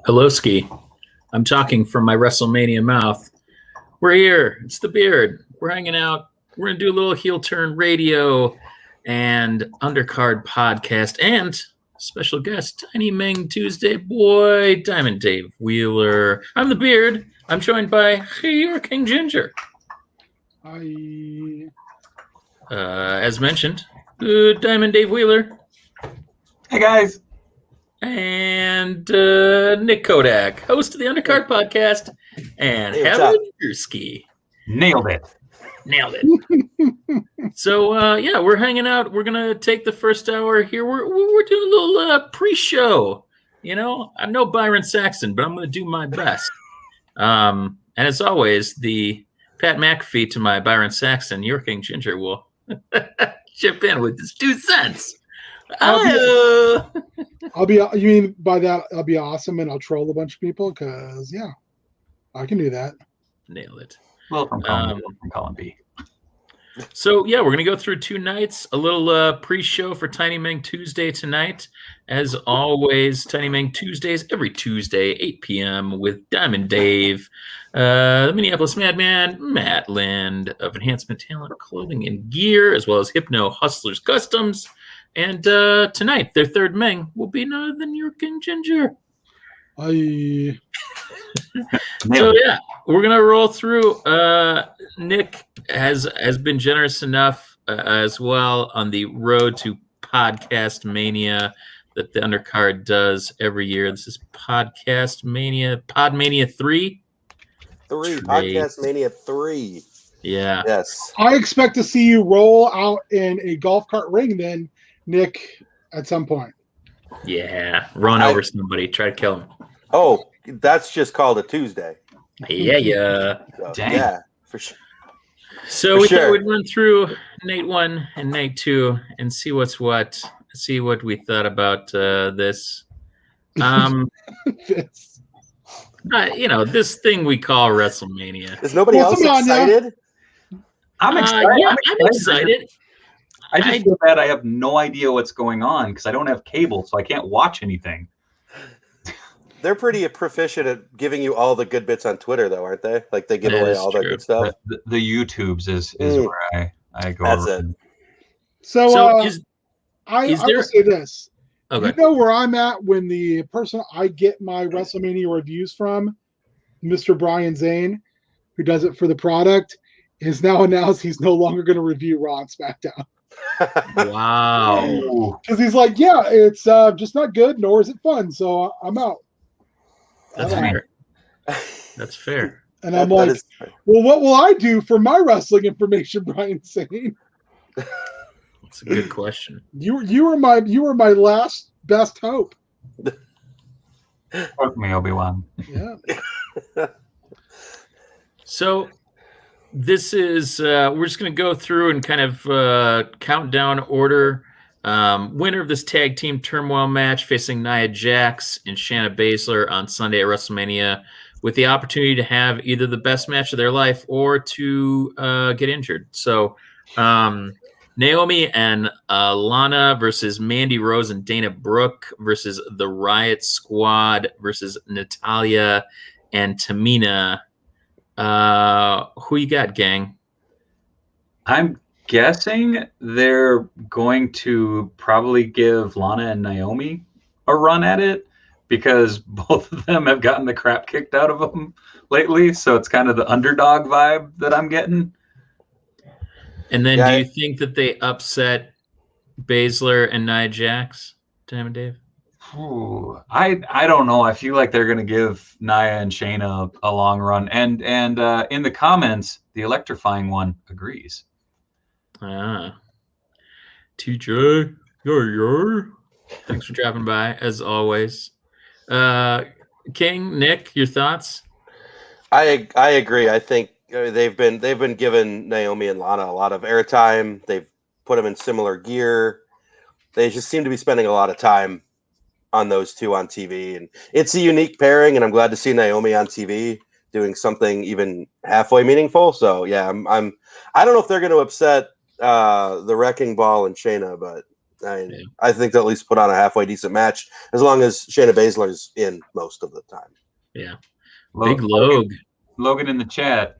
Hello, Ski. I'm talking from my WrestleMania mouth. We're here. It's the Beard. We're hanging out. We're going to do a little heel turn radio and undercard podcast and special guest, Tiny Meng Tuesday boy, Diamond Dave Wheeler. I'm the Beard. I'm joined by your King Ginger. Hi. As mentioned, Diamond Dave Wheeler. Hey, guys. And Nick Kodak, host of the Undercard podcast, and Heather Ski. Nailed it. So, yeah, we're hanging out. We're going to take the first hour here. We're doing a little pre-show. You know, I'm no Byron Saxton, but I'm going to do my best. And as always, the Pat McAfee to my Byron Saxton, your King Ginger, will chip in with his 2 cents. You mean by that I'll be awesome and I'll troll a bunch of people? Because, yeah, I can do that. Nail it. Welcome, Colin B. So, yeah, we're going to go through 2 nights, a little pre-show for Tiny Meng Tuesday tonight. As always, Tiny Meng Tuesdays every Tuesday, 8 p.m. with Diamond Dave, the Minneapolis Madman, Matt Lind of Enhancement Talent Clothing and Gear, as well as Hypno Hustlers Customs. And tonight, their third Meng will be none other than your King Ginger. So, yeah, we're going to roll through. Nick has been generous enough as well on the road to Podcast Mania that the Undercard does every year. This is Podcast Mania, Podmania 3. Podcast Mania 3. Yeah. Yes. I expect to see you roll out in a golf cart ring then, Nick, at some point. Yeah. Run over somebody. Try to kill him. Oh, that's just called a Tuesday. Yeah. So, Dang. yeah, for sure. So we thought we'd run through night 1 and night 2 and see what's what. See what we thought about this. This thing we call WrestleMania. Is nobody else excited? I'm excited. I'm excited. I just feel bad I have no idea what's going on because I don't have cable, so I can't watch anything. They're pretty proficient at giving you all the good bits on Twitter, though, aren't they? Like they give away all that good stuff. The YouTubes is where I go. That's it. So I is will say this. Okay. You know where I'm at when the person I get my WrestleMania reviews from, Mr. Brian Zane, who does it for the product, is now announced he's no longer going to review Raw and SmackDown. Wow. Because he's like, yeah, it's just not good, nor is it fun, so I'm out. That's fair. That's fair. And I'm like, well, what will I do for my wrestling information, Brian Zane? That's a good question. You were my last best hope. Fuck me, Obi-Wan. Yeah. So this is we're just going to go through and kind of count down order. Winner of this tag team turmoil match facing Nia Jax and Shayna Baszler on Sunday at WrestleMania, with the opportunity to have either the best match of their life or to get injured. So Naomi and Lana versus Mandy Rose and Dana Brooke versus the Riot Squad versus Natalya and Tamina. Who you got, gang? I'm guessing they're going to probably give Lana and Naomi a run at it because both of them have gotten the crap kicked out of them lately. So it's kind of the underdog vibe that I'm getting. And then do you think that they upset Baszler and Nia Jax, Diamond Dave? Ooh, I don't know. I feel like they're going to give Nia and Shayna a long run. And in the comments, the electrifying one agrees. TJ, thanks for dropping by, as always. King, Nick, your thoughts? I agree. I think they've been giving Naomi and Lana a lot of airtime. They've put them in similar gear. They just seem to be spending a lot of time on those two on TV, and it's a unique pairing. And I'm glad to see Naomi on TV doing something even halfway meaningful. So yeah, I don't know if they're going to upset the Wrecking Ball and Shayna, but I think they'll at least put on a halfway decent match as long as Shayna Baszler's in most of the time. Yeah. Big Logan in the chat.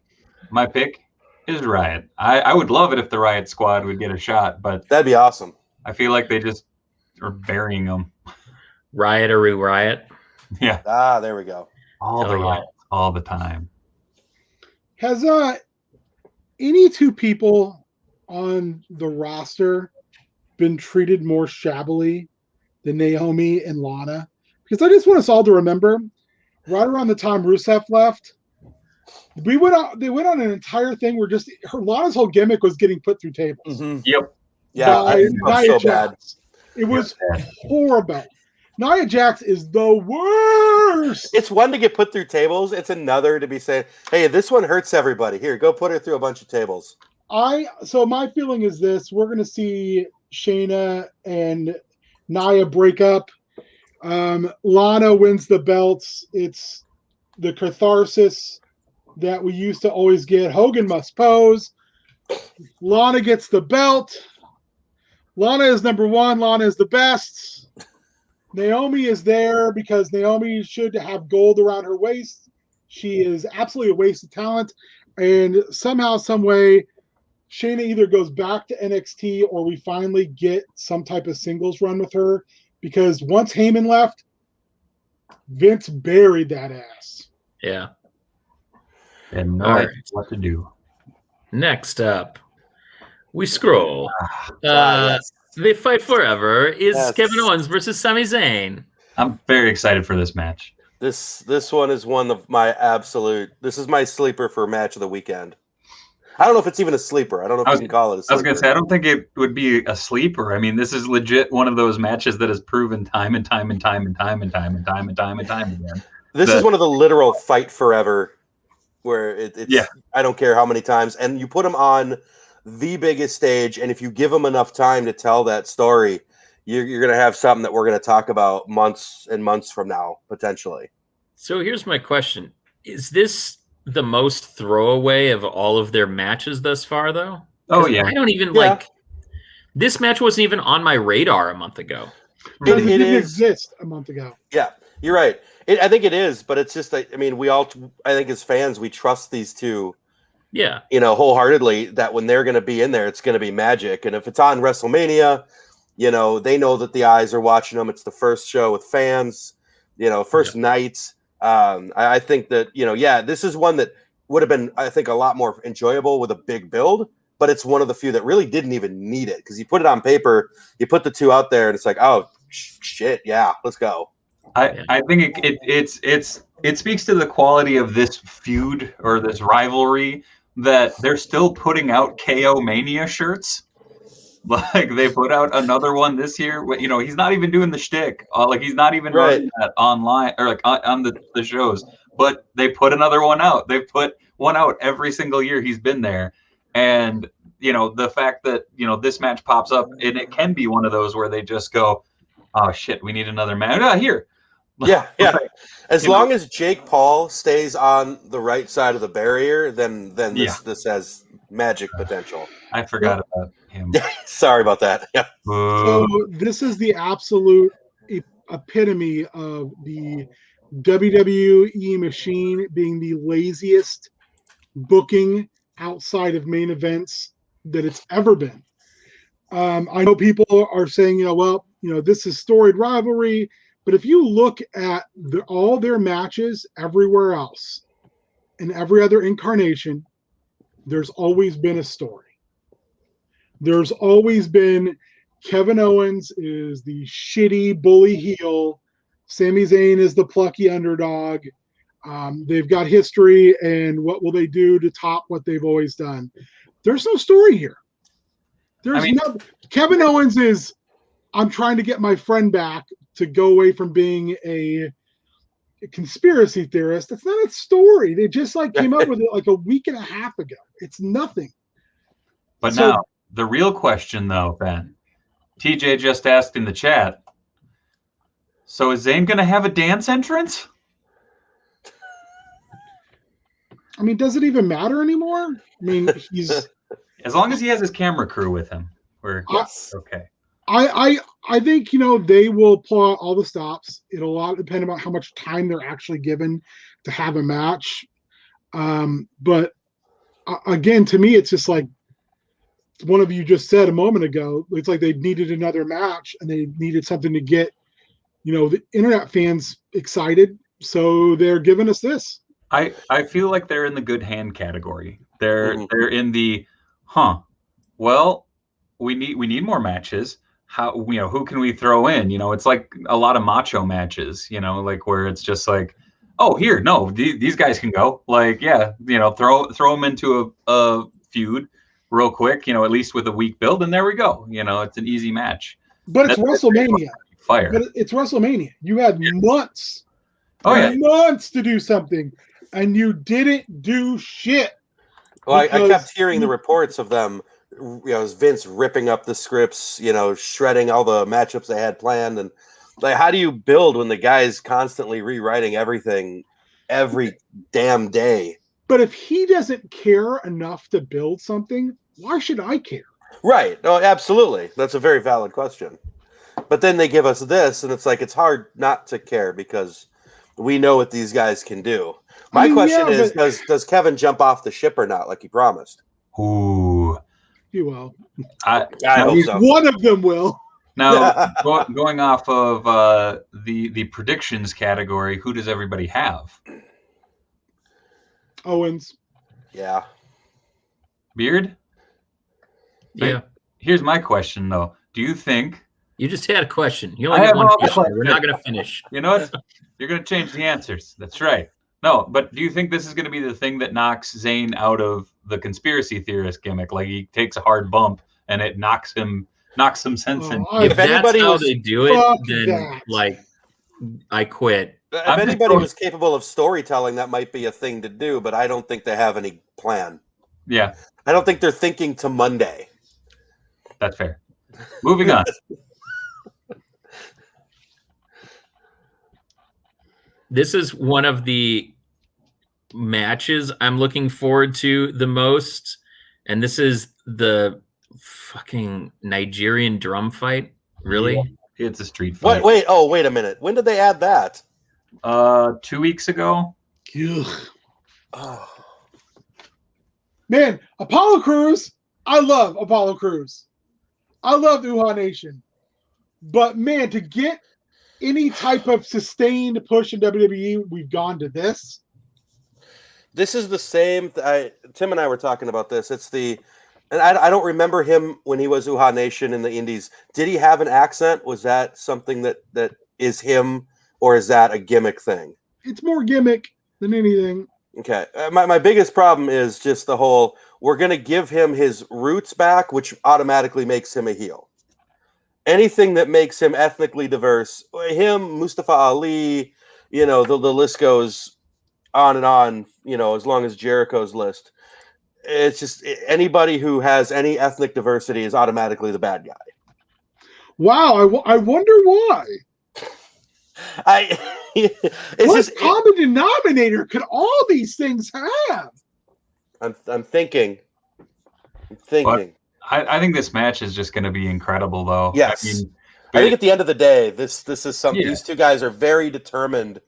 My pick is Riot. I would love it if the Riot Squad would get a shot, but that'd be awesome. I feel like they just are burying them. Riot or Riot. Yeah. There we go. All the time. Has any two people on the roster been treated more shabbily than Naomi and Lana? Because I just want us all to remember, right around the time Rusev left, they went on an entire thing where Lana's whole gimmick was getting put through tables. Mm-hmm. Yep. Yeah, by so bad. It was horrible. Nia Jax is the worst. It's one to get put through tables. It's another to be saying, hey, this one hurts everybody. Here, go put her through a bunch of tables. So my feeling is this. We're going to see Shayna and Nia break up. Lana wins the belts. It's the catharsis that we used to always get. Hogan must pose. Lana gets the belt. Lana is number one. Lana is the best. Naomi is there because Naomi should have gold around her waist. She is absolutely a waste of talent. And somehow, some way, Shayna either goes back to NXT or we finally get some type of singles run with her. Because once Heyman left, Vince buried that ass. Yeah. And no idea what to do. Next up, we scroll. Yes. They Fight Forever is Kevin Owens versus Sami Zayn. I'm very excited for this match. This one is one of my this is my sleeper for match of the weekend. I don't know if it's even a sleeper. I don't know if you can call it a sleeper. I was going to say, I don't think it would be a sleeper. I mean, this is legit one of those matches that has proven time and time again. This is one of the literal Fight Forever where it's I don't care how many times. And you put them on the biggest stage, and if you give them enough time to tell that story, you're going to have something that we're going to talk about months and months from now, potentially. So here's my question. Is this the most throwaway of all of their matches thus far, though? Oh, yeah. I don't even like... This match wasn't even on my radar a month ago. It didn't exist a month ago. Yeah, you're right. I think it is, but it's just, I mean, I think as fans, we trust these two. Yeah. Wholeheartedly that when they're going to be in there, it's going to be magic. And if it's on WrestleMania, they know that the eyes are watching them. It's the first show with fans, first night. I think that, this is one that would have been, I think, a lot more enjoyable with a big build, but it's one of the few that really didn't even need it because you put it on paper, you put the two out there and it's like, oh, shit. Yeah, let's go. I think it speaks to the quality of this feud or this rivalry that they're still putting out KO Mania shirts. Like they put out another one this year. He's not even doing the shtick. He's not even running that online or on the shows. But they put another one out. They put one out every single year he's been there. And the fact that this match pops up and it can be one of those where they just go, oh shit, we need another match. Here. Yeah. As long as Jake Paul stays on the right side of the barrier, then this has magic potential. I forgot about him. Sorry about that. Yeah. So this is the absolute epitome of the WWE machine being the laziest booking outside of main events that it's ever been. I know people are saying, this is storied rivalry. But if you look at all their matches everywhere else, in every other incarnation, there's always been a story. There's always been Kevin Owens is the shitty bully heel. Sami Zayn is the plucky underdog. They've got history, and what will they do to top what they've always done? There's no story here. Kevin Owens is, I'm trying to get my friend back to go away from being a conspiracy theorist. It's not a story. They just came up with it a week and a half ago. It's nothing. But now the real question though, Ben, TJ just asked in the chat. So is Zayn going to have a dance entrance? I mean, does it even matter anymore? I mean, he's as long as he has his camera crew with him. Okay. I think they will pull out all the stops. It'll a lot depend on how much time they're actually given to have a match. But again, to me, it's just like one of you just said a moment ago. It's like they needed another match and they needed something to get the internet fans excited. So they're giving us this. I feel like they're in the good hand category. They're in the well, we need more matches. How who can we throw in? It's like a lot of macho matches, like where it's just like, oh, here, no, these guys can go. Like, yeah, throw them into a feud real quick, at least with a week build, and there we go. It's an easy match. But it's WrestleMania. Fire. But it's WrestleMania. You had months. Months to do something, and you didn't do shit. Well, I kept hearing the reports of them. Vince ripping up the scripts, shredding all the matchups they had planned, and like, how do you build when the guy's constantly rewriting everything every damn day? But if he doesn't care enough to build something, why should I care? Right. Oh, absolutely. That's a very valid question. But then they give us this, and it's like it's hard not to care because we know what these guys can do. My question is, does Kevin jump off the ship or not, like he promised? Ooh. He will. I hope so. One of them will. Now, going off of the predictions category, who does everybody have? Owens. Yeah. Beard? Yeah. Here's my question, though. Do you think... You just had a question. You only have one question. We're not going to finish. You know what? You're going to change the answers. That's right. No, but do you think this is going to be the thing that knocks Zayn out of the conspiracy theorist gimmick? Like he takes a hard bump and it knocks some sense in. If that's how they do it, then like I quit. If anybody was capable of storytelling, that might be a thing to do, but I don't think they have any plan. Yeah. I don't think they're thinking to Monday. That's fair. Moving on. This is one of the matches I'm looking forward to the most, and this is the fucking Nigerian drum fight. Really? Yeah, it's a street fight. Wait a minute. When did they add that? 2 weeks ago. Oh. Man, Apollo Crews. I love Apollo Crews. I love the Uhaa Nation. But man, to get any type of sustained push in WWE, we've gone to this. This is the same. Tim and I were talking about this. And I don't remember him when he was Uhaa Nation in the Indies. Did he have an accent? Was that something that is him, or is that a gimmick thing? It's more gimmick than anything. Okay. My biggest problem is just the whole, we're going to give him his roots back, which automatically makes him a heel. Anything that makes him ethnically diverse, him, Mustafa Ali, the list goes on and on, as long as Jericho's list. It's just anybody who has any ethnic diversity is automatically the bad guy. Wow, I wonder why. What common denominator could all these things have? I'm thinking. What? I think this match is just going to be incredible, though. Yes. I think at the end of the day, this is something. Yeah. These two guys are very determined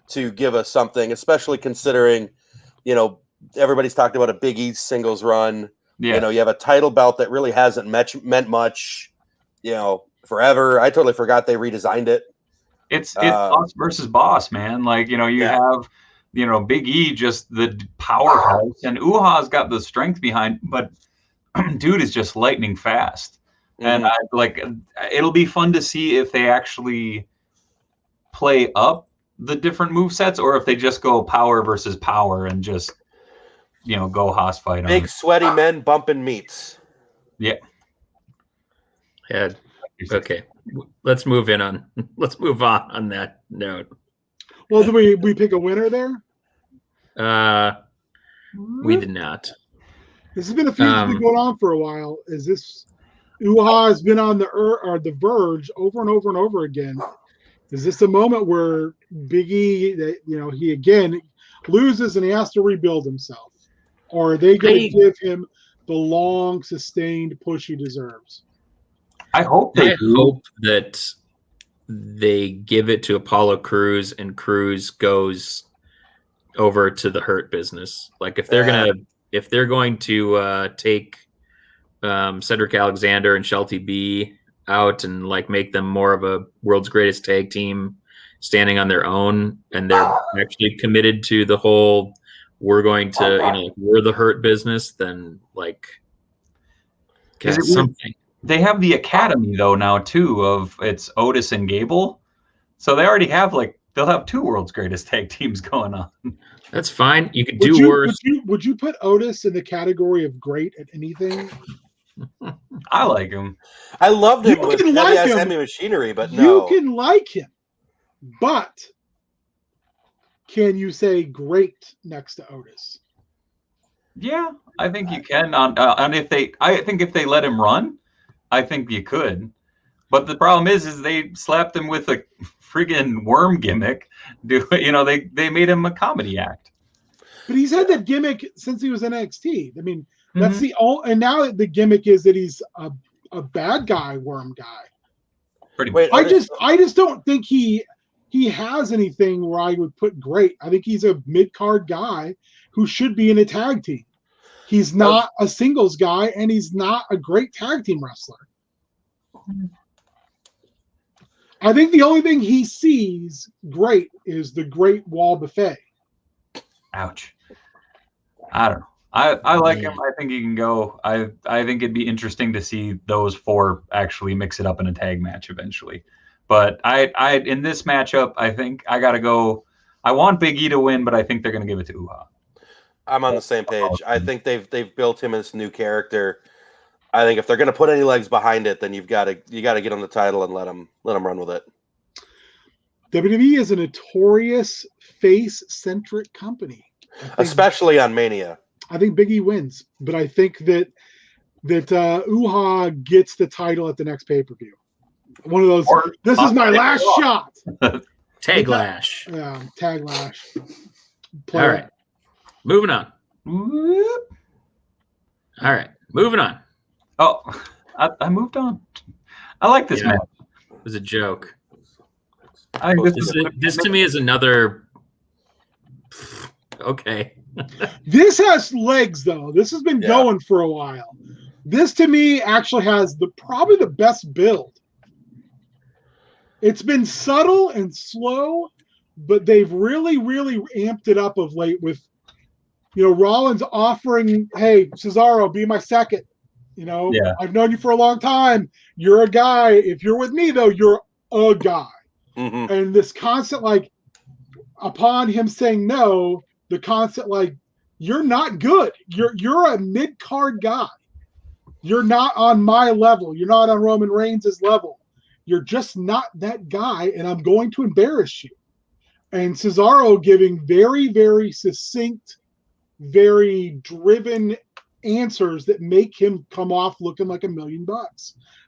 to give us something, especially considering, everybody's talked about a Big East singles run. Yeah. You have a title belt that really hasn't meant much, forever. I totally forgot they redesigned it. It's boss versus boss, man. Like, you have, Big E, just the powerhouse, and Uhaa's got the strength behind, but dude is just lightning fast. And it'll be fun to see if they actually play up the different movesets or if they just go power versus power and just, go hoss fight. Big sweaty men bumping meats. Yeah. Yeah. Okay. Let's move on that note. Well, do we pick a winner there? We did not. This has been a feud that's been going on for a while. Is this Uhaa has been on the verge over and over and over again? Is this a moment where Big E, he again loses and he has to rebuild himself, or are they going to give him the long, sustained push he deserves? I hope they I do. hope that they give it to Apollo Crews and Crews goes over to the Hurt business. Like if they're going to take Cedric Alexander and Shelty B out and like make them more of a world's greatest tag team standing on their own, and they're actually committed to the whole we're going to we're the Hurt business, then like Is it something. They have the Academy though now too of it's Otis and Gable, so they already have they'll have 2 world's greatest tag teams going on. That's fine. You could do worse. Would you put Otis in the category of great at anything? I like him. I loved him You with can Heavy like Ass him. Heavy Machinery, but no. You can like him, but can you say great next to Otis? Yeah, I think you can. And I think if they let him run, I think you could. But the problem is they slapped him with a friggin' worm gimmick. They made him a comedy act. But he's had that gimmick since he was in NXT. I mean, that's the only. And now the gimmick is that he's a bad guy, worm guy. Pretty much. I just don't think he has anything where I would put great. I think he's a mid-card guy who should be in a tag team. He's not a singles guy, and he's not a great tag team wrestler. I think the only thing he sees great is the Great Wall Buffet. Ouch. I don't know. I like him. I think he can go. I think it'd be interesting to see those 4 actually mix it up in a tag match eventually. But I in this matchup, I think I gotta go. I want Big E to win, but I think they're gonna give it to Uha. I'm on the same page. I think they've built him as a new character. I think if they're going to put any legs behind it, then you got to get him the title and let him run with it. WWE is a notorious face-centric company, especially on Mania. I think Big E wins, but I think that Uha gets the title at the next pay-per-view. One of those. This is my last shot. Tag lash. Yeah, tag lash. All right. Moving on. All right. Moving on. Oh, I moved on. I like this match. It was a joke. I think this to me is another. Okay. This has legs, though. This has been going for a while. This to me actually has probably the best build. It's been subtle and slow, but they've really, really amped it up of late with, Rollins offering, hey, Cesaro, be my second. I've known you for a long time. You're a guy. If you're with me, though, you're a guy. Mm-hmm. And this constant, upon him saying no, the constant, you're not good. You're a mid-card guy. You're not on my level. You're not on Roman Reigns' level. You're just not that guy, and I'm going to embarrass you. And Cesaro giving very, very succinct, very driven answers that make him come off looking like $1 million.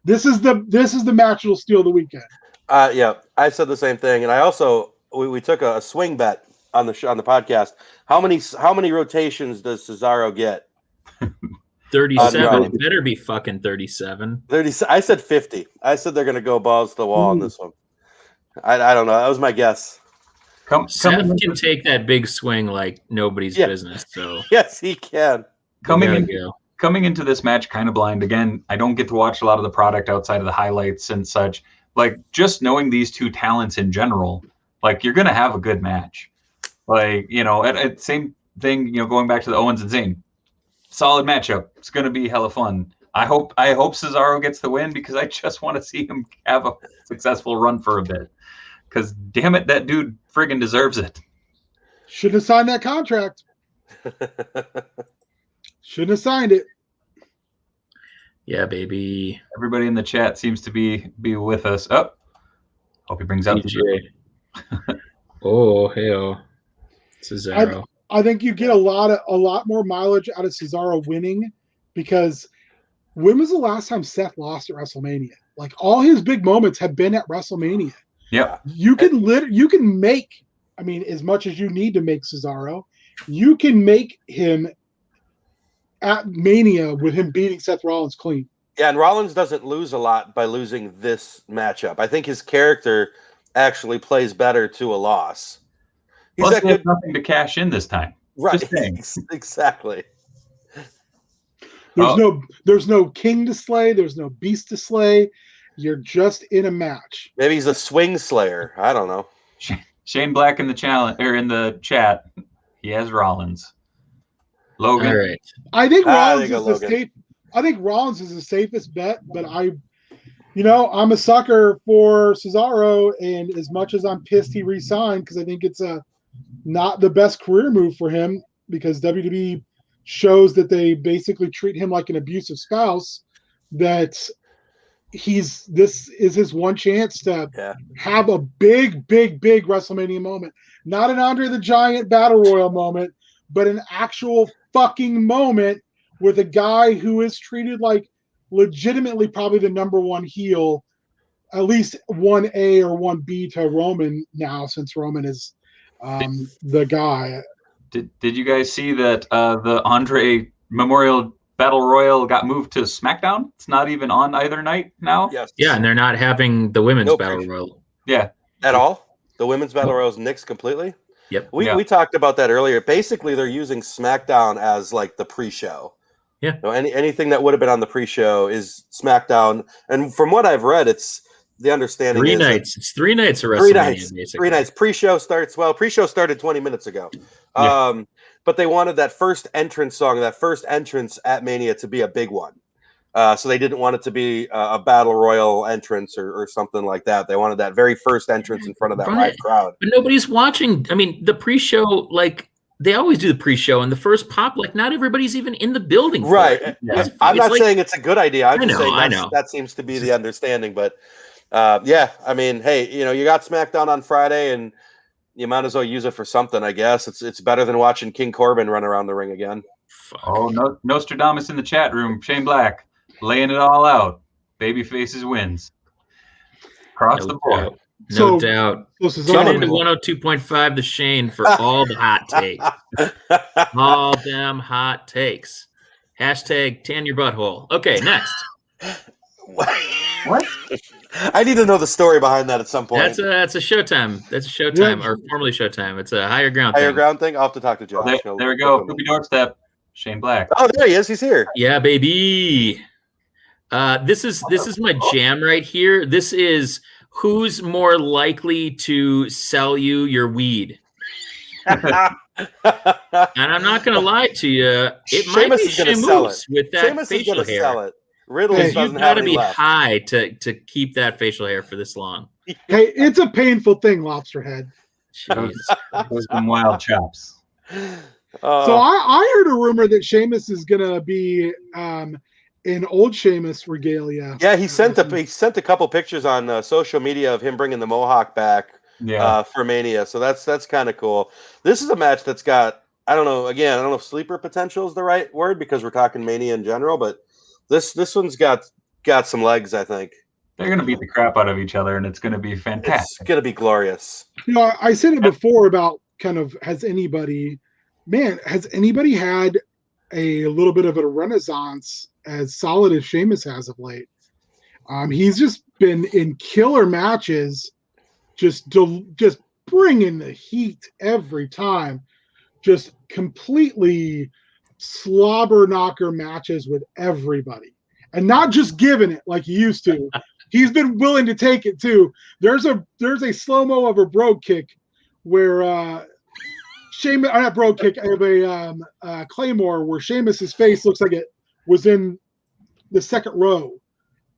This is the match that'll steal the weekend. Yeah, I said the same thing, and I also we took a swing bet on the podcast. How many rotations does Cesaro get? 37. It better be fucking 37. 30. I said 50. I said they're going to go balls to the wall on this one. I don't know. That was my guess. Seth can take that big swing like nobody's business. So yes, he can. Coming into this match kind of blind again. I don't get to watch a lot of the product outside of the highlights and such. Just knowing these 2 talents in general, you're going to have a good match. Same thing, going back to the Owens and Zayn. Solid matchup. It's going to be hella fun. I hope Cesaro gets the win because I just want to see him have a successful run for a bit. Because damn it, that dude friggin' deserves it. Shouldn't have signed that contract. Shouldn't have signed it. Yeah, baby. Everybody in the chat seems to be with us. Oh, hope he brings out DJ. Oh, hell. Cesaro. I think you get a lot more mileage out of Cesaro winning because when was the last time Seth lost at WrestleMania? All his big moments have been at WrestleMania. Yeah. You can make, as much as you need to make Cesaro, you can make him at Mania with him beating Seth Rollins clean. Yeah, and Rollins doesn't lose a lot by losing this matchup. I think his character actually plays better to a loss. He's Plus, that he has good, nothing to cash in this time. right? Just saying. Exactly. There's no king to slay. There's no beast to slay. You're just in a match. Maybe he's a swing slayer. I don't know. Shane Black in the challenge or in the chat, he has Rollins. Logan. All right. I think Rollins there you is go, the Logan. safe. I think Rollins is the safest bet, but I'm a sucker for Cesaro, and as much as I'm pissed he re-signed because I think it's not the best career move for him because WWE shows that they basically treat him like an abusive spouse, that this is his one chance to have a big WrestleMania moment. Not an Andre the Giant Battle Royal moment, but an actual fucking moment with a guy who is treated like legitimately probably the number one heel, at least 1A or 1B to Roman now, since Roman is the guy. Did you guys see that the Andre Memorial Battle Royal got moved to SmackDown? It's not even on either night now. Yes. Yeah, and they're not having the women's Nope. battle royal. Yeah. At all? The women's battle royals nixed completely? Yep. We talked about that earlier. Basically, they're using SmackDown as like the pre-show. Yeah. Anything that would have been on the pre-show is SmackDown. And from what I've read, it's the understanding Three is nights. It's 3 nights of WrestleMania, three nights. basically. 3 nights. Pre-show started 20 minutes ago. Yeah. But they wanted that first entrance song, that first entrance at Mania to be a big one. So they didn't want it to be a battle royal entrance or something like that. They wanted that very first entrance in front of that live crowd. But nobody's watching. I mean, the pre-show, like, they always do the pre-show, and the first pop, like, not everybody's even in the building. Right. Yeah. I'm not saying it's a good idea. I'm just saying I know. that seems to be the understanding. But I mean, hey, you got SmackDown on Friday, and you might as well use it for something, I guess. It's better than watching King Corbin run around the ring again. Fuck. Oh, no, Nostradamus in the chat room. Shane Black laying it all out. Baby faces wins. Across the board. No doubt. So Tune into 102.5 The Shane for all the hot takes. All them hot takes. Hashtag tan your butthole. Okay, next. What? I need to know the story behind that at some point. That's a Showtime. That's a Showtime, or formerly Showtime. It's a higher ground Higher thing. ground thing? I'll have to talk to Josh. There we go. Poopy doorstep. Shane Black. Oh, there he is. He's here. Yeah, baby. This is my jam right here. This is who's more likely to sell you your weed. And I'm not gonna lie to you. It might be Sheamus with that Sheamus facial is hair. sell it. Riddle You've doesn't got have to any be left. high to keep that facial hair for this long. Hey, it's a painful thing, lobster head. Jesus. Those some wild chops. So I heard a rumor that Sheamus is gonna be in old Sheamus regalia. Yeah, he sent a couple pictures on social media of him bringing the mohawk back for Mania. So that's kind of cool. This is a match that's got, I don't know if sleeper potential is the right word because we're talking Mania in general, but this one's got some legs, I think. They're going to beat the crap out of each other, and it's going to be fantastic. It's going to be glorious. I said it before about kind of has anybody had a little bit of a renaissance as solid as Sheamus has of late? He's just been in killer matches, just bringing the heat every time, just completely slobber knocker matches with everybody, and not just giving it like he used to. He's been willing to take it too. There's a slow-mo of a brogue kick where Sheamus, not brogue kick, of a Claymore where Sheamus's face looks like it was in the second row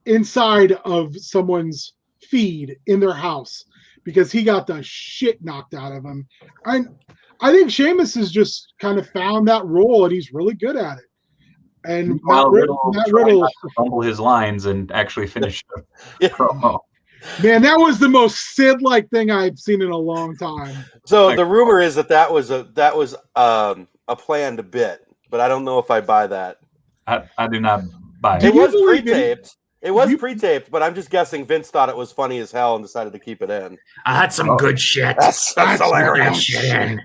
inside of someone's feed in their house because he got the shit knocked out of him. I think Sheamus has just kind of found that role and he's really good at it. And Matt Riddle to fumble his lines and actually finish the promo. Man, that was the most Sid-like thing I've seen in a long time. So the rumor is that was a planned bit, but I don't know if I buy that. I do not buy it. It was pre-taped. It was pre-taped, but I'm just guessing Vince thought it was funny as hell and decided to keep it in. That's some good shit. That's hilarious. Shit.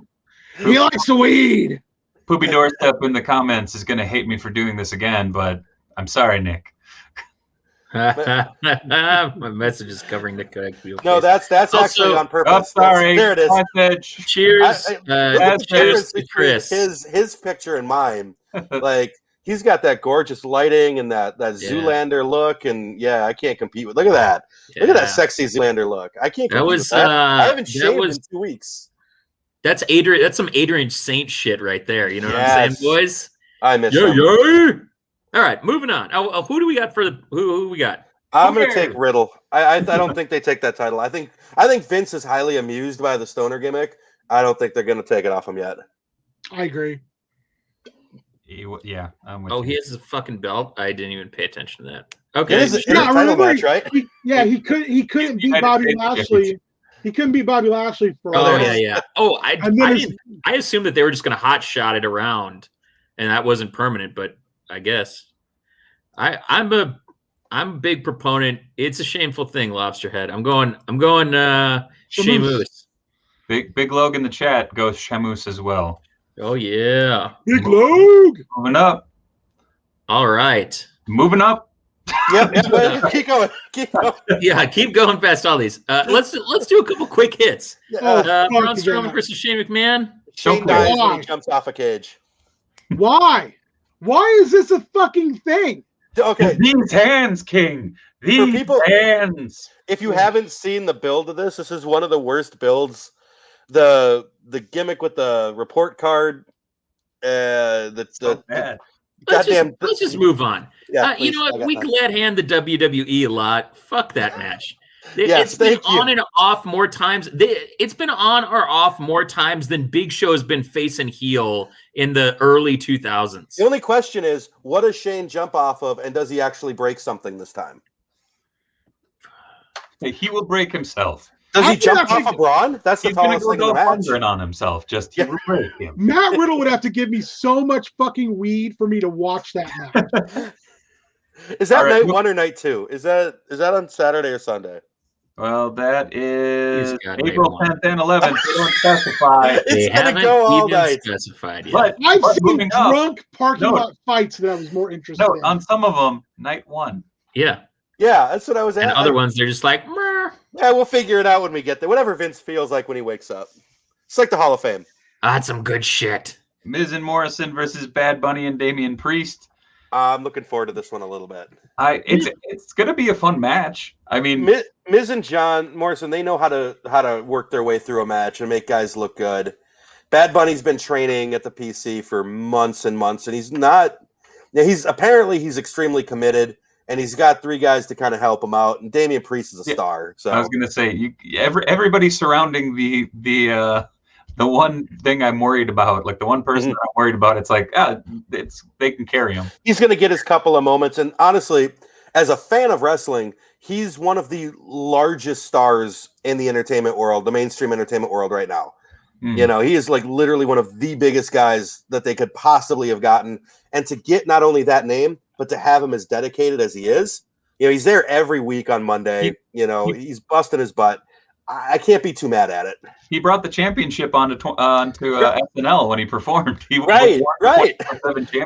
He likes the weed. Poopy Doorstep in the comments is going to hate me for doing this again, but I'm sorry, Nick. My message is covering the correct wheel. No, that's actually on purpose. sorry. There it is. Message. Cheers. Look at the Cheers difference to between Chris. his picture and mine. Like he's got that gorgeous lighting and that Zoolander look, and yeah, I can't compete with. Look at that. Look at that sexy Zoolander look. I can't compete with that. I haven't shaved in 2 weeks. That's Adrian. That's some Adrian Saint shit right there. You know what I'm saying, boys? I miss him. Yeah. All right, moving on. Who do we got for the who we got? I'm going to take Riddle. I don't think they take that title. I think Vince is highly amused by the stoner gimmick. I don't think they're going to take it off him yet. I agree. Yeah, I'm with you. He has a fucking belt. I didn't even pay attention to that. Okay, it is a title match, right? He couldn't beat Bobby Lashley. He couldn't beat Bobby Lashley for. Oh yeah. Oh, I assumed that they were just going to hot shot it around, and that wasn't permanent. But I guess I'm a big proponent. It's a shameful thing, Lobsterhead. I'm going. Sheamus. Big Log in the chat goes Sheamus as well. Oh yeah, Big Log. Moving up. All right, moving up. Yep. Keep going. Yeah, keep going past all these. Let's do a couple quick hits. Braun Strowman versus Shane McMahon. Shane dies when he jumps off a cage. Why? Why is this a fucking thing? Okay. These hands, King. These hands. If you haven't seen the build of this is one of the worst builds. The gimmick with the report card. That's so bad. Let's just move on. Yeah, you know what? We glad hand the WWE a lot. Fuck that match. It's been on and off more times. It's been on or off more times than Big Show's been face and heel in the early 2000s. The only question is, what does Shane jump off of, and does he actually break something this time? He will break himself. Does he jump off of Braun? That's the tallest thing in the match. On himself, he will break him. Matt Riddle would have to give me so much fucking weed for me to watch that match. Is that night 1 or night 2? Is that on Saturday or Sunday? Well, that is April 10th and 11th. They don't specify. It's going to go all night. Specified yet. But I've seen drunk parking lot fights that I was more interested in. On some of them, night 1. Yeah. Yeah, that's what I was at. And other ones, they're just like, meh. Yeah, we'll figure it out when we get there. Whatever Vince feels like when he wakes up. It's like the Hall of Fame. That's some good shit. Miz and Morrison versus Bad Bunny and Damian Priest. I'm looking forward to this one a little bit. It's going to be a fun match. I mean, Miz and John Morrison, they know how to work their way through a match and make guys look good. Bad Bunny's been training at the PC for months and months, and he's extremely committed, and he's got 3 guys to kind of help him out. And Damian Priest is a star. So I was going to say, everybody surrounding the one thing I'm worried about, like the one person that I'm worried about, it's like, they can carry him. He's going to get his couple of moments. And honestly, as a fan of wrestling, he's one of the largest stars in the entertainment world, the mainstream entertainment world right now. You know, he is like literally one of the biggest guys that they could possibly have gotten. And to get not only that name, but to have him as dedicated as he is, you know, he's there every week on Monday. He's busting his butt. I can't be too mad at it. He brought the championship onto SNL when he performed. Right.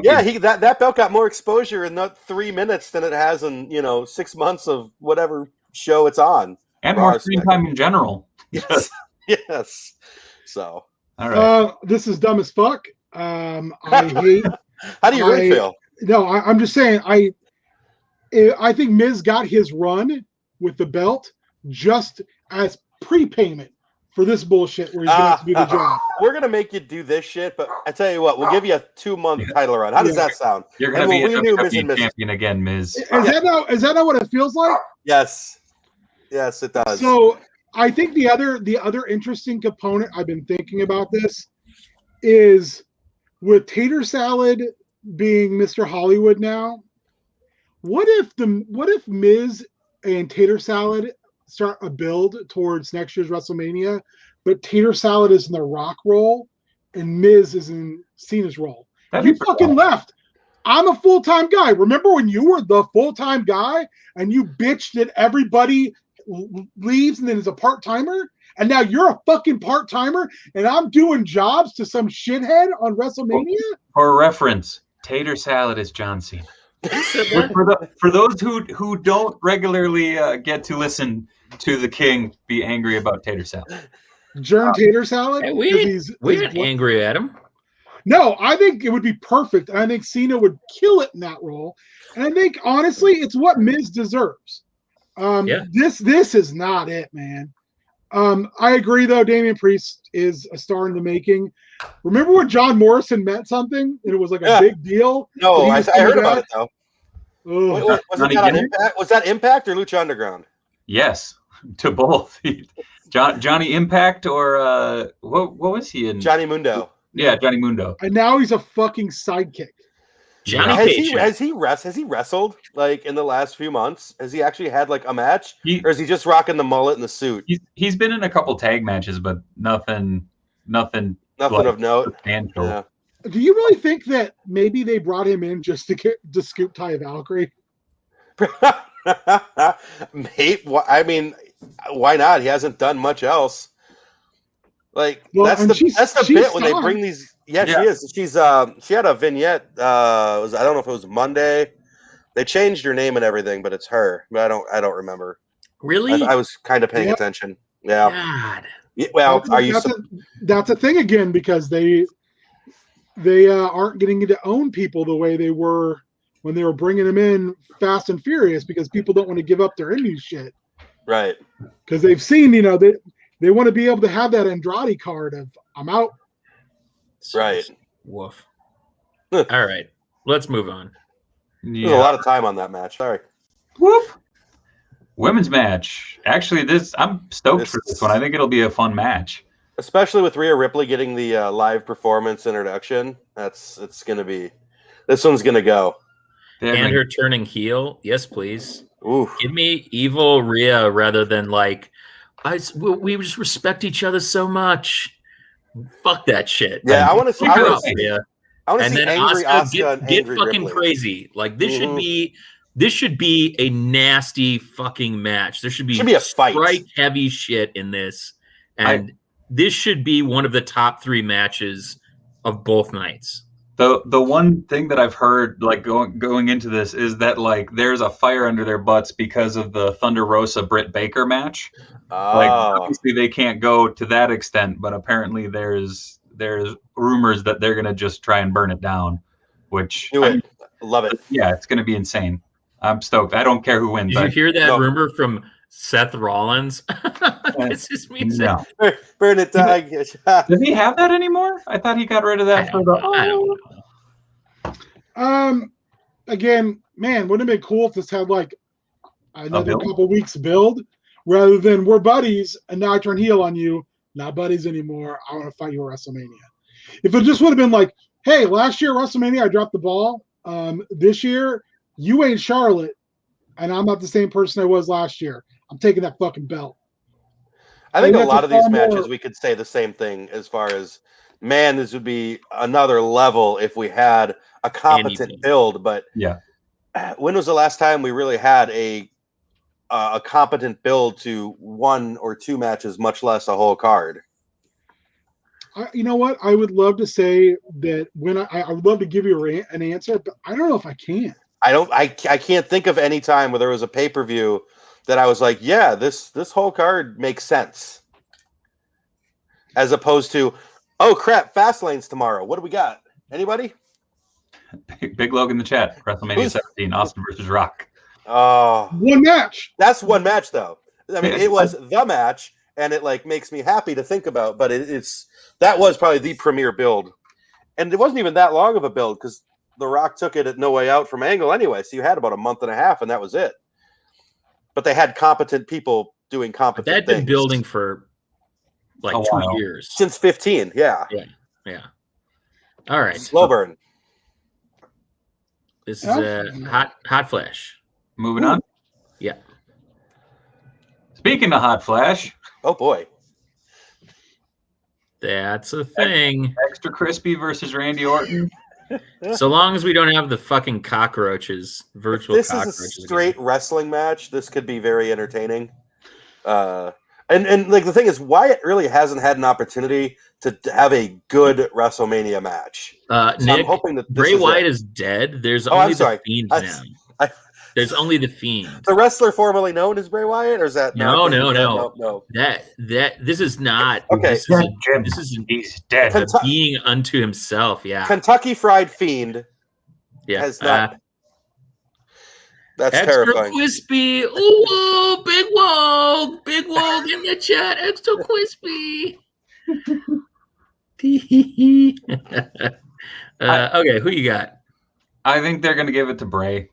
Yeah, that belt got more exposure in not 3 minutes than it has in 6 months of whatever show it's on, and more screen time in general. Yes, yes. So, all right. This is dumb as fuck. I hate. How do you really feel? No, I'm just saying. I think Miz got his run with the belt just as prepayment for this bullshit where he's going to have to do the job. We're going to make you do this shit, but I tell you what, we'll give you a 2-month title run. How does that sound? You're going to be a WWE champion again, Miz. Is that not what it feels like? Yes. Yes, it does. So I think the other interesting component I've been thinking about this is with Tater Salad being Mr. Hollywood now, what if Miz and Tater Salad start a build towards next year's WrestleMania, but Tater Salad is in the Rock role and Miz is in Cena's role? You fucking left. I'm a full-time guy. Remember when you were the full-time guy and you bitched that everybody leaves and then is a part-timer? And now you're a fucking part-timer and I'm doing jobs to some shithead on WrestleMania? For reference, Tater Salad is John Cena. Who said that? For those who don't regularly get to listen to the King be angry about tater salad. Germ tater salad. Hey, 'cause we ain't angry at him. No, I think it would be perfect. I think Cena would kill it in that role. And I think honestly, it's what Miz deserves. Yeah. This is not it, man. I agree though. Damian Priest is a star in the making. Remember when John Morrison meant something and it was like a big deal? No, I heard about it though. Ugh. Was that Impact or Lucha Underground? Yes, to both. Johnny Impact or what was he in? Johnny Mundo. Yeah, Johnny Mundo. And now he's a fucking sidekick. Johnny has he wrestled like in the last few months? Has he actually had like a match, or is he just rocking the mullet and the suit? He's been in a couple tag matches, but nothing like, of note. Yeah. Do you really think that maybe they brought him in just to scoop Ty Valkyrie? Mate, I mean, why not? He hasn't done much else. Like that's the bit when they bring these. Yeah, she is. She had a vignette. I don't know if it was Monday. They changed her name and everything, but it's her. But I don't remember. Really? I was kind of paying attention. Yeah. God. Yeah, well, that's a thing again because they aren't getting to own people the way they were when they were bringing them in Fast and Furious because people don't want to give up their indie shit. Right. Because they've seen, they want to be able to have that Andrade card of I'm out. Right. Woof. All right. Let's move on. There's a lot of time on that match. Sorry. Whoop. Women's match. Actually, I'm stoked for this one. I think it'll be a fun match. Especially with Rhea Ripley getting the live performance introduction. This one's going to go. And her turning heel. Yes, please. Oof. Give me evil Rhea rather than like, we just respect each other so much. Fuck that shit. Yeah, I want to see Rhea. And then angry Asuka get angry fucking Ripley. Crazy. Like this should be a nasty fucking match. There should be a fight. Strike heavy shit in this. And this should be one of the top 3 matches of both nights. The one thing that I've heard like going into this is that like there's a fire under their butts because of the Thunder Rosa Britt Baker match. Like obviously they can't go to that extent, but apparently there's rumors that they're gonna just try and burn it down, which love it. Yeah, it's gonna be insane. I'm stoked. I don't care who wins. Did you hear that rumor from Seth Rollins? This is me saying. Burn it down. Does he have that anymore? I thought he got rid of that for the. I don't know. Again, man, wouldn't it be cool if this had like another couple weeks build rather than we're buddies and now I turn heel on you, not buddies anymore. I want to fight you at WrestleMania. If it just would have been like, hey, last year at WrestleMania I dropped the ball. This year you ain't Charlotte, and I'm not the same person I was last year. I'm taking that fucking belt. I think a lot of these matches we could say the same thing as far as, man, this would be another level if we had a competent build. But yeah, when was the last time we really had a competent build to 1 or 2 matches, much less a whole card? You know what? I would love to say that when I would love to give you an answer, but I don't know if I can. I can't think of any time where there was a pay-per-view that I was like, yeah, this whole card makes sense. As opposed to, oh crap, Fastlane's tomorrow. What do we got? Anybody? Big Log in the chat. WrestleMania 17, Austin versus Rock. Oh, one match. That's one match though. I mean, it was the match, and it like makes me happy to think about. But that was probably the premier build, and it wasn't even that long of a build because The Rock took it at No Way Out from Angle anyway. So you had about a month and a half, and that was it. But they had competent people doing competent things. That had been building for like 2 years. Since 15, yeah. Yeah. All right. Slow burn. This is a hot flash. Moving on? Yeah. Speaking of hot flash. Oh, boy. That's a thing. Extra Crispy versus Randy Orton. So long as we don't have the fucking cockroaches, virtual cockroaches. This is a straight wrestling match. This could be very entertaining. And like the thing is, Wyatt really hasn't had an opportunity to have a good WrestleMania match. So Nick, I'm hoping that Bray Wyatt is dead. There's only the Fiend now. There's only the Fiend. The wrestler formerly known as Bray Wyatt, or is that no? This is not okay. This is he's dead. Being unto himself. Yeah, Kentucky Fried Fiend. Yeah, has not. That's extra terrifying. crispy. Ooh, big wog in the chat. Extra crispy. Okay, who you got? I think they're going to give it to Bray.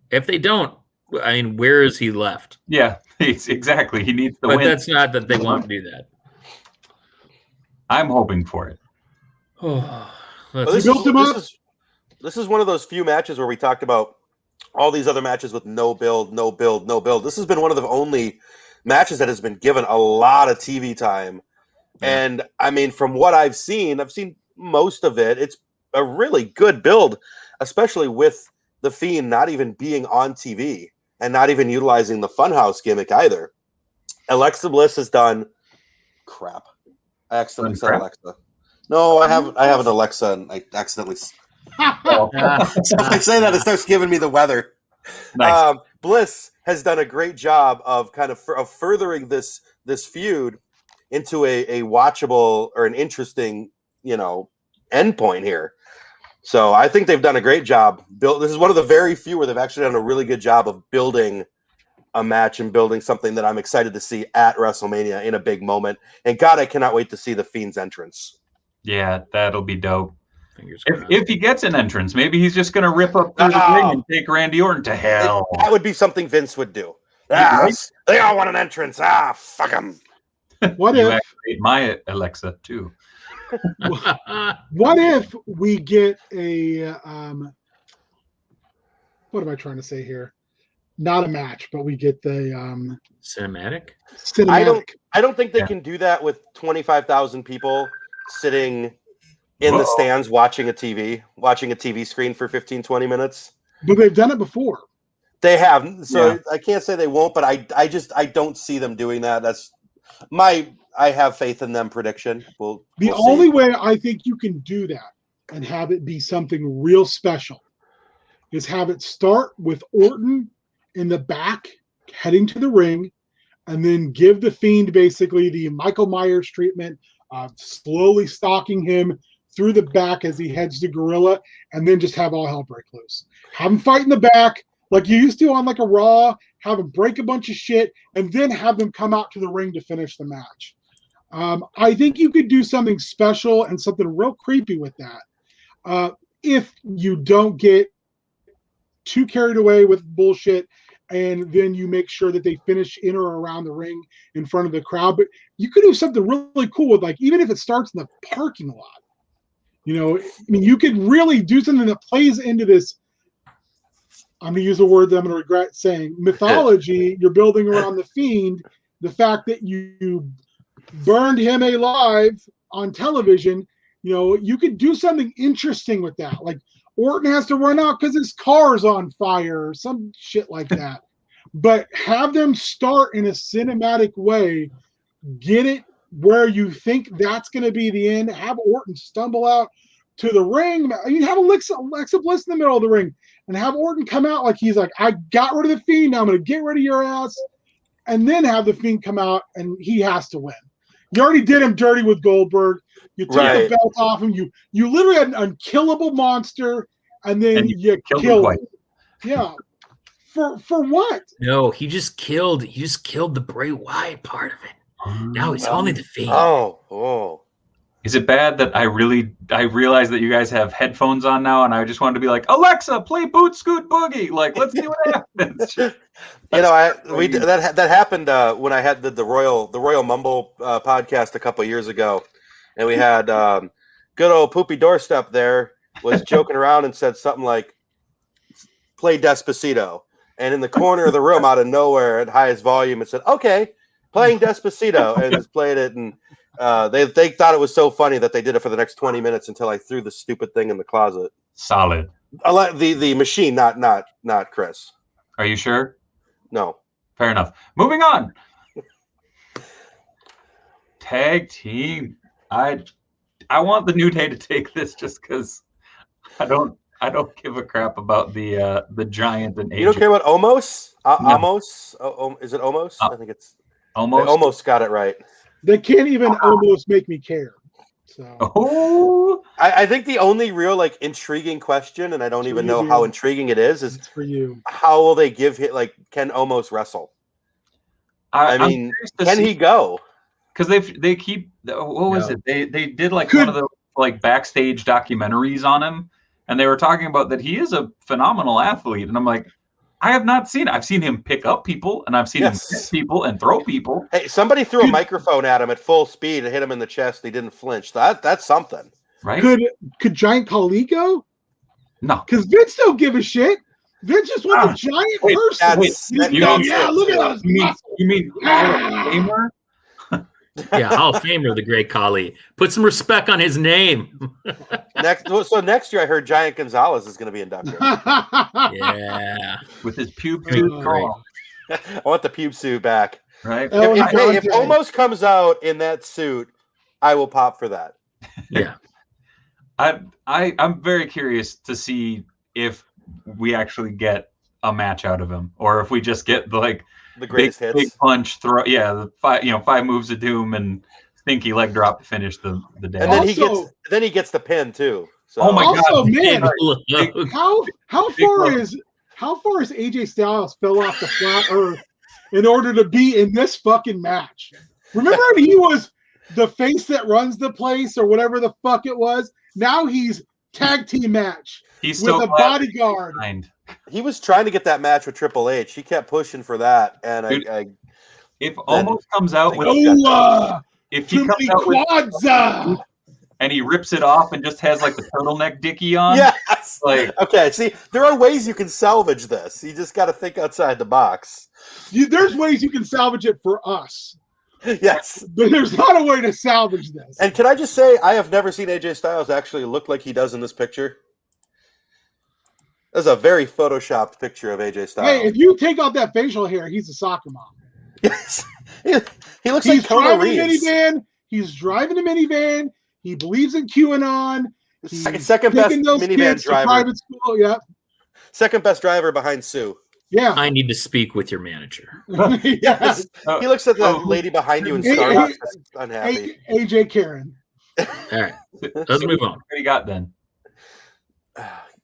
If they don't, I mean, where is he left? Yeah, exactly. He needs to win. But that's not that they won't do that. I'm hoping for it. This is one of those few matches where we talked about all these other matches with no build. This has been one of the only matches that has been given a lot of TV time. Yeah. And I mean, from what I've seen most of it. It's a really good build, especially with the Fiend not even being on TV and not even utilizing the Funhouse gimmick either. Alexa Bliss has done crap. I accidentally said Alexa. No, I have an Alexa and I accidentally. So if I say that, it starts giving me the weather. Nice. Bliss has done a great job of kind of furthering this feud into a watchable or an interesting, endpoint here. So I think they've done a great job. This is one of the very few where they've actually done a really good job of building a match and building something that I'm excited to see at WrestleMania in a big moment. And God, I cannot wait to see the Fiend's entrance. Yeah, that'll be dope. If he gets an entrance, maybe he's just going to rip up through the ring and take Randy Orton to hell. That would be something Vince would do. They all want an entrance. Fuck them. What if activate my Alexa too? What if we get a what am I trying to say here? Not a match, but we get the cinematic. I don't think they can do that with 25,000 people sitting in the stands watching a TV screen for 15-20 minutes. But they've done it before. They have. So I can't say they won't, but I don't see them doing that. That's I have faith in them prediction. We'll only way I think you can do that and have it be something real special is have it start with Orton in the back heading to the ring and then give the Fiend basically the Michael Myers treatment, slowly stalking him through the back as he heads to Gorilla, and then just have all hell break loose. Have him fight in the back like you used to on like a Raw, have him break a bunch of shit, and then have them come out to the ring to finish the match. I think you could do something special and something real creepy with that. If you don't get too carried away with bullshit, and then you make sure that they finish in or around the ring in front of the crowd. But you could do something really cool with, like, even if it starts in the parking lot. You could really do something that plays into this. I'm going to use a word that I'm going to regret saying. Mythology you're building around the Fiend. The fact that you burned him alive on television. You could do something interesting with that. Like, Orton has to run out because his car's on fire or some shit like that. But have them start in a cinematic way. Get it where you think that's going to be the end. Have Orton stumble out to the ring. You have Alexa Bliss in the middle of the ring and have Orton come out like he's like, I got rid of the Fiend. Now I'm going to get rid of your ass. And then have the Fiend come out and he has to win. You already did him dirty with Goldberg. You took the belt off him. You literally had an unkillable monster, and then you killed him. Yeah. For what? No, he just killed the Bray Wyatt part of it. Now he's only the Fiend. Oh. Is it bad that I realize that you guys have headphones on now, and I just wanted to be like, Alexa, play Boot Scoot Boogie. Like, let's see what happens. That happened when I had the Royal Mumble podcast a couple years ago, and we had good old Poopy Doorstep there was joking around and said something like, "Play Despacito," and in the corner of the room, out of nowhere, at highest volume, it said, "Okay, playing Despacito," and just played it and. They thought it was so funny that they did it for the next 20 minutes until I threw the stupid thing in the closet. Solid. The machine, not Chris. Are you sure? No. Fair enough. Moving on. tag team. I want the New Day to take this just because I don't give a crap about the Giant and AJ. You don't care about Omos? No. Omos? Is it Omos? I think it's Almost. They almost got it right. They can't even almost make me care. So Oh, I think the only real like intriguing question, and I don't It's even for you, know dude. how intriguing it is it's for you. how will they give him like can Omos wrestle? I mean, can he go? Because they keep what was No. it? They did like one of the like backstage documentaries on him, and they were talking about that he is a phenomenal athlete, and I'm like, I have not seen. I've seen him pick up people, and I've seen him hit people and throw people. Hey, somebody threw a microphone at him at full speed and hit him in the chest. He didn't flinch. That's something, right? Could Giant Khali go? No, because Vince don't give a shit. Vince just wants a giant person. Yeah, look at those muscles. You mean Famer? Yeah, Hall of Famer, the great Khali. Put some respect on his name. Next year, I heard Giant Gonzalez is going to be inducted. Yeah, with his pube great. I want the pube suit back. Right. If Omos comes out in that suit, I will pop for that. Yeah. I'm very curious to see if we actually get a match out of him, or if we just get the greatest hits, big punch, throw, the 5 moves of doom and stinky leg drop to finish the day. And then he gets the pin too. So. Oh my god, man! How far is AJ Styles fell off the flat earth in order to be in this fucking match? Remember when he was the face that runs the place or whatever the fuck it was? Now he's tag team match with a bodyguard. He was trying to get that match with Triple H. He kept pushing for that, and if Omos comes out with if he comes out with and he rips it off and just has like the turtleneck dickie on, yes. Okay, see, there are ways you can salvage this. You just got to think outside the box. There's ways you can salvage it for us. Yes. But there's not a way to salvage this. And can I just say, I have never seen AJ Styles actually look like he does in this picture. That's a very photoshopped picture of AJ Styles. Hey, if you take out that facial hair, he's a soccer mom. Yes. He looks like Kona Reeves. He's driving a minivan. He believes in QAnon. Second best minivan driver. Private school, yeah. Second best driver behind Sue. Yeah. I need to speak with your manager. Yes. He looks at the lady behind you in Starbucks. Unhappy. AJ Karen. All right. Let's move on. What do you got then?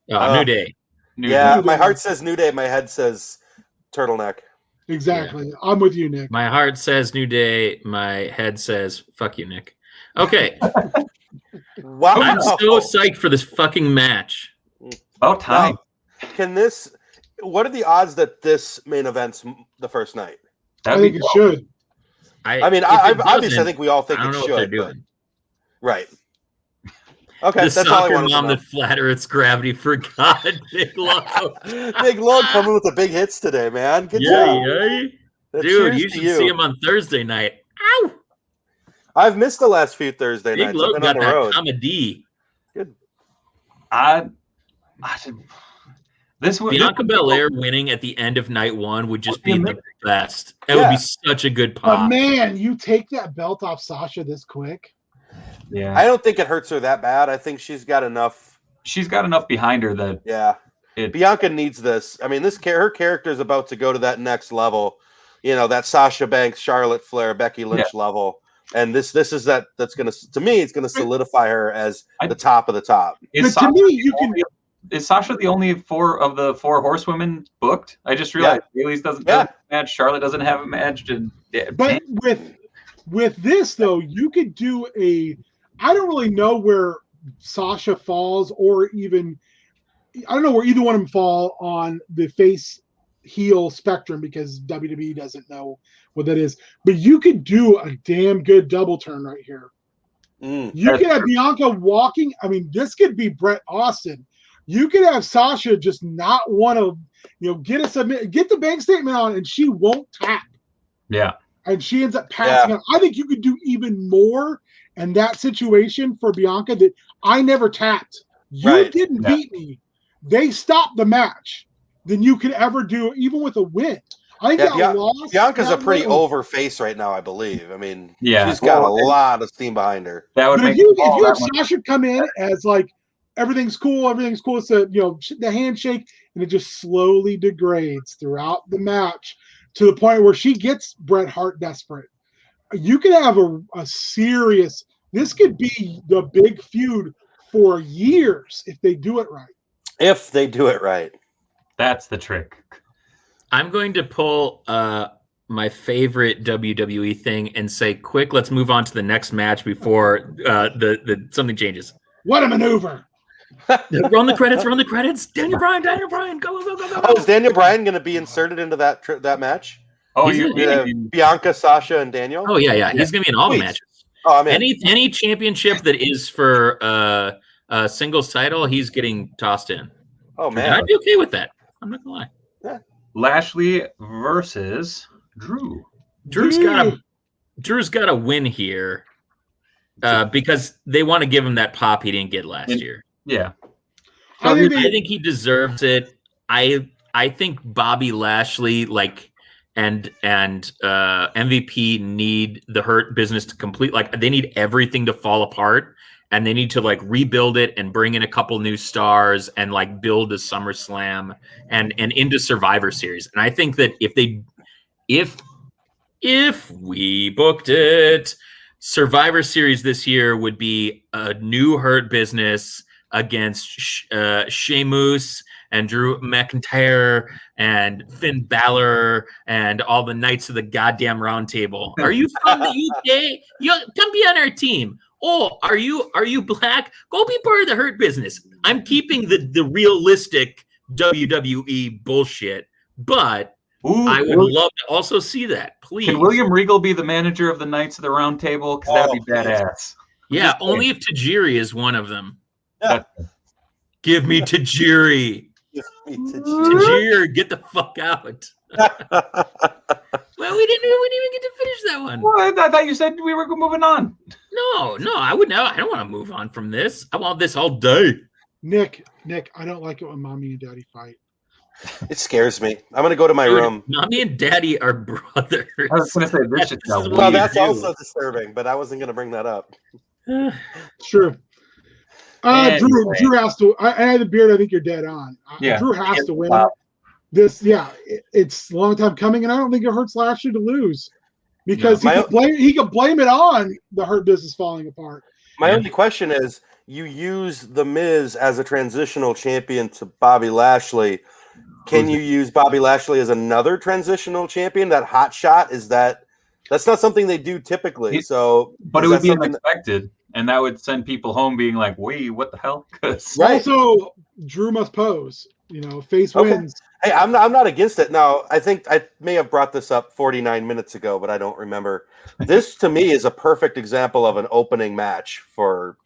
New Day. My heart says New Day. My head says turtleneck. Exactly. Yeah. I'm with you, Nick. My heart says New Day. My head says fuck you, Nick. Okay. Wow. I'm so psyched for this fucking match. About time. Now, what are the odds that this main event's the first night? I think it should. I mean, obviously, I think we all think it should. What they're doing. Right. Okay, the that's all I soccer wanted mom to know. that flat Earth's gravity forgot. Big Log. Big Log coming with the big hits today, man. Good job. Yeah. Dude, you should see him on Thursday night. Ow! I've missed the last few Thursday nights. Big Log got that comedy. Good. Bianca Belair winning at the end of night one would just be the best. That would be such a good pop. But man, you take that belt off Sasha this quick. Yeah, I don't think it hurts her that bad. I think she's got enough. She's got enough behind her that Bianca needs this. I mean, her character is about to go to that next level. You know, that Sasha Banks, Charlotte Flair, Becky Lynch level. And this is that's gonna, to me, it's gonna solidify her as the top of the top. Is Sasha the only 4 of the 4 horsewomen booked? I just realized Bayley's doesn't match, Charlotte doesn't have a match, but with this though, you could do I don't really know where Sasha falls, or even I don't know where either one of them fall on the face heel spectrum, because WWE doesn't know what that is. But you could do a damn good double turn right here. You could have Bianca walking. I mean, this could be Bret Austin. You could have Sasha just not want to, get the bank statement on, and she won't tap. Yeah. And she ends up passing out. I think you could do even more in that situation for Bianca, that I never tapped. You didn't beat me. They stopped the match. Than you could ever do, even with a win. I think Yeah, that loss. Bianca's a that pretty way- over face right now, I believe. I mean, Yeah. she's got Well, a lot of steam behind her. That would But make if all you have that much- Sasha come in as like everything's cool, it's the handshake, and it just slowly degrades throughout the match to the point where she gets Bret Hart desperate. You could have a serious. This could be the big feud for years if they do it right. If they do it right. That's the trick. I'm going to pull my favorite WWE thing and say, quick, let's move on to the next match before the something changes. What a maneuver! Run the credits. Daniel Bryan, go. Oh, is Daniel Bryan going to be inserted into that match? Oh, He's you gonna mean Bianca, Sasha, and Daniel? Oh yeah. He's gonna be in all the Sweet. matches. Oh, I'm in. Any championship that is for a singles title, he's getting tossed in. Oh, And man. I'd be okay with that. I'm not gonna lie. Lashley versus Drew? Drew's got a win here because they want to give him that pop he didn't get last year. Yeah. I I think he deserves it. I think Bobby Lashley and MVP need the Hurt Business to complete. They need everything to fall apart, and they need to rebuild it and bring in a couple new stars and build a SummerSlam and into Survivor Series. And I think that if we booked it, Survivor Series this year would be a new Hurt Business against Sheamus and Drew McIntyre and Finn Balor and all the Knights of the goddamn Round Table. Are you from the UK? You come be on our team. Oh, are you black? Go be part of the Hurt Business. I'm keeping the realistic WWE bullshit, but I would love to also see that. Please. Can William Regal be the manager of the Knights of the Round Table? Because that'd be badass. Yeah, only if Tajiri is one of them. Yeah. Give me Tajiri. Tajiri, get the fuck out. Well, we didn't even get to finish that one. Well, I thought you said we were moving on. No, I would know. I don't want to move on from this. I want this all day. Nick, I don't like it when mommy and daddy fight. It scares me. I'm going to go to my room. Mommy and daddy are brothers. I was going to say this shit's This is not what Well, you that's do. also disturbing, but I wasn't going to bring that up. Sure. Anyway. Drew has to. I had the beard. I think you're dead on. Yeah. Drew has to win. Wow. It's a long time coming, and I don't think it hurts Lashley to lose because No, he could blame it on the Hurt Business falling apart. My only question is, you use The Miz as a transitional champion to Bobby Lashley. Can you use Bobby Lashley as another transitional champion? That hot shot that's not something they do typically. But it would be unexpected, and that would send people home being like, "Wait, what the hell?" Right. Also, Drew must pose. Face wins. Hey, I'm not against it. Now, I think I may have brought this up 49 minutes ago, but I don't remember. This to me is a perfect example of an opening match for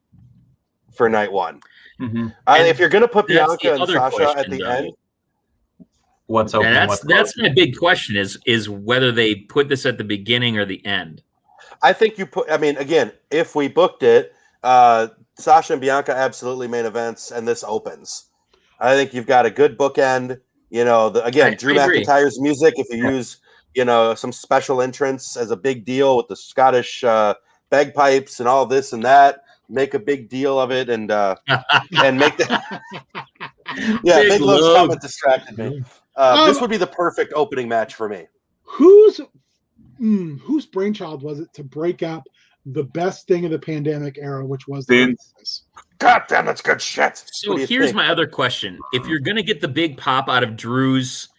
night one. Mm-hmm. If you're going to put That's Bianca the and other Sasha question, at the though. end, What's open? And what's that's closed? my big question is whether they put this at the beginning or the end. I think again, if we booked it, Sasha and Bianca absolutely main events, and this opens. I think you've got a good bookend. Drew I agree. McIntyre's music, if you use, some special entrance as a big deal with the Scottish bagpipes and all this and that, make a big deal of it and make the Big Big Love's Love. comment distracted me. This would be the perfect opening match for me. Whose brainchild was it to break up the best thing of the pandemic era, which was the Vince. business? God damn, that's good shit. So What do you here's think? my other question. If you're going to get the big pop out of Drew's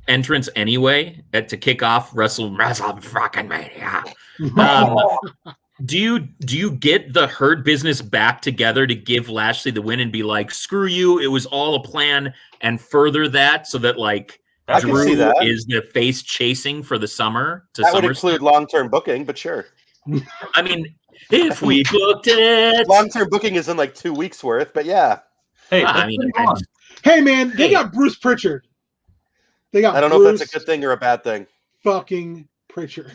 entrance anyway to kick off Wrestle fucking Mania, do you get the Hurt Business back together to give Lashley the win and be like, screw you, it was all a plan, and further that so that I can Drew see that. is the face chasing for the summer to That would SummerSlam? include long-term booking, but sure. I mean, if we booked it. Long-term booking is in 2 weeks worth, but yeah. Hey, I let's mean, move on. Hey man, they Hey. got Bruce Pritchard. They got I don't know Bruce if that's a good thing or a bad thing. fucking Pritchard.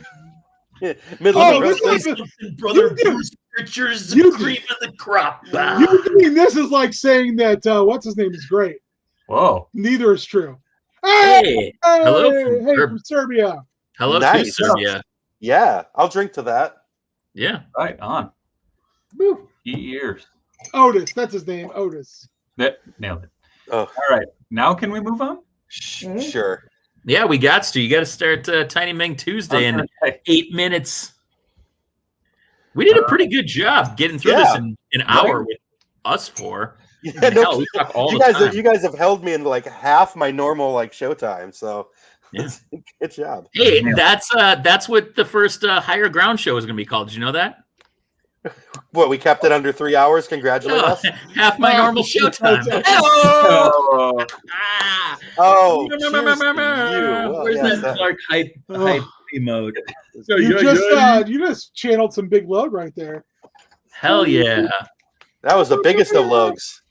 Middle Oh, of this the is wrestling. Brother You do. Bruce Pritchard's You do. cream of the crop. You mean this is like saying that what's his name is great? Whoa. Neither is true. Hey, hello from Serbia. Hello Nice. to Serbia. Yeah, I'll drink to that. Yeah. Right on. Woo. Eat ears. Otis, that's his name, Otis. That nailed it. Oh, All right. Now can we move on? sure. Yeah, we got to. You got to start Tiny Meng Tuesday in 8 minutes. We did a pretty good job getting through this in an hour with us four. Yeah, Hell, we talk all you the guys, time. you guys have held me in like half my normal like showtime. So, Yeah. good job. Hey, that's what the first Higher Ground show is going to be called. Did you know that? What, we kept it under 3 hours? Congratulate us. Half my normal showtime. Oh. Oh, cheers to you. Well, Where's yes, that Clark hype mode? You just channeled some big load right there. Hell yeah. that was the biggest of logs.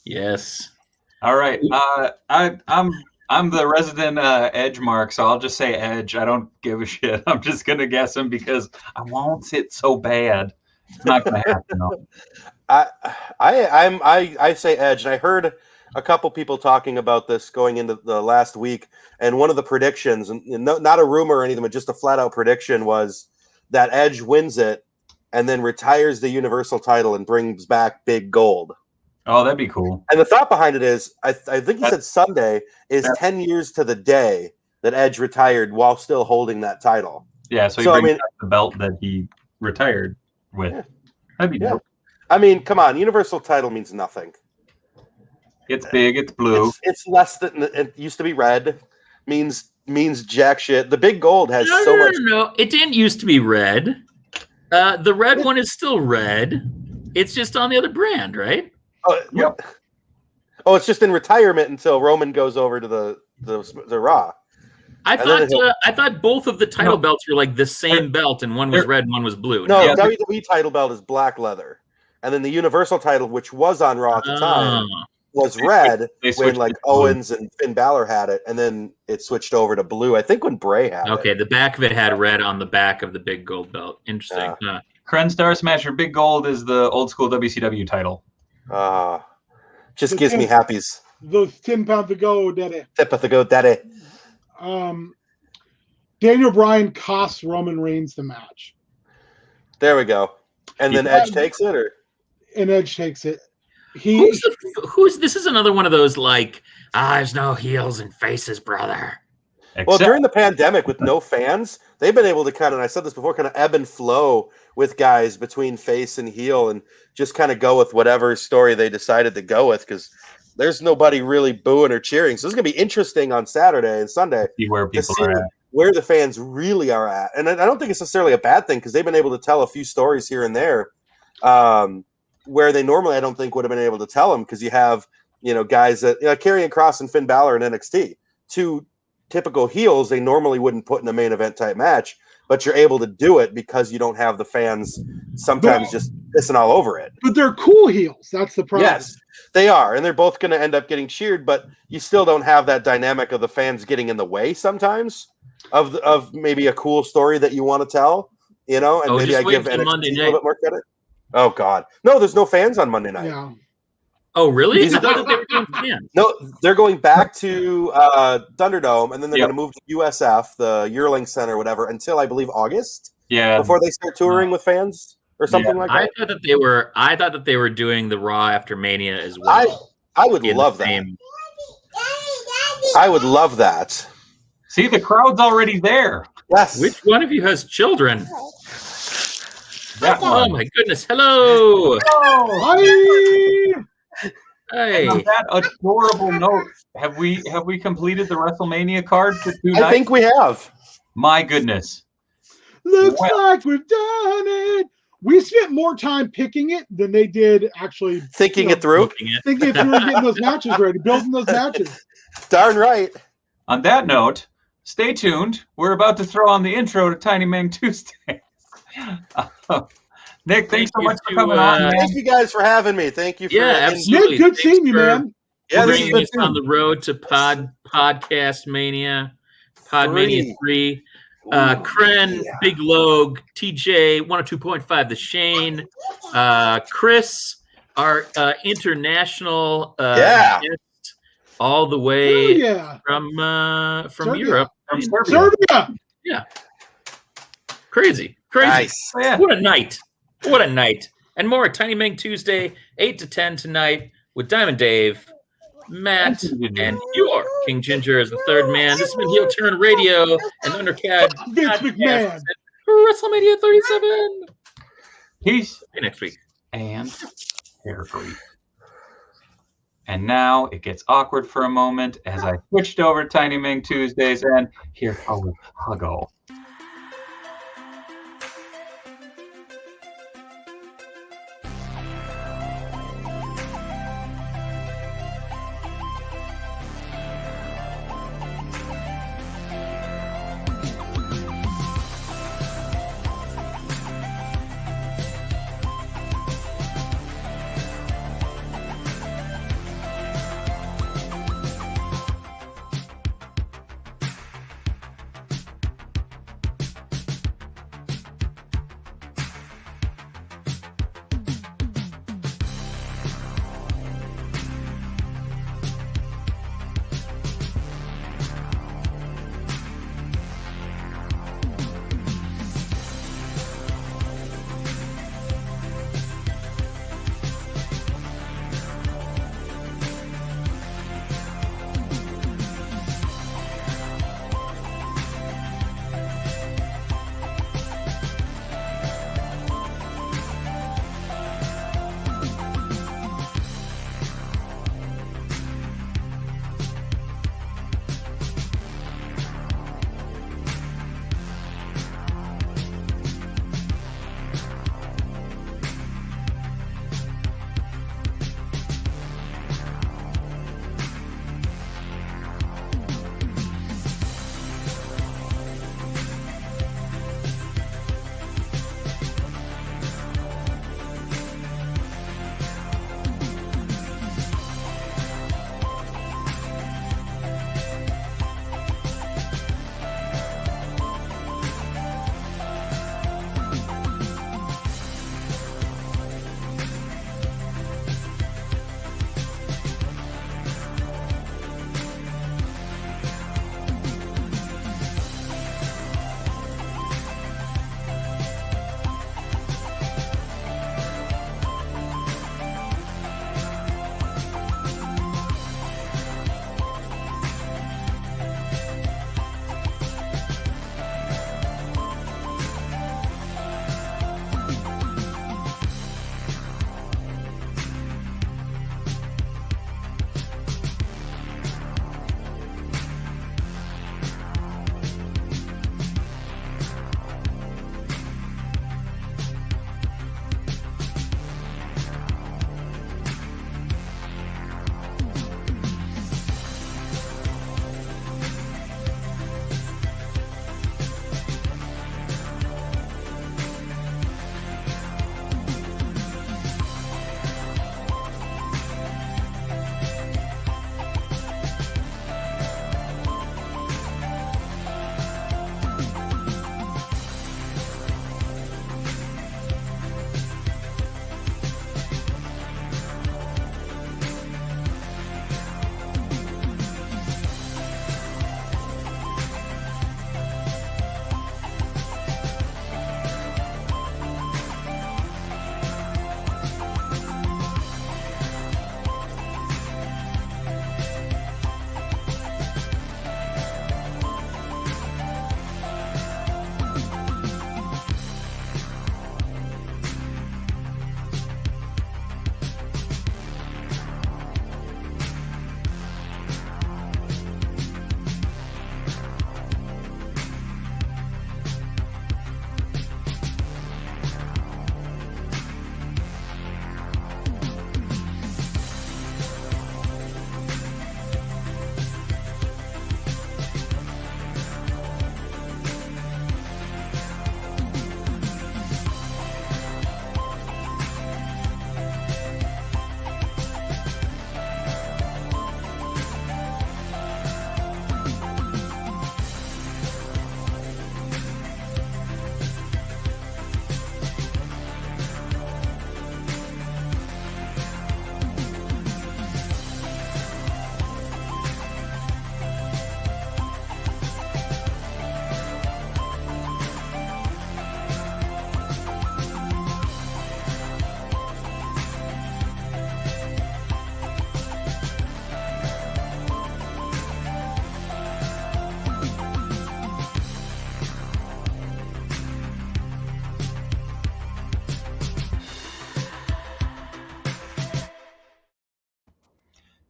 Yes. All right. I'm the resident Edge mark, so I'll just say Edge. I don't give a shit. I'm just gonna guess him because I want it so bad. It's not gonna happen. Though. I say Edge, and I heard a couple people talking about this going into the last week, and one of the predictions, and not a rumor or anything, but just a flat out prediction, was that Edge wins it and then retires the Universal title and brings back Big Gold. Oh, that'd be cool. And the thought behind it is, I think he said Sunday is 10 years to the day that Edge retired while still holding that title. Yeah, so he brings back the belt that he retired with. Yeah. That'd be dope. I mean, come on, Universal title means nothing. It's big, it's blue. It's less than it used to be red. Means jack shit. The Big Gold has so much. No, it didn't used to be red. The red one is still red. It's just on the other brand, right? Yep. Oh, it's just in retirement until Roman goes over to the Raw. I thought both of the title belts were like the same belt, and one was red and one was blue. No, WWE title belt is black leather, and then the Universal title, which was on Raw at the time, was red when like Owens and Finn Balor had it, and then it switched over to blue. I think when Bray had it. Okay, the back of it had red on the back of the Big Gold belt. Interesting. Kren Star Smasher Big Gold is the old school WCW title. Just gives me happies. Those 10 pounds to go, daddy. Tip of the go, daddy. Daniel Bryan costs Roman Reigns the match. There we go. And then Edge takes it, and Edge takes it. Who's this is another one of those like there's no heels and faces, brother. Well, during the pandemic with no fans, they've been able to kind of, and I said this before, kind of ebb and flow with guys between face and heel and just kind of go with whatever story they decided to go with because there's nobody really booing or cheering. So it's going to be interesting on Saturday and Sunday see where people are at. Where the fans really are at. And I don't think it's necessarily a bad thing because they've been able to tell a few stories here and there where they normally, I don't think, would have been able to tell them because you have, guys that, Karrion Kross and Finn Balor in NXT, two typical heels they normally wouldn't put in a main event type match, but you're able to do it because you don't have the fans sometimes just pissing all over it. But they're cool heels. That's the problem. Yes, they are. And they're both going to end up getting cheered, but you still don't have that dynamic of the fans getting in the way sometimes of maybe a cool story that you want to tell, and maybe I give NXT a little bit more credit. Oh, God. No, there's no fans on Monday night. Yeah. Oh, really? I thought that they were doing fans. No, they're going back to Thunderdome, and then they're going to move to USF, the Yearling Center, whatever, until I believe August. Yeah. Before they start touring with fans or something like that. I thought that they were doing the Raw after Mania as well. I would love that. I would love that. See, the crowd's already there. Yes. Which one of you has children? That Oh my goodness! Hello. Hi. Hey. On that adorable note, have we completed the WrestleMania card for 2 nights? I think we have. My goodness. Looks like we've done it. We spent more time picking it than they did actually thinking it through. Thinking it through and getting those matches ready, building those matches. Darn right. On that note, stay tuned. We're about to throw on the intro to Tiny Meng Tuesdays. Nick, thanks so much for coming on. Man. Thank you guys for having me. Thank you. Absolutely. Nick, good seeing you, man. Yeah, this has been on the road to Podcast Mania, Podmania 3. Kren, Big Log, TJ, 102.5 The Shane, Chris, our international guest, all the Hell way yeah. from Serbia. Europe. From Serbia. Serbia. Yeah. Crazy. Nice. Yeah. What a night. What a night. And more at Tiny Meng Tuesday, 8 to 10 tonight with Diamond Dave, Matt, and your King Ginger as the third man. This has been Heel Turn Radio and Undercad Vince Podcast McMahon. at WrestleMania 37. Peace See you next week. and hair grease. And now it gets awkward for a moment as I switched over to Tiny Ming Tuesdays, and here's our Huggo.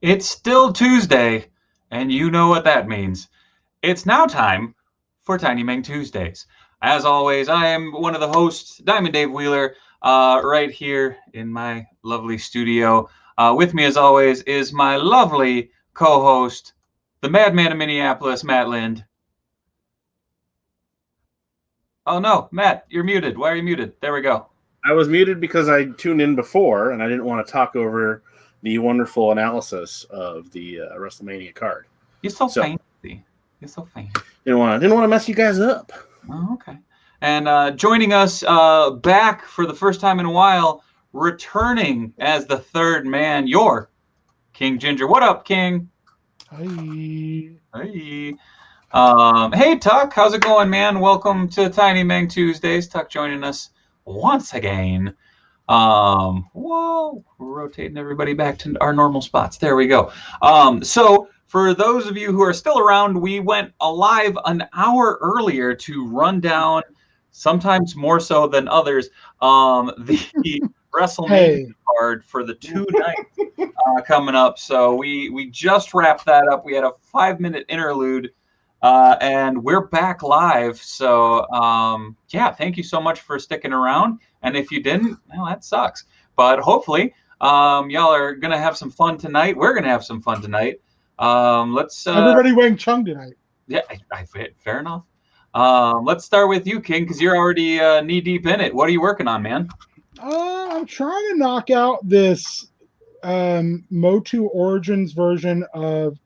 It's still Tuesday, and you know what that means. It's now time for Tiny Meng Tuesdays. As always, I am one of the hosts, Diamond Dave Wheeler, right here in my lovely studio. With me, as always, is my lovely co-host, the Madman of Minneapolis, Matt Lind. Oh no, Matt, you're muted. Why are you muted? There we go. I was muted because I tuned in before, and I didn't want to talk over the wonderful analysis of the WrestleMania card. You're so fancy. You're so fancy. Didn't want to mess you guys up. Oh, okay. And joining us back for the first time in a while, returning as the third man, your King Ginger. What up, King? Hi. Hey. Hey, Tuck. How's it going, man? Welcome to Tiny Meng Tuesdays. Tuck joining us once again. Whoa. We're rotating everybody back to our normal spots. There we go. So for those of you who are still around, we went live an hour earlier to run down, sometimes more so than others, the WrestleMania card for the 2 nights coming up. So we just wrapped that up. We had a 5-minute interlude, and we're back live. So yeah, thank you so much for sticking around. And if you didn't, well, that sucks. But hopefully, y'all are gonna have some fun tonight. We're gonna have some fun tonight. Let's Everybody Wang Chung tonight. Yeah, fair enough. Let's start with you, King, because you're already knee deep in it. What are you working on, man? I'm trying to knock out this Motu Origins version of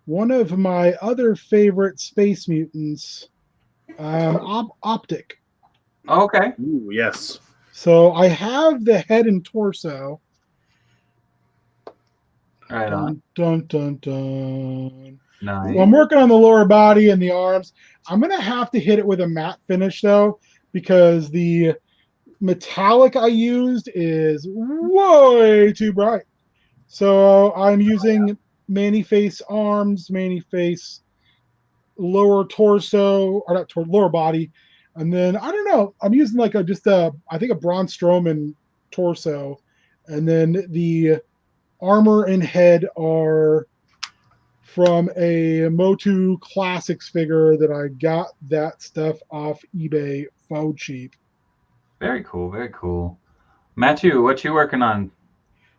one of my other favorite Space Mutants, Optic. Okay. Ooh, yes. So I have the head and torso. Right on. Dun, dun, dun. Nice. Well, I'm working on the lower body and the arms. I'm going to have to hit it with a matte finish, though, because the metallic I used is way too bright. So I'm using Mani-Face arms, Mani-Face lower torso, or not lower body. And then, I don't know, I'm using like I think a Braun Strowman torso. And then the armor and head are from a Motu Classics figure that I got that stuff off eBay faux cheap. Very cool, very cool. Matthew, what you working on?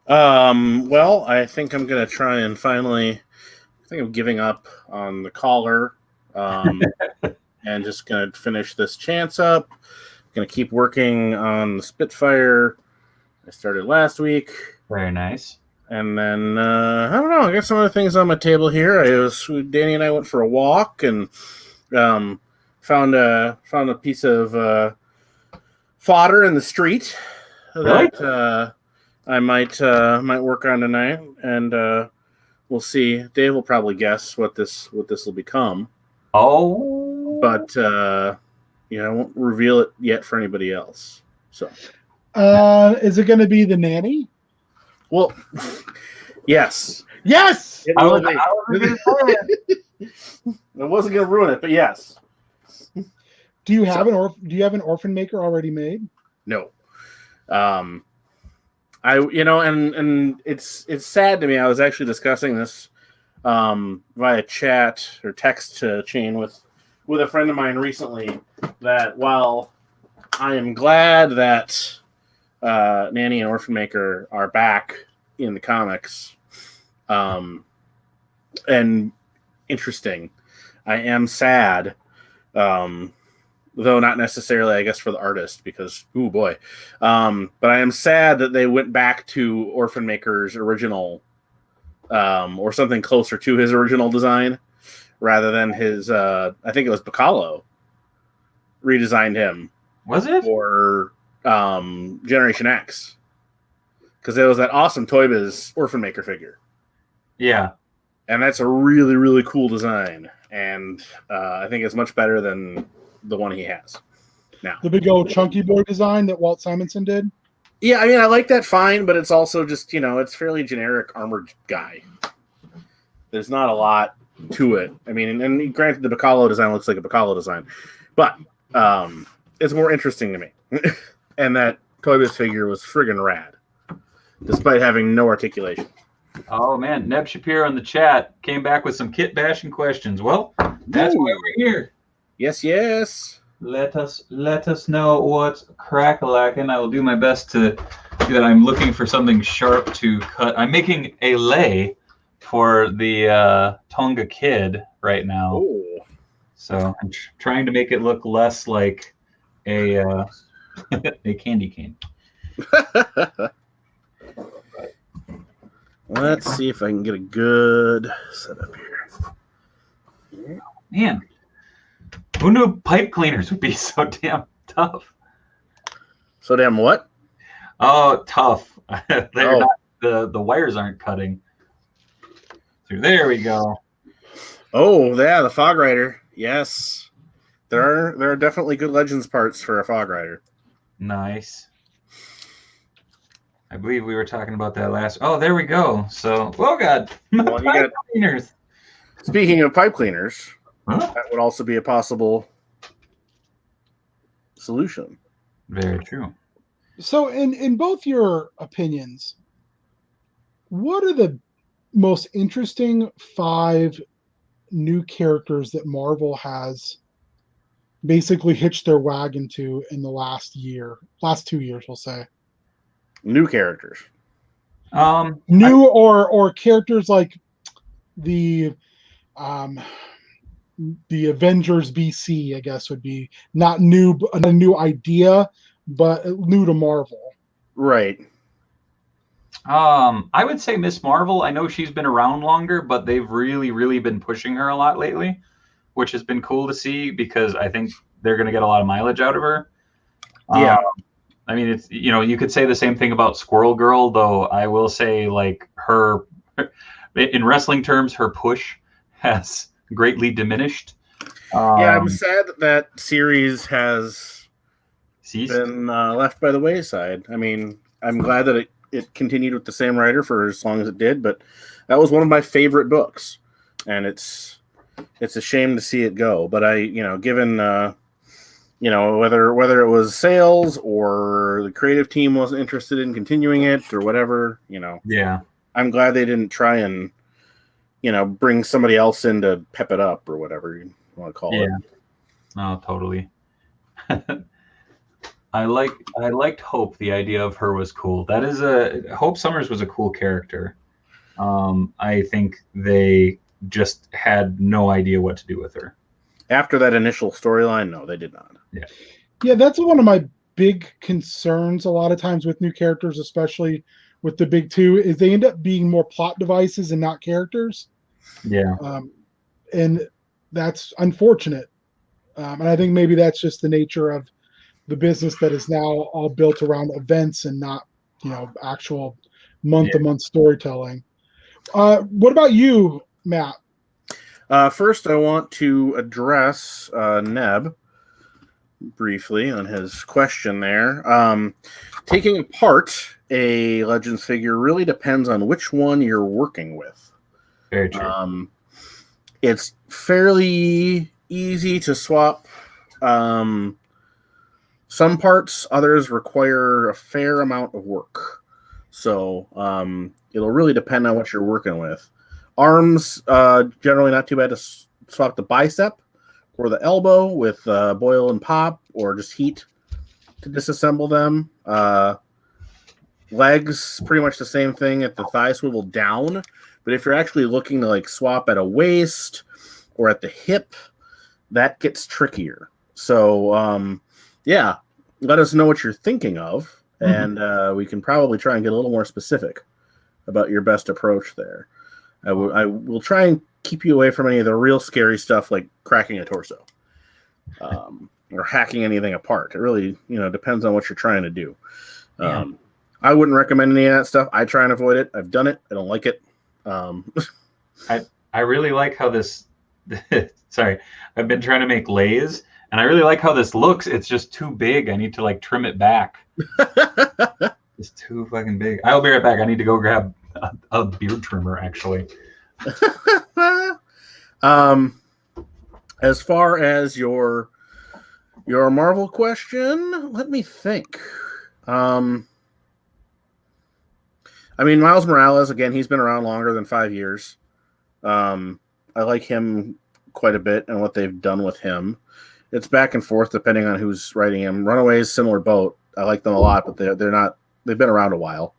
Well, I think I'm gonna try and finally. I think I'm giving up on the collar, and just gonna finish this chance up. Gonna keep working on the Spitfire. I started last week. Very nice. And then I don't know. I got some other things on my table here. Danny and I went for a walk and found a piece of fodder in the street that I might work on tonight, and we'll see. Dave will probably guess what this will become. Oh, but I won't reveal it yet for anybody else. So, is it going to be the nanny? Well, yes. Yes. I wasn't going to ruin it, but yes. Do you have an orphan maker already made? No. And it's sad to me. I was actually discussing this via chat or text chain with a friend of mine recently, that while I am glad that Nanny and Orphan Maker are back in the comics, and interesting, I am sad, though not necessarily, I guess, for the artist, because, ooh boy, but I am sad that they went back to Orphan Maker's original, or something closer to his original design, rather than his, I think it was Bacalo redesigned him. Was it? For Generation X. Because there was that awesome Toy Biz Orphan Maker figure. Yeah. And that's a really, really cool design. And I think it's much better than the one he has now. The big old chunky boy design that Walt Simonson did? Yeah, I mean, I like that fine, but it's also just, it's fairly generic armored guy. There's not a lot to it. I mean, and granted, the Bacalo design looks like a Bacalo design. But it's more interesting to me. And that Toy Biz figure was friggin' rad, despite having no articulation. Oh man, Neb Shapiro in the chat came back with some kit bashing questions. Well, that's why we're here. Yes. Let us know what's crack-a-lackin'. I will do my best to do that. I'm looking for something sharp to cut. I'm making a lei for the Tonga Kid right now. Oh. So I'm trying to make it look less like a a candy cane. Let's see if I can get a good setup here. Man, who knew pipe cleaners would be so damn tough? So damn what? Oh, tough. They're not, the wires aren't cutting. So there we go. Oh, yeah, the Fog Rider. Yes. There are definitely good Legends parts for a Fog Rider. Nice. I believe we were talking about that last. Oh, there we go. So, oh god, Well, you got cleaners. Speaking of pipe cleaners, Huh? that would also be a possible solution. Very true. So, in both your opinions, what are the most interesting 5 new characters that Marvel has basically hitched their wagon to in the last 2 years, we'll say? New characters. New or characters like the Avengers BC, I guess would be not new, a new idea, but new to Marvel. Right. I would say Miss Marvel. I know she's been around longer, but they've really been pushing her a lot lately, which has been cool to see because I think they're going to get a lot of mileage out of her. Yeah. I mean, it's, you know, you could say the same thing about Squirrel Girl, though I will say, like, her, in wrestling terms, her push has greatly diminished. Yeah, I'm sad that series has ceased. been left by the wayside. I mean, I'm glad that it continued with the same writer for as long as it did, but that was one of my favorite books, and it's a shame to see it go. But given whether it was sales or the creative team wasn't interested in continuing it or whatever, Yeah, I'm glad they didn't try and bring somebody else in to pep it up or whatever you want to call it. No, totally. I liked Hope. The idea of her was cool. That is Hope Summers was a cool character. I think they just had no idea what to do with her. After that initial storyline, no, they did not. Yeah, that's one of my big concerns a lot of times with new characters, especially with the big two, is they end up being more plot devices and not characters. Yeah. And that's unfortunate. And I think maybe that's just the nature of the business that is now all built around events and not, actual month-to-month storytelling. What about you, Matt? First, I want to address Neb briefly on his question there. Taking apart a Legends figure really depends on which one you're working with. Very true. It's fairly easy to swap some parts, others require a fair amount of work. So it'll really depend on what you're working with. Arms, generally not too bad to swap the bicep or the elbow with boil and pop or just heat to disassemble them. Legs, pretty much the same thing at the thigh swivel down. But if you're actually looking to swap at a waist or at the hip, that gets trickier. So let us know what you're thinking of, and we can probably try and get a little more specific about your best approach there. I will try and keep you away from any of the real scary stuff like cracking a torso or hacking anything apart. It really depends on what you're trying to do. Yeah. I wouldn't recommend any of that stuff. I try and avoid it. I've done it. I don't like it. I really like how this sorry, I've been trying to make leis, and I really like how this looks. It's just too big. I need to trim it back. It's too fucking big. I'll be right back. I need to go grab a beard trimmer, actually. As far as your Marvel question, let me think. I mean, Miles Morales, again, he's been around longer than 5 years. I like him quite a bit and what they've done with him. It's back and forth depending on who's writing him. Runaways, similar boat. I like them a lot, but they're not. They've been around a while.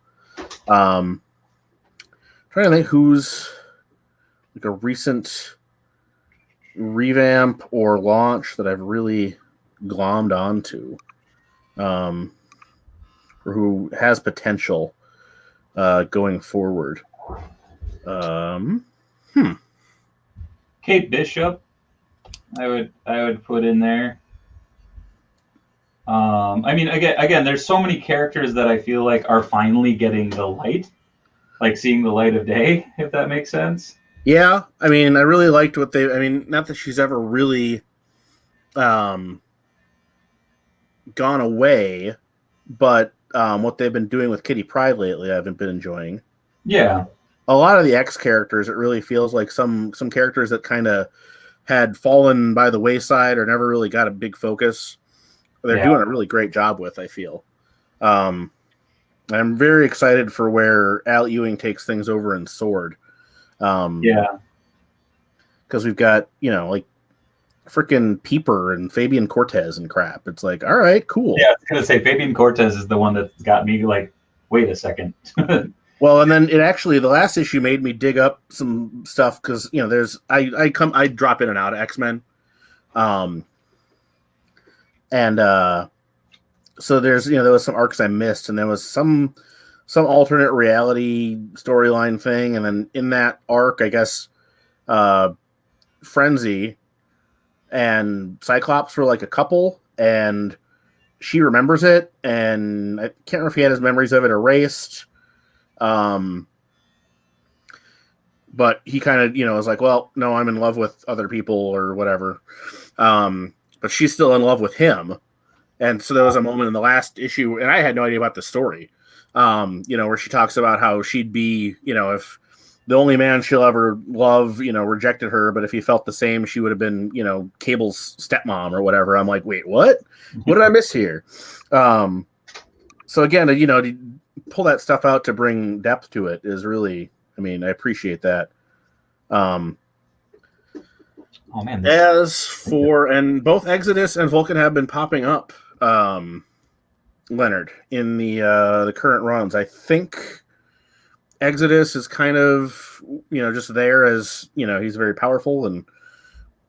Trying to think who's like a recent revamp or launch that I've really glommed onto, or who has potential going forward. Kate Bishop, I would put in there. I mean, again, there's so many characters that I feel like are finally getting the light, like seeing the light of day, if that makes sense. Yeah, I mean, I really liked what they. I mean, not that she's ever really gone away, but what they've been doing with Kitty Pryde lately, I've been enjoying. Yeah. A lot of the X characters, it really feels like some characters that kind of had fallen by the wayside or never really got a big focus. They're doing a really great job with, I feel. I'm very excited for where Al Ewing takes things over in Sword. Because we've got, like freaking Peeper and Fabian Cortez and crap. It's like, all right, cool. Yeah, I was going to say Fabian Cortez is the one that got me like, wait a second. Well, and then the last issue made me dig up some stuff because I drop in and out of X-Men, so there's there was some arcs I missed, and there was some alternate reality storyline thing, and then in that arc, I guess, Frenzy and Cyclops were like a couple, and she remembers it, and I can't remember if he had his memories of it erased. But he kind of, was like, well, no, I'm in love with other people or whatever. But she's still in love with him. And so there was a moment in the last issue, and I had no idea about the story, where she talks about how she'd be, if the only man she'll ever love, rejected her, but if he felt the same, she would have been, Cable's stepmom or whatever. I'm like, wait, what? What did I miss here? So again, to pull that stuff out to bring depth to it is really, I appreciate that. Oh man. As for, and both Exodus and Vulcan have been popping up, Leonard, in the current runs. I think Exodus is kind of, just there as, he's very powerful, and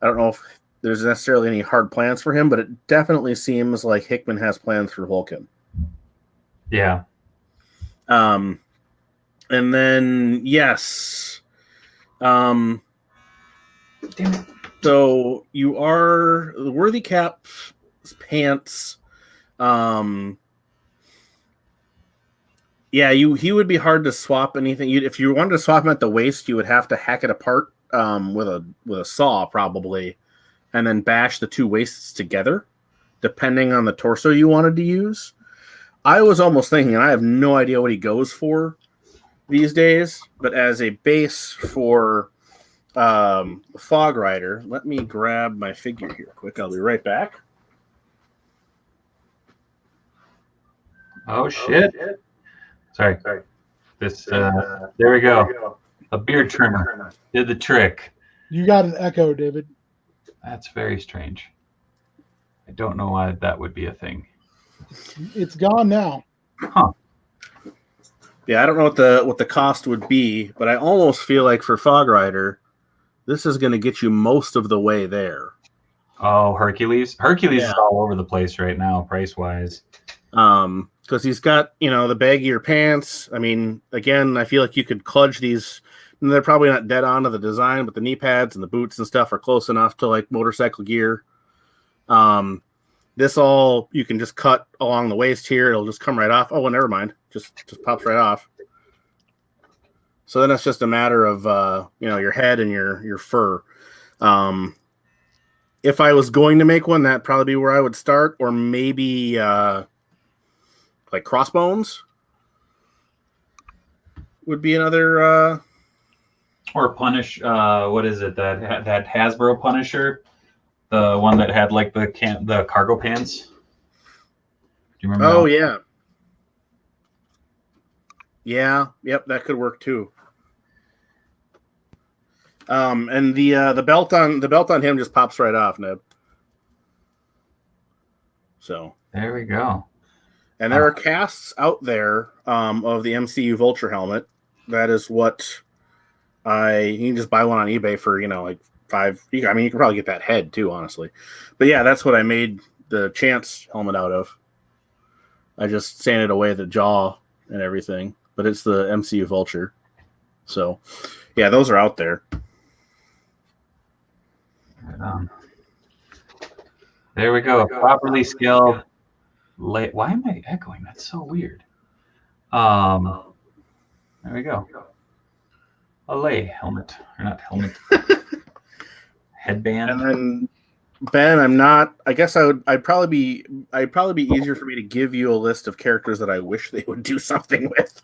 I don't know if there's necessarily any hard plans for him, but it definitely seems like Hickman has plans for Vulcan. Yeah. And then, yes. Damn it. So you are the Worthy Cap's pants. He would be hard to swap anything. If you wanted to swap him at the waist, you would have to hack it apart with a saw probably, and then bash the two waists together, depending on the torso you wanted to use. I was almost thinking, and I have no idea what he goes for these days, but as a base for Fog Rider, let me grab my figure here quick. I'll be right back. Oh shit. Sorry. This there we go. A beard trimmer did the trick. You got an echo, David. That's very strange. I don't know why that would be a thing. It's gone now. Huh. Yeah, I don't know what the cost would be, but I almost feel like for Fog Rider, this is going to get you most of the way there. Oh, Hercules. Hercules is all over the place right now, price wise. Because he's got, the baggier pants. I mean, again, I feel like you could kludge these. And they're probably not dead on to the design, but the knee pads and the boots and stuff are close enough to like motorcycle gear. This all you can just cut along the waist here. It'll just come right off. Oh, well, never mind. Just pops right off. So then it's just a matter of your head and your fur. If I was going to make one, that'd probably be where I would start, or maybe like Crossbones would be another. Or Punish. What is it that Hasbro Punisher? The one that had like the cargo pants. Do you remember? Oh that? yeah. Yeah, yep, that could work too. And the belt on him just pops right off, Neb. So There we go. and there are casts out there of the MCU Vulture helmet. That is what you can just buy one on eBay for like $5. You can probably get that head too, honestly. But yeah, that's what I made the Chance helmet out of. I just sanded away the jaw and everything, but it's the MCU Vulture. So yeah, those are out there. Right on. There we go. Properly scaled. Why am I echoing? That's so weird. There we go. A lay helmet, or not helmet. Headband. And then Ben, I guess I'd probably be easier for me to give you a list of characters that I wish they would do something with.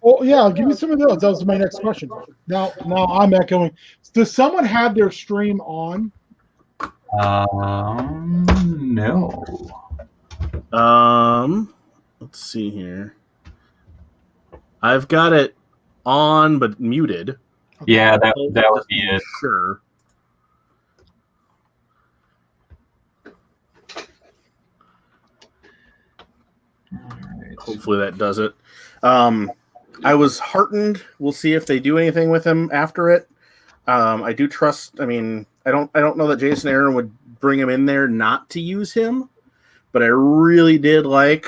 Well, yeah, give me some of those. That was my next question. Now I'm echoing. Does someone have their stream on? No. Let's see here. I've got it on but muted. Yeah, that would be it. Sure. Right. Hopefully that does it. I was heartened. We'll see if they do anything with him after it. I do trust. I don't know that Jason Aaron would bring him in there not to use him, but I really did like.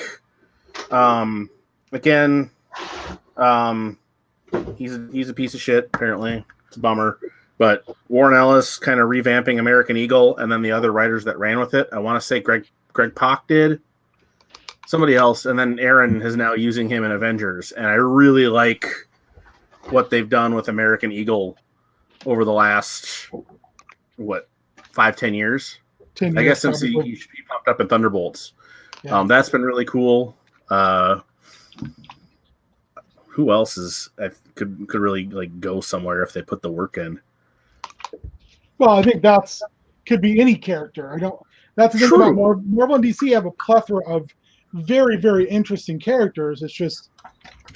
Again, he's a piece of shit. Apparently, it's a bummer. But Warren Ellis kind of revamping American Eagle, and then the other writers that ran with it. I want to say Greg Pak did. Somebody else, and then Aaron is now using him in Avengers, and I really like what they've done with American Eagle over the last 5-10 years. 10 years, I guess since he popped up in Thunderbolts. Yeah. That's been really cool. Who else could really go somewhere if they put the work in? Well, I think could be any character. That's the thing about Marvel and DC have a plethora of very, very interesting characters. It's just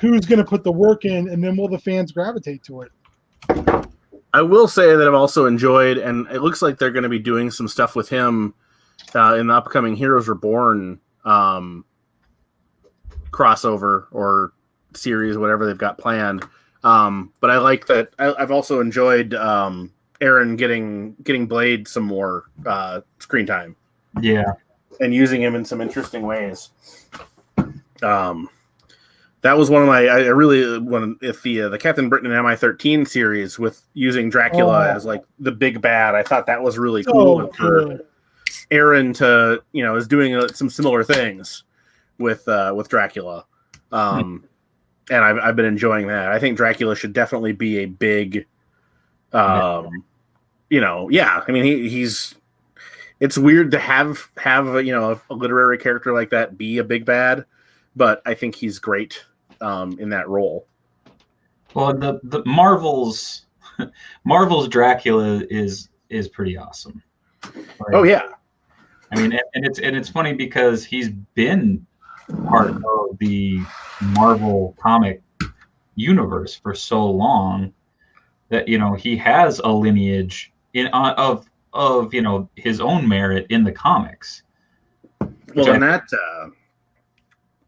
who's going to put the work in, and then will the fans gravitate to it? I will say that I've also enjoyed, and it looks like they're going to be doing some stuff with him in the upcoming Heroes Reborn crossover or series, whatever they've got planned. But I like that. I've also enjoyed Aaron getting Blade some more screen time. Yeah. And using him in some interesting ways. That was one of my. I really if the Captain Britain and MI13 series with using Dracula as the big bad. I thought that was really cool. And for Aaron to is doing some similar things with Dracula, and I've been enjoying that. I think Dracula should definitely be a big, yeah. I mean he's. It's weird to have a literary character like that be a big bad, but I think he's great in that role. Well, the Marvel's Dracula is pretty awesome. Oh yeah, I mean, and it's funny because he's been part of the Marvel comic universe for so long that he has a lineage of his own merit in the comics. Well, and that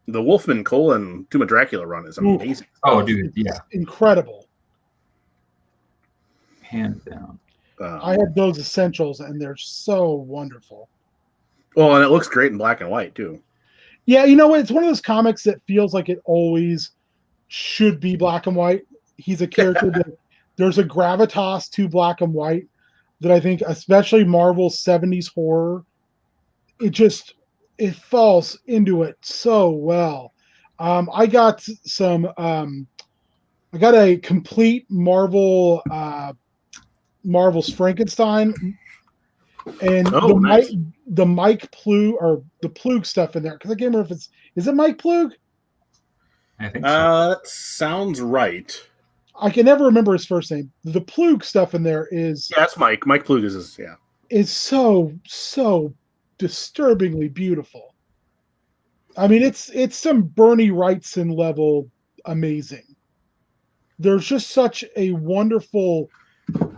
the Wolfman Colon Tomb of Dracula run is amazing. Oh, dude, yeah, incredible, hands down. I had those essentials, and they're so wonderful. Well, and it looks great in black and white too. Yeah, it's one of those comics that feels like it always should be black and white. He's a character that there's a gravitas to black and white that I think, especially Marvel's 70s horror, it falls into it so well. I got a complete Marvel's Frankenstein, and the Mike Plug or the Plug stuff in there, because I can't remember if is it Mike Plug? I think so. That sounds right. I can never remember his first name. The Plug stuff in there is that's Mike. Mike Plug is so disturbingly beautiful. I mean, it's some Bernie Wrightson level amazing. There's just such a wonderful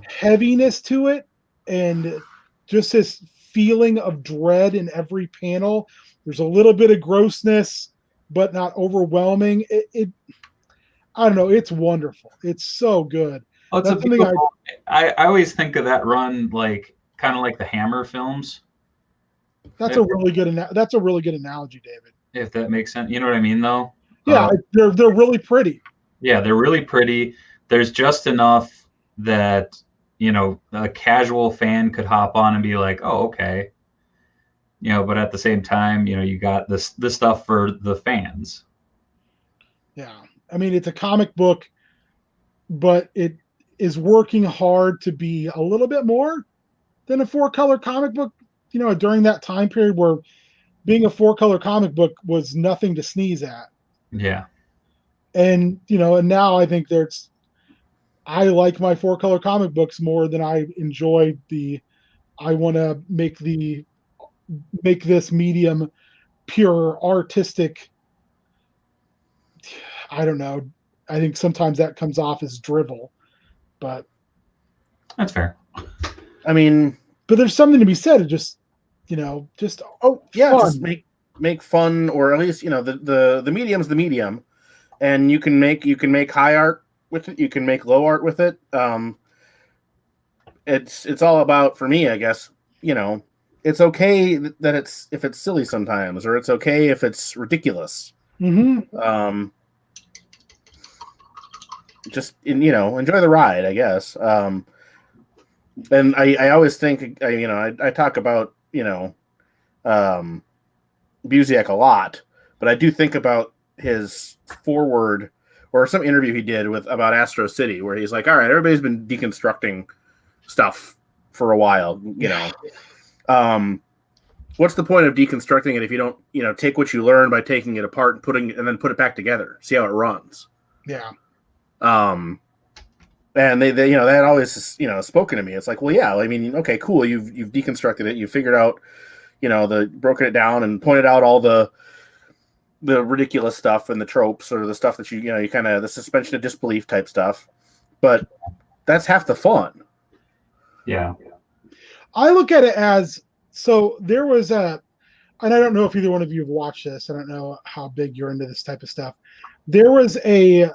heaviness to it, and just this feeling of dread in every panel. There's a little bit of grossness, but not overwhelming. I don't know. It's wonderful. It's so good. Oh, it's That's a something beautiful. I always think of that run like kind of like the Hammer films, That's a really good analogy, David. if that makes sense. You know what I mean, though? Yeah, they're really pretty. Yeah, they're really pretty. There's just enough that, you know, a casual fan could hop on and be like, "Oh, okay." You know, but at the same time, you know, you got this stuff for the fans. Yeah. I mean, it's a comic book, but it is working hard to be a little bit more than a 4-color comic book, you know, during that time period where being a 4-color comic book was nothing to sneeze at. Yeah. And, you know, and now I think I like my 4-color comic books more than I enjoy I want to make this medium pure artistic. I don't know. I think sometimes that comes off as drivel, but That's fair. I mean, but there's something to be said. It just, you know, just fun. Just make fun, or at least, you know, the medium's the medium, and you can make high art with it. You can make low art with it. It's all about, for me, I guess, you know, it's okay that if it's silly sometimes, or it's okay if it's ridiculous. Mm-hmm. Just you know, enjoy the ride, I guess. And I always think, you know, I talk about, you know, Busiek a lot, but I do think about his forward or some interview he did about Astro City, where he's like, all right, everybody's been deconstructing stuff for a while, you know. What's the point of deconstructing it if you don't, you know, take what you learn by taking it apart and then put it back together, see how it runs? Yeah. And they you know, that always, you know, spoken to me. It's like, well, yeah, I mean, okay, cool. You've deconstructed it. You figured out, you know, broken it down and pointed out all the ridiculous stuff and the tropes, or the stuff that you know, you kind of, the suspension of disbelief type stuff. But that's half the fun. Yeah. I look at it as, so there was and I don't know if either one of you have watched this. I don't know how big you're into this type of stuff. There was a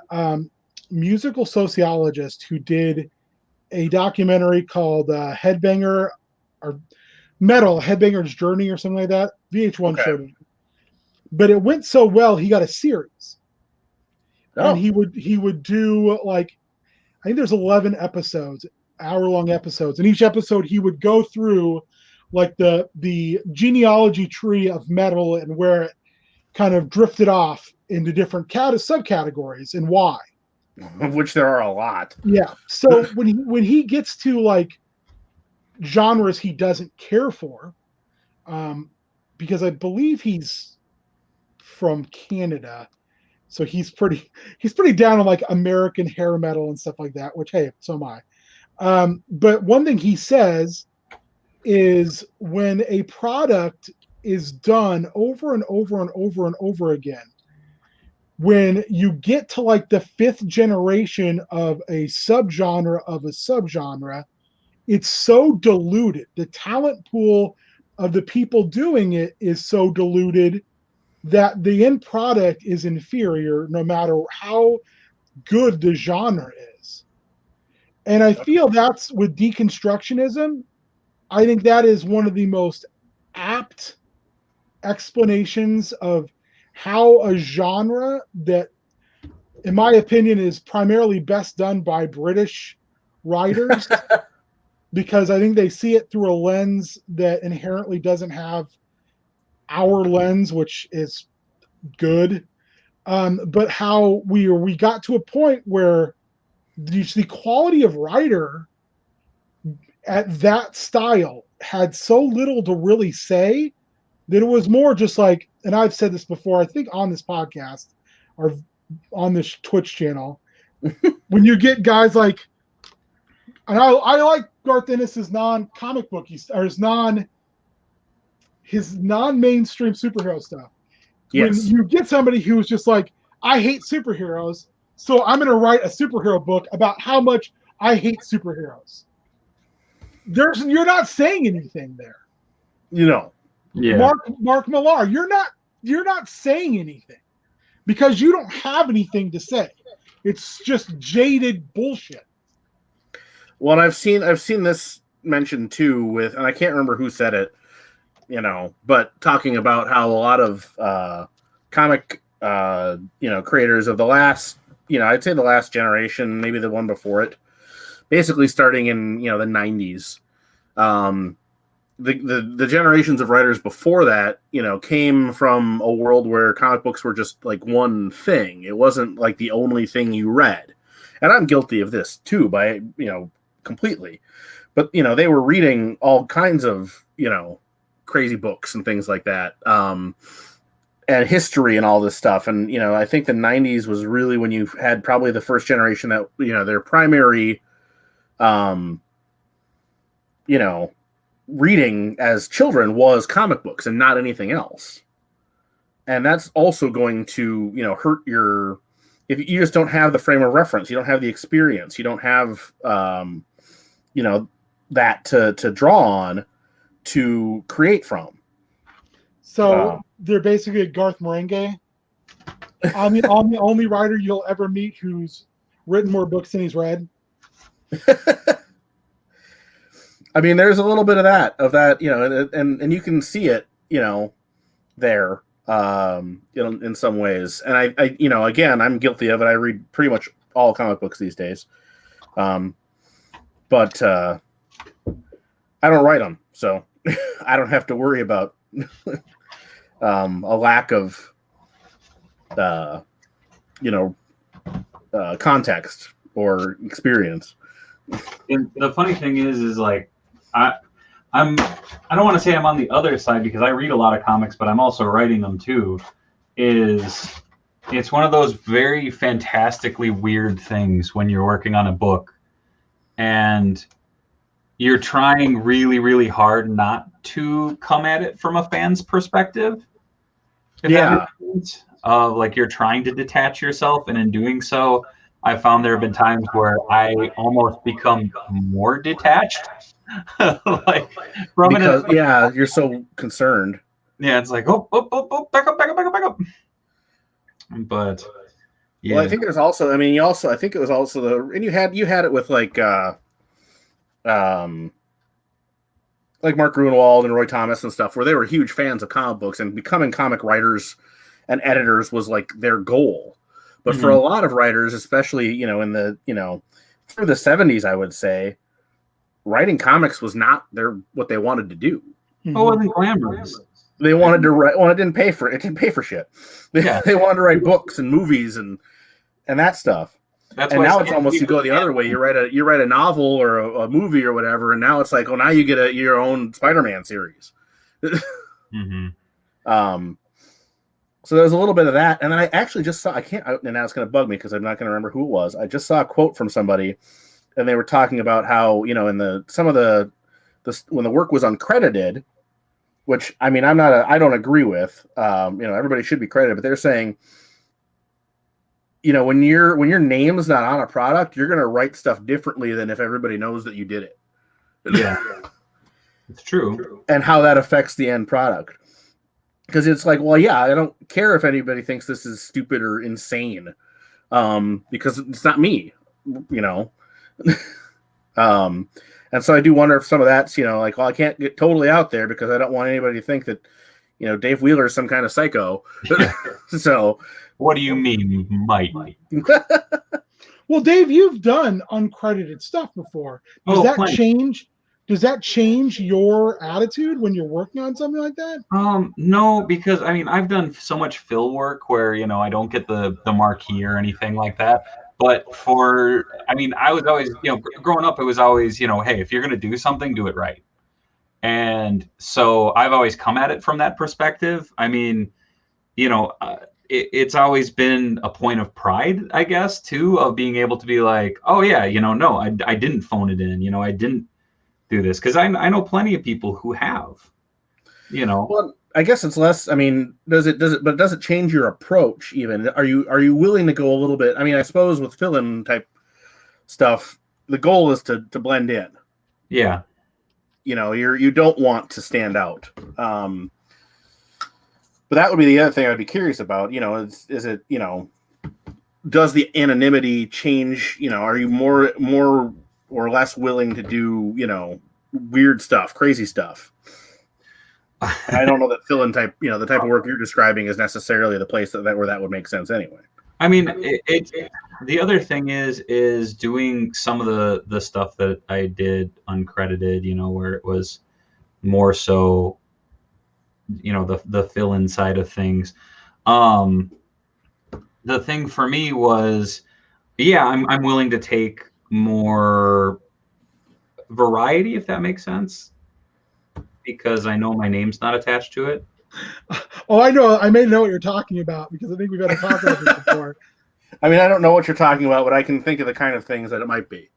musical sociologist who did a documentary called Headbanger or Metal Headbanger's Journey or something like that. VH1 showed it, but it went so well he got a series, and he would do, like, I think there's 11 episodes, hour-long episodes, and each episode he would go through like the genealogy tree of metal and where it kind of drifted off into different subcategories and why. Of which there are a lot. Yeah. So when he gets to like genres he doesn't care for, because I believe he's from Canada, so he's pretty down on like American hair metal and stuff like that. Which, hey, so am I. But one thing he says is, when a product is done over and over and over and over again, when you get to like the 5th generation of a subgenre, it's so diluted. The talent pool of the people doing it is so diluted that the end product is inferior no matter how good the genre is. And I feel that's with deconstructionism. I think that is one of the most apt explanations of how a genre that, in my opinion, is primarily best done by British writers, because I think they see it through a lens that inherently doesn't have our lens, which is good. But how we got to a point where the quality of writer at that style had so little to really say that it was more just like, and I've said this before, I think on this podcast or on this Twitch channel, when you get guys like, and I like Garth Ennis's non-comic book or his non-mainstream superhero stuff. Yes. When you get somebody who's just like, I hate superheroes, so I'm going to write a superhero book about how much I hate superheroes. You're not saying anything there. You know. Yeah. Mark Millar, you're not saying anything because you don't have anything to say. It's just jaded bullshit. Well, I've seen this mentioned too with, and I can't remember who said it, but talking about how a lot of comic creators of the last, I'd say the last generation, maybe the one before it, basically starting in the 90s. The generations of writers before that, came from a world where comic books were just like one thing. It wasn't like the only thing you read. And I'm guilty of this too, by, completely. But, they were reading all kinds of, crazy books and things like that. And history and all this stuff. And, I think the 90s was really when you had probably the first generation that, their primary, reading as children was comic books and not anything else. And that's also going to, hurt if you just don't have the frame of reference, you don't have the experience, you don't have, that to draw on to create from. So they're basically a Garth Marenghi. I'm the only writer you'll ever meet who's written more books than he's read. I mean, there's a little bit of that, and you can see it, there, in some ways. And I again, I'm guilty of it. I read pretty much all comic books these days. But I don't write them, so I don't have to worry about a lack of, context or experience. And the funny thing is like, I don't want to say I'm on the other side because I read a lot of comics, but I'm also writing them too. It's one of those very fantastically weird things when you're working on a book and you're trying really, really hard not to come at it from a fan's perspective. If that makes sense. Like you're trying to detach yourself, and in doing so, I found there have been times where I almost become more detached. Like from because you're so concerned. Yeah, it's like back up. But yeah. Well, I think there's also, I think it was also and you had it with like Mark Gruenwald and Roy Thomas and stuff, where they were huge fans of comic books, and becoming comic writers and editors was like their goal. But for a lot of writers, especially, in the, through the 70s, I would say, writing comics was not what they wanted to do. It wasn't glamorous. They wanted to write, it didn't pay for shit. They wanted to write books and movies and that stuff. That's and why now it's almost, you go the other way. You write a novel or a movie or whatever, and now it's like, now you get your own Spider-Man series. So there's a little bit of that, and then I actually just saw, and now it's going to bug me because I'm not going to remember who it was. I just saw a quote from somebody, and they were talking about how, in when the work was uncredited, which I don't agree with. Everybody should be credited, but they're saying, when your name is not on a product, you're going to write stuff differently than if everybody knows that you did it. Yeah, it's true. And how that affects the end product. Because it's like, I don't care if anybody thinks this is stupid or insane, because it's not me, and so I do wonder if some of that's, I can't get totally out there because I don't want anybody to think that, Dave Wheeler is some kind of psycho. So, what do you mean you might? Well, Dave, you've done uncredited stuff before. Does that change? Does that change your attitude when you're working on something like that? No, because I've done so much fill work where, I don't get the marquee or anything like that. But I was always, growing up, it was always, hey, if you're going to do something, do it right. And so I've always come at it from that perspective. It's always been a point of pride, I guess, too, of being able to be like, oh yeah, no, I didn't phone it in, I didn't do this, because I know plenty of people who have, Well, I guess it's less. I mean, does it? But does it change your approach? Even are you willing to go a little bit? I mean, I suppose with fill-in type stuff, the goal is to blend in. Yeah. You don't want to stand out. But that would be the other thing I'd be curious about. Is it does the anonymity change? Are you more or less willing to do weird stuff, crazy stuff? And I don't know that fill-in type, the type of work you're describing is necessarily the place where that would make sense anyway. I mean, the other thing is doing some of the stuff that I did uncredited, where it was more so, the fill-in side of things. The thing for me was, yeah, I'm willing to take more variety, if that makes sense, because I know my name's not attached to it. Oh, I know. I may know what you're talking about because I think we've had to talk about this before. I mean, I don't know what you're talking about, but I can think of the kind of things that it might be.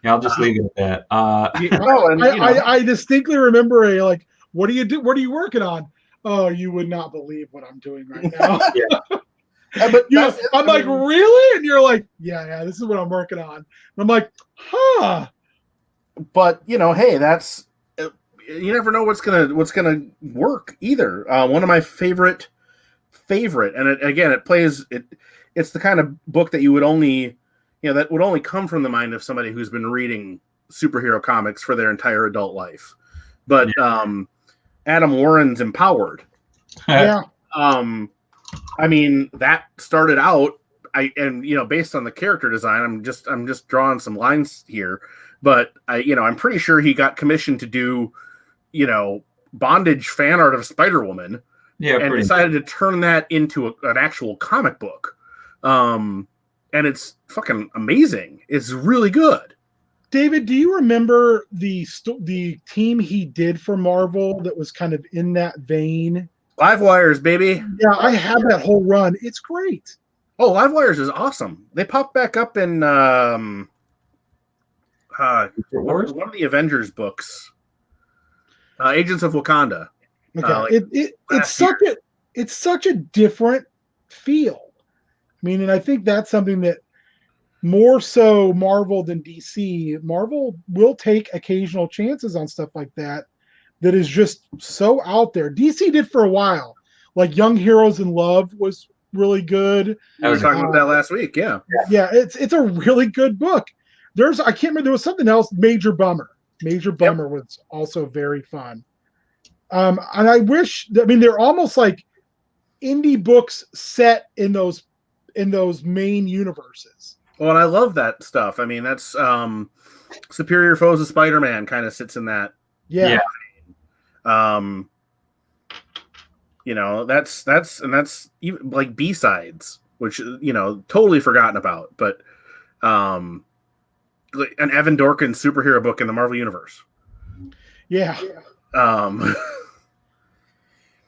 Yeah, I'll just leave it at that. I distinctly remember what do you do? What are you working on? Oh, you would not believe what I'm doing right now. But I'm like, really? And you're like, yeah, this is what I'm working on. And I'm like, huh. But hey, that's you never know what's gonna work either. One of my favorite, and it's the kind of book that you would only that would only come from the mind of somebody who's been reading superhero comics for their entire adult life. But Adam Warren's Empowered. Yeah. I mean, that started out based on the character design, I'm just drawing some lines here, but I'm pretty sure he got commissioned to do bondage fan art of Spider-Woman, and decided to turn that into an actual comic book. And it's fucking amazing. It's really good. David, do you remember the team he did for Marvel that was kind of in that vein? Live Wires, baby. Yeah, I have that whole run. It's great. Oh, Live Wires is awesome. They popped back up in one of the Avengers books, Agents of Wakanda. Okay, it's such a different feel. I mean, and I think that's something that more so Marvel than DC. Marvel will take occasional chances on stuff like that is just so out there. DC did for a while. Like Young Heroes in Love was really good. I was talking about that last week. Yeah. Yeah, it's a really good book. I can't remember, there was something else, Major Bummer. Major Bummer was also very fun. And I wish, they're almost like indie books set in those main universes. Well, and I love that stuff. I mean, that's Superior Foes of Spider-Man kind of sits in that. Yeah. That's even like B-sides, which totally forgotten about, but an Evan Dorkin superhero book in the Marvel Universe. Yeah.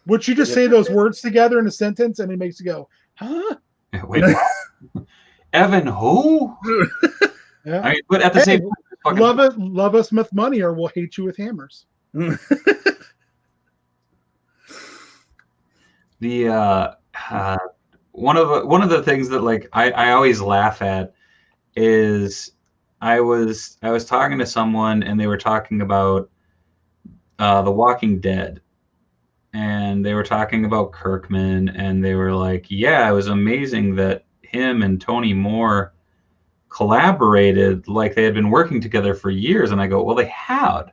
Would you just say those words together in a sentence and it makes you go, huh? Wait, Evan who? Yeah. I mean, but at the same time, love us with money or we'll hate you with hammers. The one of the things that I always laugh at is I was talking to someone and they were talking about The Walking Dead, and they were talking about Kirkman, and they were like, yeah, it was amazing that him and Tony Moore collaborated like they had been working together for years. And I go, well, they had.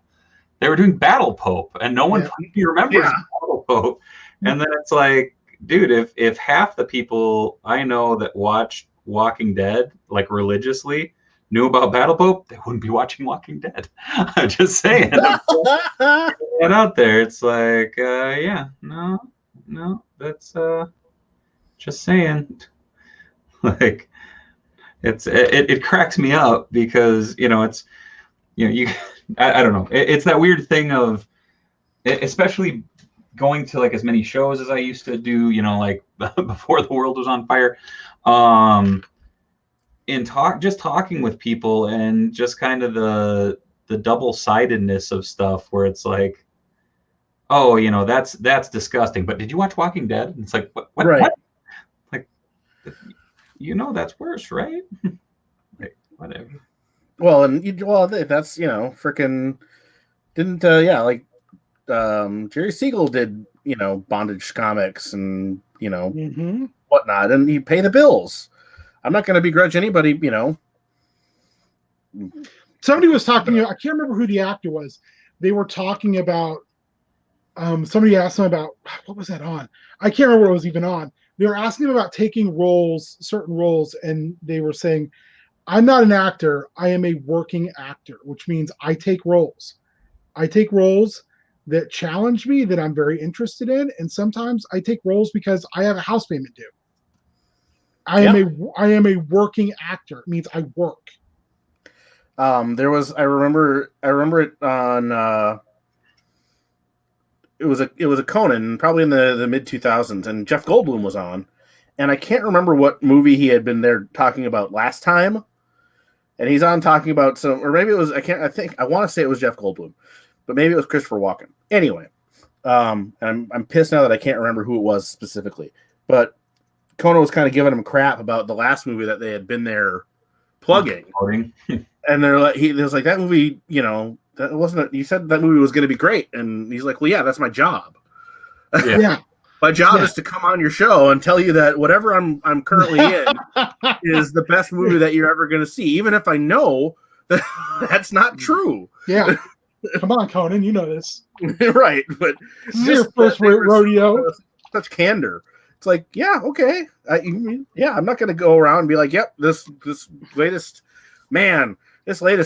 They were doing Battle Pope, and no one remembers Battle Pope. And then it's like, dude, if half the people I know that watched Walking Dead like religiously knew about Battle Pope, they wouldn't be watching Walking Dead. I'm just saying. Get out there. It's like, no, that's just saying. Like, it cracks me up because it's I don't know. It's that weird thing of, especially going to like as many shows as I used to do, like before the world was on fire, just talking with people and just kind of the double-sidedness of stuff where it's like, oh, that's disgusting. But did you watch Walking Dead? And it's like, what? Right. What? Like, that's worse, right? Like, whatever. Well, and that's freaking didn't Jerry Siegel did bondage comics and whatnot, and you pay the bills. I'm not going to begrudge anybody. Somebody was talking. I can't remember who the actor was. They were talking about. Somebody asked them about what was that on? I can't remember what it was even on. They were asking him about taking certain roles, and they were saying, "I'm not an actor. I am a working actor, which means I take roles. I take roles that challenge me, that I'm very interested in, and sometimes I take roles because I have a house payment due. I am a working actor. It means I work." I remember it on. It was a Conan, probably in the mid 2000s, and Jeff Goldblum was on, and I can't remember what movie he had been there talking about last time, and he's on talking about or maybe it was I want to say it was Jeff Goldblum, but maybe it was Christopher Walken. Anyway, and I'm pissed now that I can't remember who it was specifically, but Conan was kind of giving him crap about the last movie that they had been there plugging, and they're like, he was like, that movie, that wasn't. You said that movie was going to be great, and he's like, well, yeah, that's my job. Yeah. My job is to come on your show and tell you that whatever I'm currently in is the best movie that you're ever going to see, even if I know that that's not true. Yeah. Come on, Conan, you know this. Right, but this is your first rodeo. Such candor. It's like, yeah, okay. I'm not going to go around and be like, yep, this latest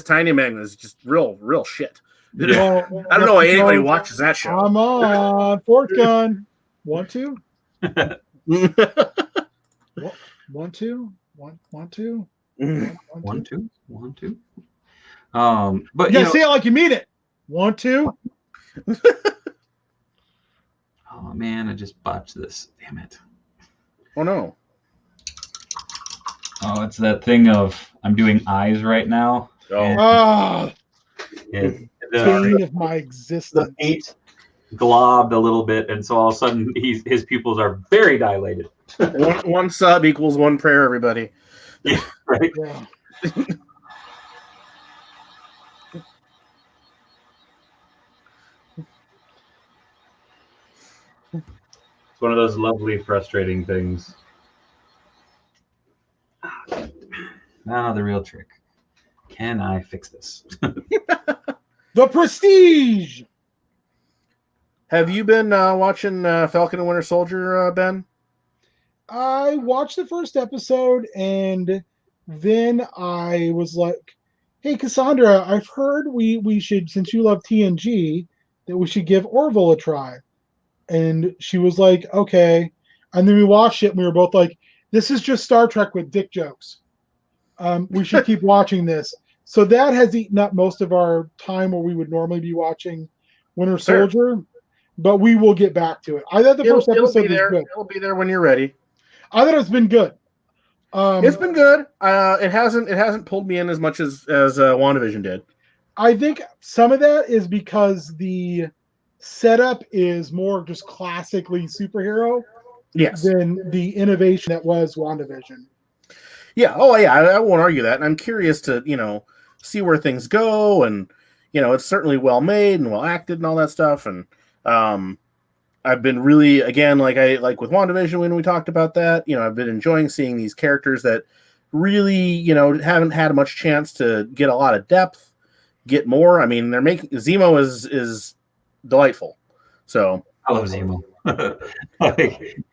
Tiny Men is just real shit. Well, I don't know why anybody watches that show. Come on, fourth gun. 1, 2. 1, 2. 1, 2. 1, 2. 1, 2. But you gotta say it like you mean it. 1, 2. Oh man, I just botched this. Damn it. Oh no. Oh, it's that thing of I'm doing eyes right now. Oh. Bane of my existence. The paint globbed a little bit, and so all of a sudden his pupils are very dilated. one sub equals one prayer, everybody. Yeah, right. Yeah. It's one of those lovely, frustrating things. Now the real trick. Can I fix this? The Prestige. Have you been watching Falcon and Winter Soldier, Ben? I watched the first episode, and then I was like, hey, Cassandra, I've heard we should, since you love TNG, that we should give Orville a try. And she was like, okay. And then we watched it, and we were both like, this is just Star Trek with dick jokes. We should keep watching this. So that has eaten up most of our time where we would normally be watching Winter Soldier, but we will get back to it. I thought the first episode was good. It'll be there when you're ready. I thought it's been good. It's been good. It hasn't pulled me in as much as WandaVision did. I think some of that is because the setup is more just classically superhero than the innovation that was WandaVision. Yeah. Oh, yeah. I won't argue that. And I'm curious to, see where things go. And, it's certainly well made and well acted and all that stuff. And I've been really, again, like with WandaVision when we talked about that, I've been enjoying seeing these characters that really, haven't had much chance to get a lot of depth, get more. I mean, they're making Zemo is delightful. So I love Zemo.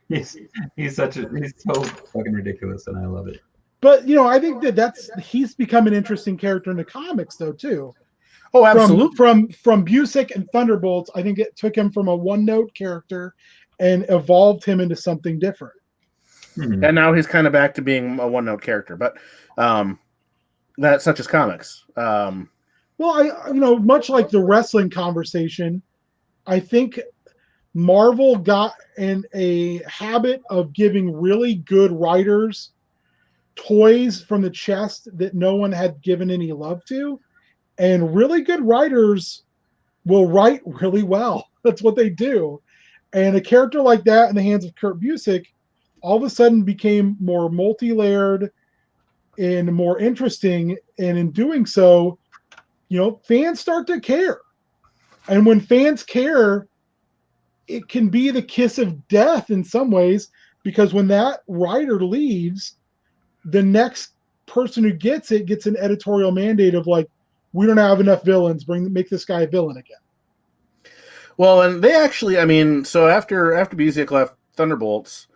he's so fucking ridiculous, and I love it. But I think he's become an interesting character in the comics, though, too. Oh, absolutely. From Busiek and Thunderbolts, I think it took him from a one-note character and evolved him into something different. And now he's kind of back to being a one-note character, but that's such as comics. Well, much like the wrestling conversation, I think Marvel got in a habit of giving really good writers toys from the chest that no one had given any love to, and really good writers will write really well. That's what they do. And a character like that in the hands of Kurt Busiek all of a sudden became more multi-layered and more interesting. And in doing so, fans start to care. And when fans care, it can be the kiss of death in some ways, because when that writer leaves, the next person who gets it gets an editorial mandate of like, we don't have enough villains, make this guy a villain again. Well, and they actually, so after Busiek left Thunderbolts,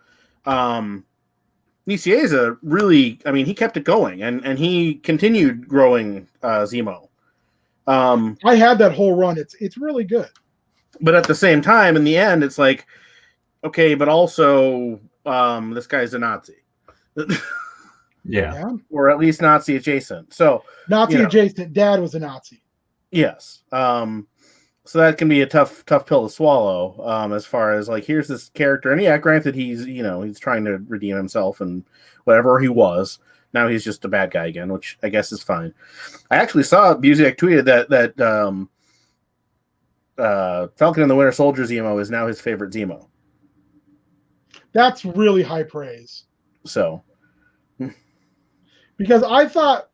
Nicieza really, he kept it going, and he continued growing Zemo. I had that whole run. It's really good. But at the same time, in the end, it's like, okay, but also this guy's a Nazi. Yeah. Or at least Nazi adjacent. So Nazi adjacent. Dad was a Nazi. Yes. So that can be a tough pill to swallow, as far as like, here's this character. And yeah, granted, he's trying to redeem himself and whatever he was. Now he's just a bad guy again, which I guess is fine. I actually saw Busiek tweeted that Falcon and the Winter Soldier Zemo is now his favorite Zemo. That's really high praise. So, because I thought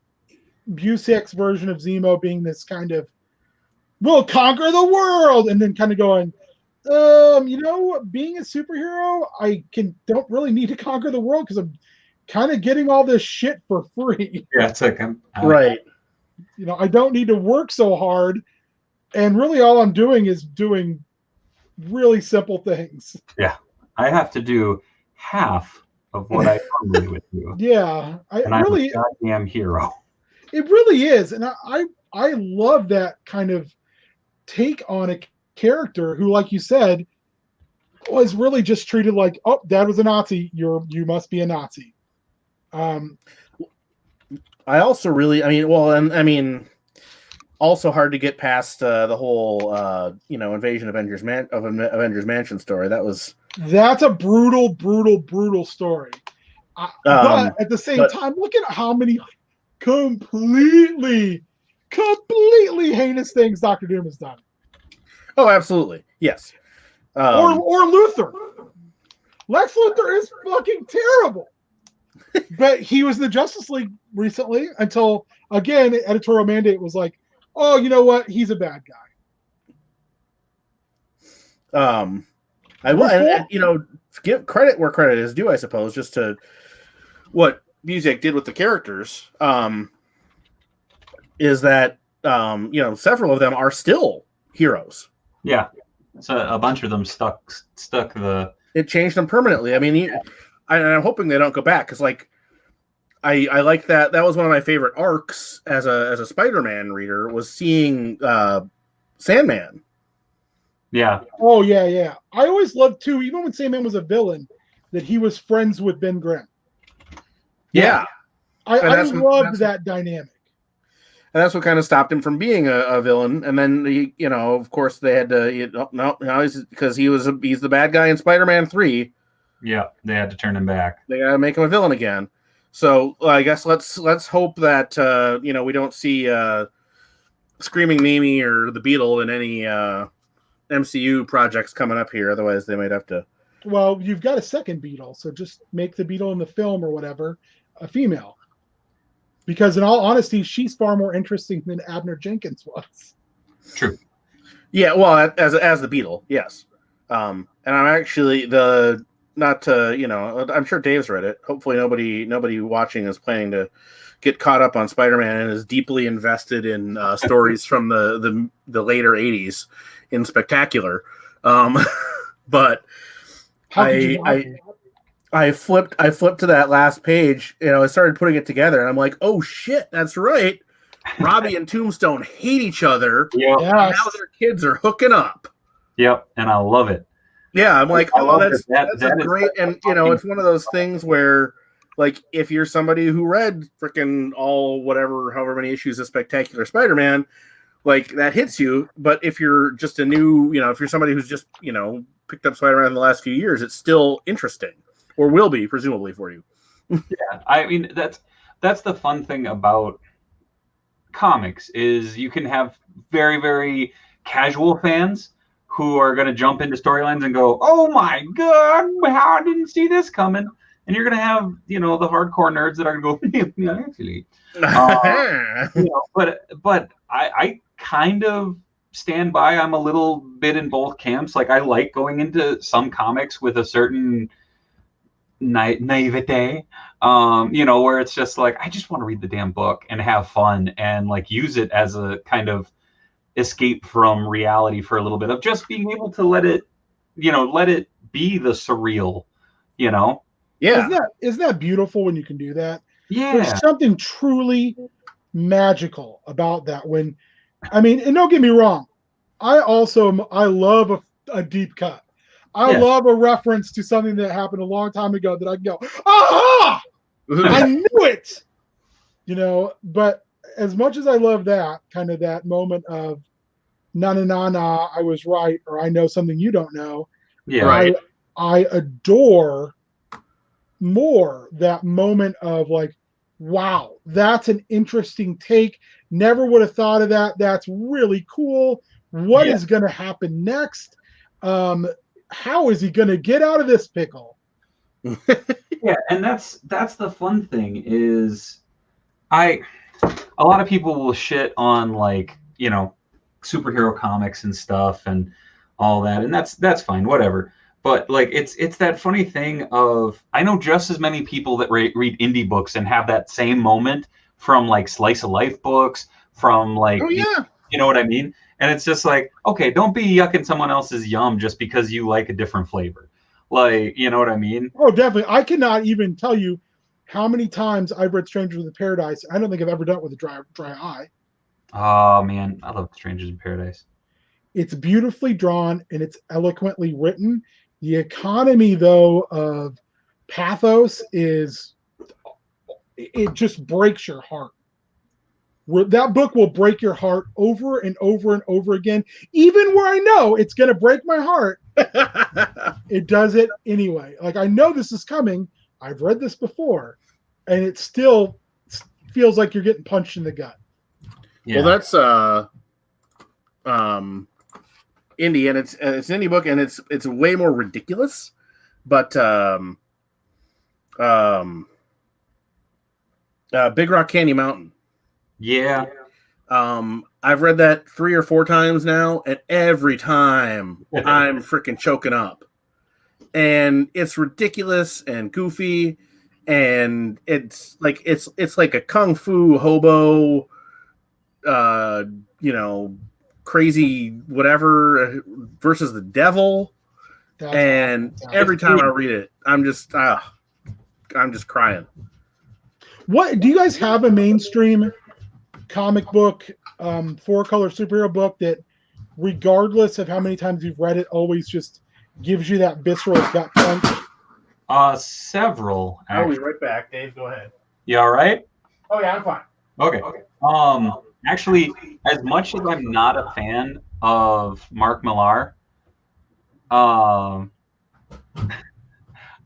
Busiek's version of Zemo being this kind of, we'll conquer the world, and then kind of going, being a superhero, don't really need to conquer the world because I'm kind of getting all this shit for free. Yeah, it's like right. I don't need to work so hard, and really all I'm doing is doing really simple things. Yeah, I have to do half of what I normally would do. Yeah, I'm a goddamn hero. It really is, and I love that kind of take on a character who, like you said, was really just treated like, oh, Dad was a Nazi, you must be a Nazi. I also really, also hard to get past the whole, invasion of Avengers Mansion story. That's a brutal story. But at the same time, look at how many completely heinous things Dr. Doom has done. Oh, absolutely, yes. Or Luthor. Lex Luthor is fucking terrible. But he was in the Justice League recently until, again, editorial mandate was like, oh, you know what? He's a bad guy. Give credit where credit is due, I suppose, just to what Busiek did with the characters, is that, several of them are still heroes. Yeah. So a bunch of them stuck the... It changed them permanently. I'm hoping they don't go back, because I like that. That was one of my favorite arcs as a Spider-Man reader, was seeing Sandman. Yeah. Oh yeah. I always loved too, even when Sandman was a villain, that he was friends with Ben Grimm. Yeah. I loved that dynamic. And that's what kind of stopped him from being a villain. And then he, of course, they had to. Because he's the bad guy in Spider-Man 3. Yeah, they had to turn him back. They gotta make him a villain again. So I guess let's hope that we don't see Screaming Mimi or the Beetle in any MCU projects coming up here. Otherwise, they might have to. Well, you've got a second Beetle, so just make the Beetle in the film or whatever a female. Because in all honesty, she's far more interesting than Abner Jenkins was. True. Yeah, well, as the Beetle, yes. And I'm actually I'm sure Dave's read it. Hopefully nobody watching is planning to get caught up on Spider-Man and is deeply invested in stories from the later 80s in Spectacular. But I flipped to that last page. I started putting it together, and I'm like, oh shit, that's right. Robbie and Tombstone hate each other. Yep. And now their kids are hooking up. Yep, and I love it. Yeah, I'm like, that's great. And it's one of those things where, like, if you're somebody who read freaking however many issues of Spectacular Spider-Man, like, that hits you. But if you're just if you're somebody who's just picked up Spider-Man in the last few years, it's still interesting. Or will be, presumably, for you. Yeah, that's the fun thing about comics is you can have very, very casual fans who are going to jump into storylines and go, "Oh my god, how I didn't see this coming." And you're going to have, the hardcore nerds that are going to go, "Yeah, actually." But I kind of stand by. I'm a little bit in both camps. Like, I like going into some comics with a certain naivete, where it's just like, I just want to read the damn book and have fun and like use it as a kind of escape from reality for a little bit of just being able to let it be the surreal, Yeah. Isn't that beautiful when you can do that? Yeah. There's something truly magical about that. And don't get me wrong, I love a deep cut. I love a reference to something that happened a long time ago that I can go, aha! I knew it. But as much as I love that, kind of that moment of na, I was right, or I know something you don't know. Yeah. Right. I adore more that moment of like, wow, that's an interesting take. Never would have thought of that. That's really cool. What is going to happen next? How is he going to get out of this pickle? Yeah, and that's the fun thing is a lot of people will shit on like, superhero comics and stuff and all that, and that's fine, whatever. But like it's that funny thing of, I know just as many people that read indie books and have that same moment from like slice of life books, from like, you know what I mean? And it's just like, okay, don't be yucking someone else's yum just because you like a different flavor. Like, you know what I mean? Oh, definitely. I cannot even tell you how many times I've read Strangers in Paradise. I don't think I've ever done it with a dry eye. Oh man, I love Strangers in Paradise. It's beautifully drawn and it's eloquently written. The economy, though, of pathos it just breaks your heart. That book will break your heart over and over and over again, even where I know it's going to break my heart. It does it anyway. Like, I know this is coming. I've read this before, and it still feels like you're getting punched in the gut. Yeah. Well, that's indie, and it's an indie book, and it's way more ridiculous. But Big Rock Candy Mountain. Yeah. I've read that 3 or 4 times now, and every time I'm freaking choking up. And it's ridiculous and goofy, and it's like a kung fu hobo, crazy whatever versus the devil. And every time I read it, I'm just crying. What do you guys have a mainstream comic book, 4-color superhero book that, regardless of how many times you've read it, always just gives you that visceral gut punch? Several. I'll be right back. Dave, go ahead. You all right? Oh yeah, I'm fine. Okay. Actually, as much as I'm not a fan of Mark Millar,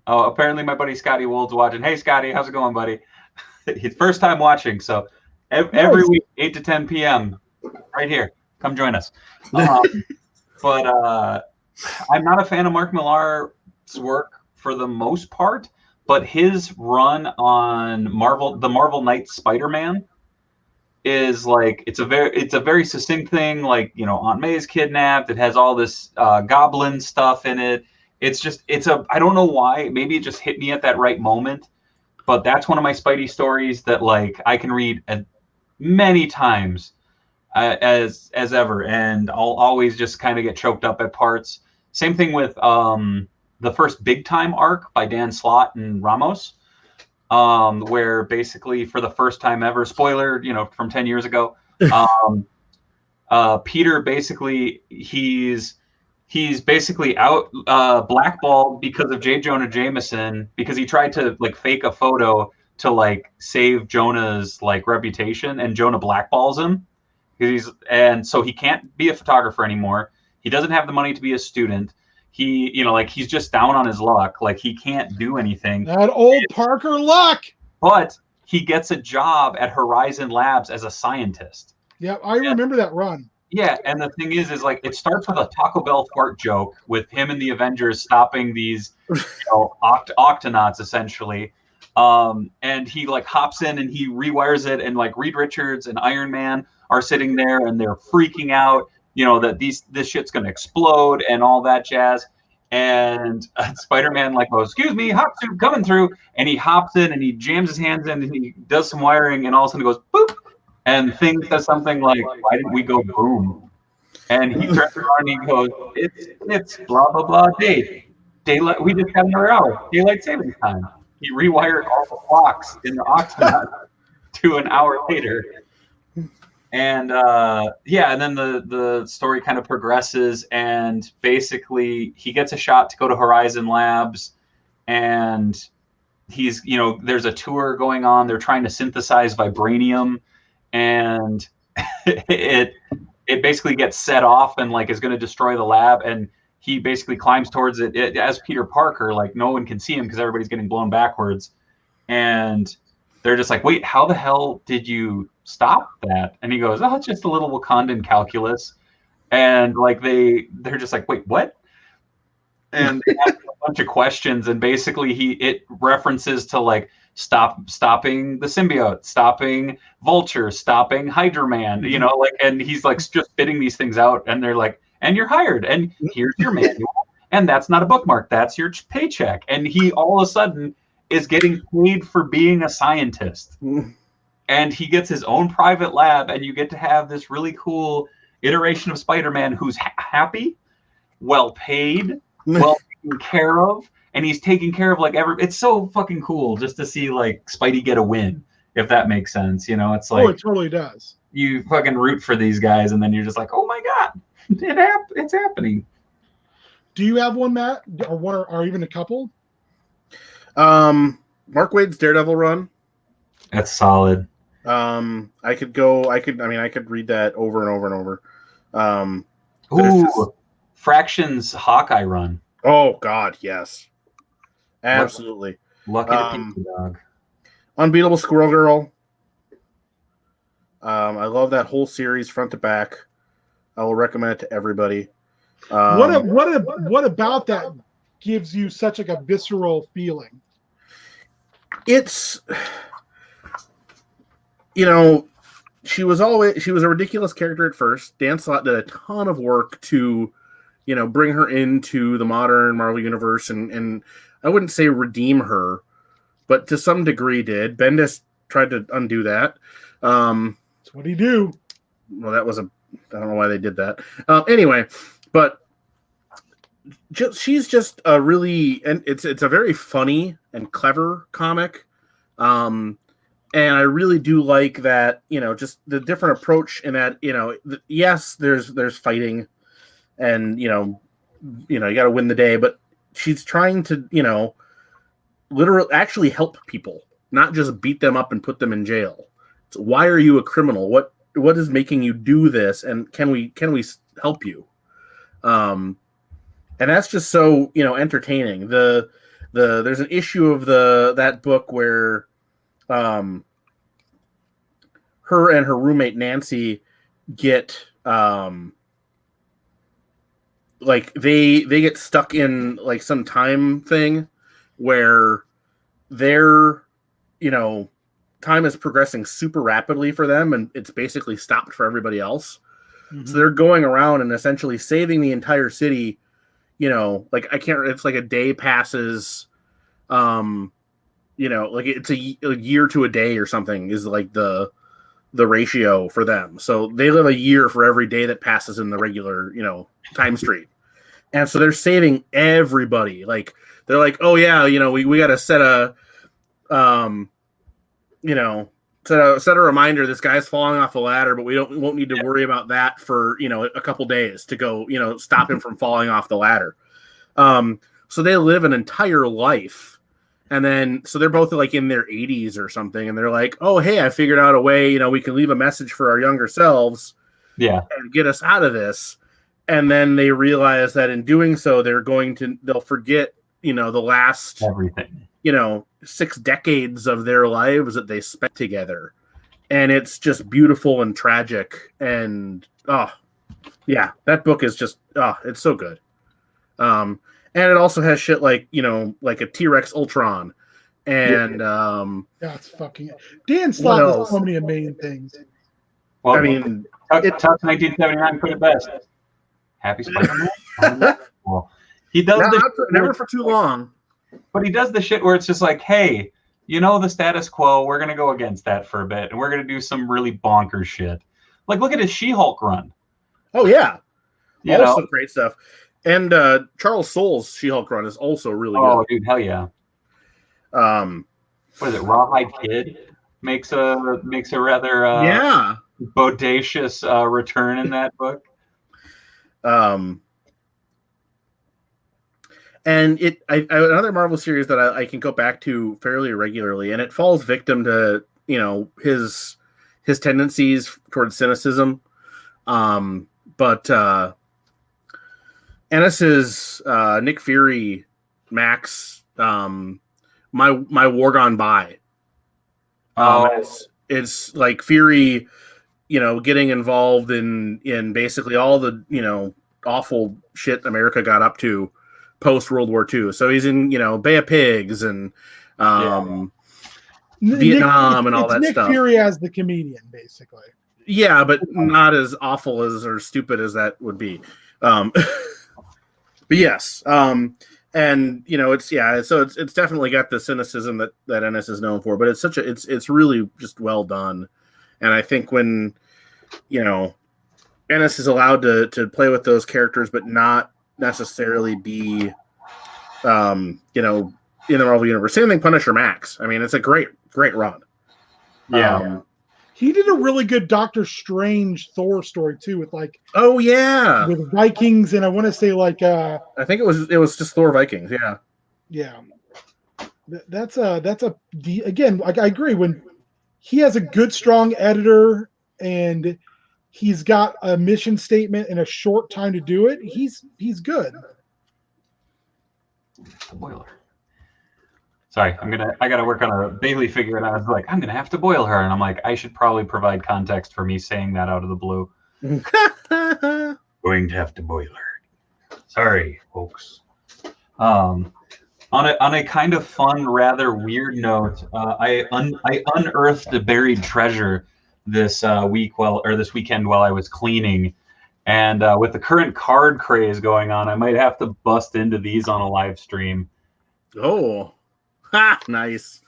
apparently my buddy Scotty Wold's watching. Hey Scotty, how's it going, buddy? His first time watching, so every week 8 to 10 p.m. right here. Come join us. But I'm not a fan of Mark Millar's work for the most part, but his run on the Marvel Knights Spider-Man is like, it's a very succinct thing. Like, Aunt May's kidnapped. It has all this goblin stuff in it. I don't know why. Maybe it just hit me at that right moment. But that's one of my Spidey stories that like I can read many times as ever, and I'll always just kind of get choked up at parts. Same thing with the first Big Time arc by Dan Slott and Ramos, where basically for the first time ever, spoiler, from 10 years ago, Peter basically he's basically out blackballed because of J. Jonah Jameson, because he tried to like fake a photo to like save Jonah's like reputation, and Jonah blackballs him. And so he can't be a photographer anymore. He doesn't have the money to be a student. He, he's just down on his luck. Like, he can't do anything. That old Parker luck. But he gets a job at Horizon Labs as a scientist. Yeah, I remember that run. Yeah, and the thing is like it starts with a Taco Bell fart joke with him and the Avengers stopping these, Octonauts essentially. And he like hops in and he rewires it, and like Reed Richards and Iron Man are sitting there and they're freaking out, that this shit's gonna explode and all that jazz. And Spider-Man like goes, "Excuse me, hop suit coming through," and he hops in and he jams his hands in and he does some wiring, and all of a sudden he goes boop, and Thing says something like, "Why didn't we go boom?" And he turns around and he goes, "It's blah blah blah daylight. We just had another hour, daylight savings time." He rewired all the clocks in the Octonauts to an hour later. And and then the story kind of progresses, and basically he gets a shot to go to Horizon Labs, and he's there's a tour going on. They're trying to synthesize vibranium, and it basically gets set off and like is going to destroy the lab, and he basically climbs towards it as Peter Parker. Like no one can see him because everybody's getting blown backwards, and they're just like, "Wait, how the hell did you stop that?" And he goes, "Oh, it's just a little Wakandan calculus." And like they're just like, "Wait, what?" And they ask a bunch of questions, and basically it references to like stopping the symbiote, stopping Vulture, stopping Hydra-Man, and he's like just spitting these things out, and they're like, "And you're hired, and here's your manual, and that's not a bookmark, that's your paycheck." And he all of a sudden is getting paid for being a scientist. And he gets his own private lab, and you get to have this really cool iteration of Spider-Man who's happy, well paid, well taken care of, and he's taking care of like it's so fucking cool just to see like Spidey get a win, if that makes sense. It's like, it totally does. You fucking root for these guys, and then you're just like, oh my god, it's happening. Do you have one, Matt, or one, or even a couple? Mark Waid's Daredevil run. That's solid. I could read that over and over and over. Ooh, Fraction's Hawkeye run. Oh God, yes, absolutely. Lucky to be dog. Unbeatable Squirrel Girl. I love that whole series front to back. I will recommend it to everybody. What about that gives you such like a visceral feeling? It's she was a ridiculous character at first. Dan Slott did a ton of work to bring her into the modern Marvel universe, and I wouldn't say redeem her, but to some degree did. Bendis tried to undo that. That's what he do. Well, I don't know why they did that. Anyway, but she's just a really, and it's a very funny and clever comic. And I really do like that, just the different approach in that, yes, there's fighting, and you got to win the day, but she's trying to, literally actually help people, not just beat them up and put them in jail. So why are you a criminal? What is making you do this? And can we help you? And that's just so, entertaining. There's an issue of that book where her and her roommate Nancy get like they get stuck in like some time thing where their time is progressing super rapidly for them, and it's basically stopped for everybody else. Mm-hmm. So they're going around and essentially saving the entire city. It's like a day passes, like it's a year to a day or something is like the ratio for them. So they live a year for every day that passes in the regular, time stream. And so they're saving everybody. Like they're like, oh yeah, we got to set a, set a reminder. This guy's falling off a ladder, but we won't need to worry about that for, a couple days to go, stop him from falling off the ladder. So they live an entire life. And then, so they're both like in their 80s or something. And they're like, oh, hey, I figured out a way, we can leave a message for our younger selves. Yeah. And get us out of this. And then they realize that in doing so, they'll forget, the last everything, 6 decades of their lives that they spent together. And it's just beautiful and tragic. And, Yeah, that book is just it's so good. And it also has shit like like a T-Rex Ultron, and That's fucking Dan What Slott does else? so many amazing things. Well, I mean, Tuck 1979 put it best. Happy Spider-Man. Well, he does never for too long. but he does the shit where it's just like, hey, the status quo, we're gonna go against that for a bit, and we're gonna do some really bonkers shit. Like, look at his She-Hulk run. Oh yeah, You also know? great stuff. And Charles Soule's She-Hulk run is also really Oh, good. dude, hell yeah. What is it? Rawhide Kid makes a rather Yeah. bodacious return in that book. And another Marvel series that I can go back to fairly regularly, and it falls victim to his tendencies towards cynicism. But Ennis's Nick Fury, Max, my War Gone By. It's like Fury, getting involved in basically all the awful shit America got up to post World War II. So he's in Bay of Pigs and Vietnam and all that Nick stuff. Fury as the comedian, basically. Yeah, but not as awful as or stupid as that would be. But yes, and it's definitely got the cynicism that Ennis is known for, but it's really just well done. And I think when Ennis is allowed to play with those characters, but not necessarily be in the Marvel universe. Same thing, Punisher Max. I mean, it's a great run. Yeah. He did a really good Doctor Strange Thor story too, with with Vikings, and I want to say I think it was just Thor Vikings. Yeah. Again, I agree. When he has a good, strong editor and he's got a mission statement and a short time to do it, he's good. Spoiler. Sorry, I gotta work on a Bailey figure, and I was like, I'm gonna have to boil her, and I'm like, I should probably provide context for me saying that out of the blue. Going to have to boil her. Sorry, folks. On a kind of fun, rather weird note, I unearthed a buried treasure this weekend while I was cleaning, and with the current card craze going on, I might have to bust into these on a live stream. Oh. Nice.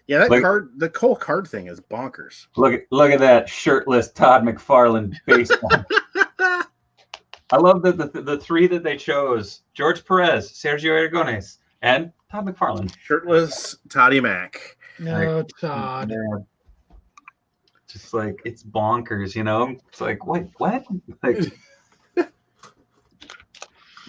Yeah, the whole card thing is bonkers. Look at that shirtless Todd McFarlane baseball. I love that the three that they chose: George Perez, Sergio Aragones, and Todd McFarlane. Shirtless Toddy Mac. No, Todd. Man, just like, it's bonkers, It's like, what?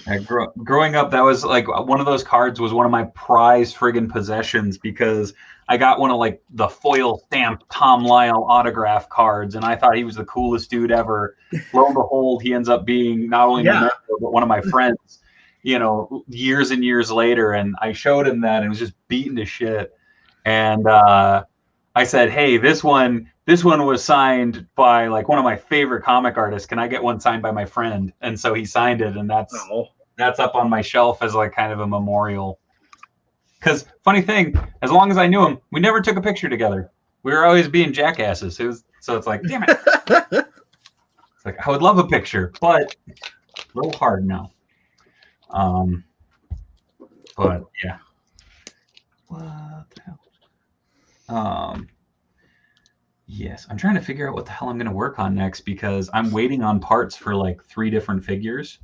Like, growing up, that was like one of those cards was one of my prized friggin' possessions, because I got one of like the foil stamped Tom Lyle autograph cards, and I thought he was the coolest dude ever. Lo and behold, he ends up being not only my mentor, but one of my friends, years and years later. And I showed him that, and it was just beaten to shit. And I said, hey, this one was signed by like one of my favorite comic artists. Can I get one signed by my friend? And so he signed it, and that's up on my shelf as like kind of a memorial. Because funny thing, as long as I knew him, we never took a picture together. We were always being jackasses. So it's like, damn it. It's like, I would love a picture, but a little hard now. But yeah. What the hell? Yes, I'm trying to figure out what the hell I'm going to work on next, because I'm waiting on parts for like 3 different figures.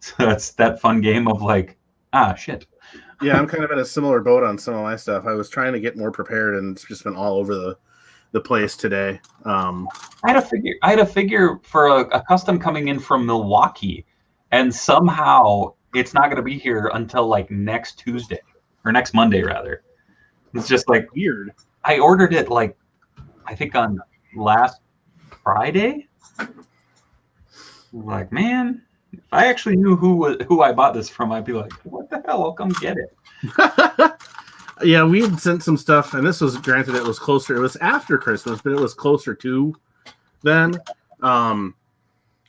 So it's that fun game of like, shit. Yeah, I'm kind of in a similar boat on some of my stuff. I was trying to get more prepared, and it's just been all over the place today. I had a figure for a custom coming in from Milwaukee, and somehow it's not going to be here until like next Tuesday, or next Monday rather. It's just like weird. I ordered it like, I think on last Friday. Like, man, if I actually knew who I bought this from, I'd be like, what the hell? I'll come get it. Yeah, we had sent some stuff, and this was, granted, it was closer. It was after Christmas, but it was closer to then.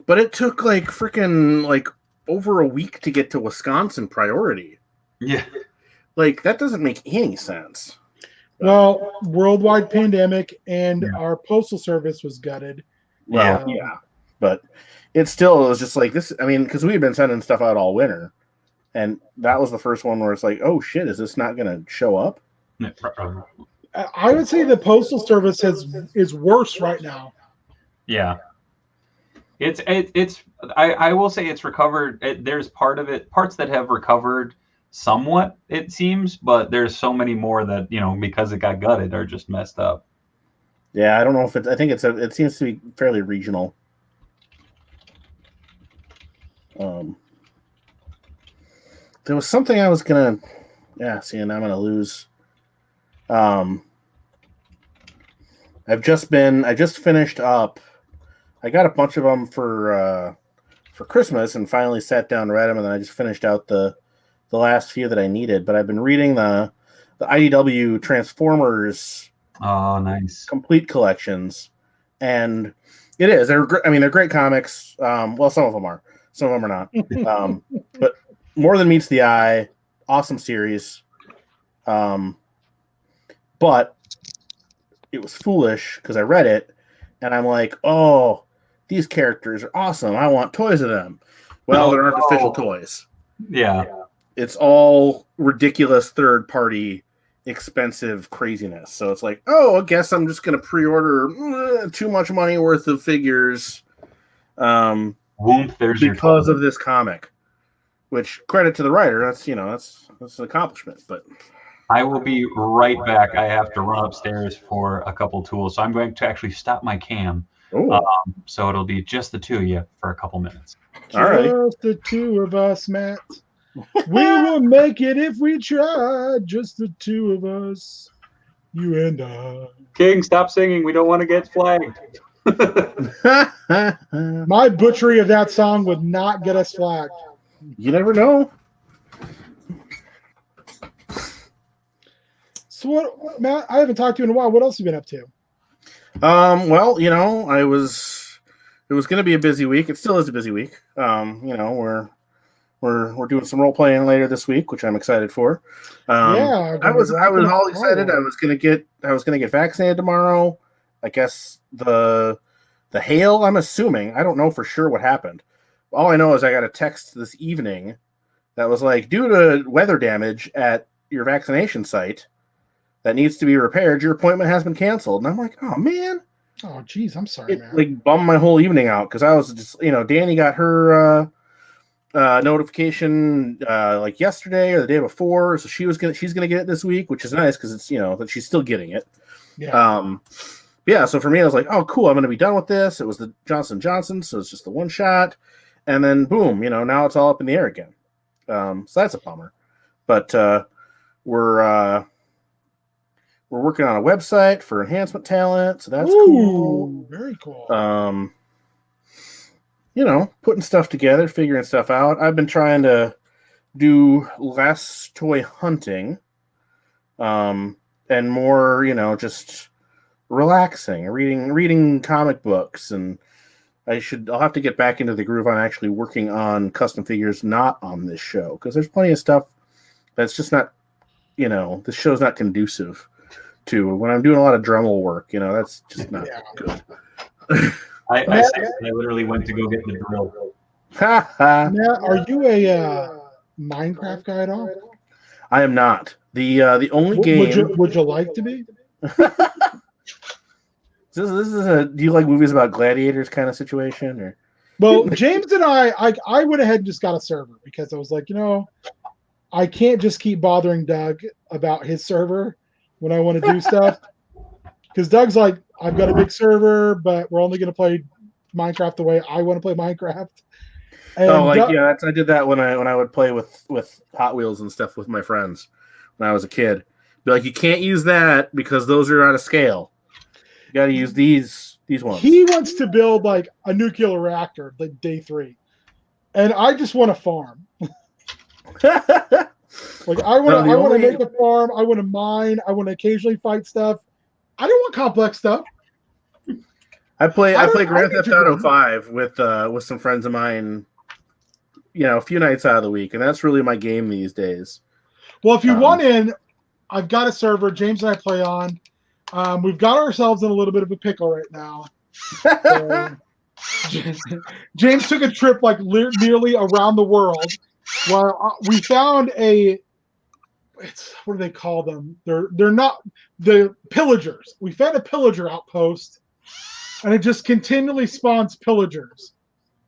But it took like freaking like over a week to get to Wisconsin priority. Yeah. Like that doesn't make any sense. Well, worldwide pandemic and our postal service was gutted. Well, yeah. But it still was just like this. I mean, because we had been sending stuff out all winter. And that was the first one where it's like, oh shit, is this not going to show up? I would say the postal service is worse right now. Yeah. I will say it's recovered. There's parts that have recovered somewhat, it seems, but there's so many more that, because it got gutted, are just messed up. Yeah, I don't know if I think it seems to be fairly regional. There was something I was gonna, see, and I'm gonna lose. I just finished up. I got a bunch of them for Christmas, and finally sat down and read them, and then I just finished out the last few that I needed. But I've been reading the IDW Transformers. Oh, nice. Complete collections, and it is. They're great comics. Well, some of them are. Some of them are not. But more than meets the eye. Awesome series. But it was foolish because I read it and I'm like, oh, these characters are awesome. I want toys of them. Well, there aren't official toys. Yeah. It's all ridiculous third-party expensive craziness. So it's like, oh, I guess I'm just going to pre-order too much money worth of figures because of this comic. Which, credit to the writer, that's an accomplishment. But I will be right back. I have to run upstairs for a couple tools, so I'm going to actually stop my cam. So it'll be just the two of you for a couple minutes. All right, just the two of us, Matt. We will make it if we try. Just the two of us, you and I. King, stop singing. We don't want to get flagged. My butchery of that song would not get us flagged. You never know. So what, Matt? I haven't talked to you in a while. What else have you been up to? Well, it was going to be a busy week. It still is a busy week. We're doing some role playing later this week, which I'm excited for. I was all excited. I was going to get vaccinated tomorrow. I guess the hail, I'm assuming. I don't know for sure what happened. All I know is I got a text this evening that was like, due to weather damage at your vaccination site that needs to be repaired, your appointment has been canceled. And I'm like, oh, man. Oh, geez, I'm sorry, man. Like, bummed my whole evening out because I was just, Danny got her notification like yesterday or the day before. So she's going to get it this week, which is nice because it's, that she's still getting it. Yeah. Yeah, so for me, I was like, oh, cool, I'm going to be done with this. It was the Johnson & Johnson, so it's just the one shot. And then, boom, now it's all up in the air again. So that's a bummer. But we're working on a website for enhancement talent, so that's cool. Very cool. Putting stuff together, figuring stuff out. I've been trying to do less toy hunting and more, just relaxing, reading comic books, and I'll have to get back into the groove on actually working on custom figures not on this show, because there's plenty of stuff that's just not, this show's not conducive to when I'm doing a lot of Dremel work. That's just not good. I literally went to go get the drill. Matt, are you a Minecraft guy at all? I am not. The only game. Would you like to be? This is do you like movies about gladiators kind of situation, or? Well, James and I went ahead and just got a server because I was like, I can't just keep bothering Doug about his server when I want to do stuff. Because Doug's like, I've got a big server, but we're only going to play Minecraft the way I want to play Minecraft. And I did that when I would play with Hot Wheels and stuff with my friends when I was a kid. Be like, you can't use that because those are out of scale. You got to use these ones. He wants to build like a nuclear reactor like day 3, and I just want to farm. Like I want to make a farm. I want to mine. I want to occasionally fight stuff. I don't want complex stuff. I play I Grand need Theft to Auto go. 5 with some friends of mine, a few nights out of the week, and that's really my game these days. Well, if you want in, I've got a server James and I play on. We've got ourselves in a little bit of a pickle right now. So, James took a trip like nearly around the world. Well, we found what do they call them? They're not the pillagers. We found a pillager outpost, and it just continually spawns pillagers.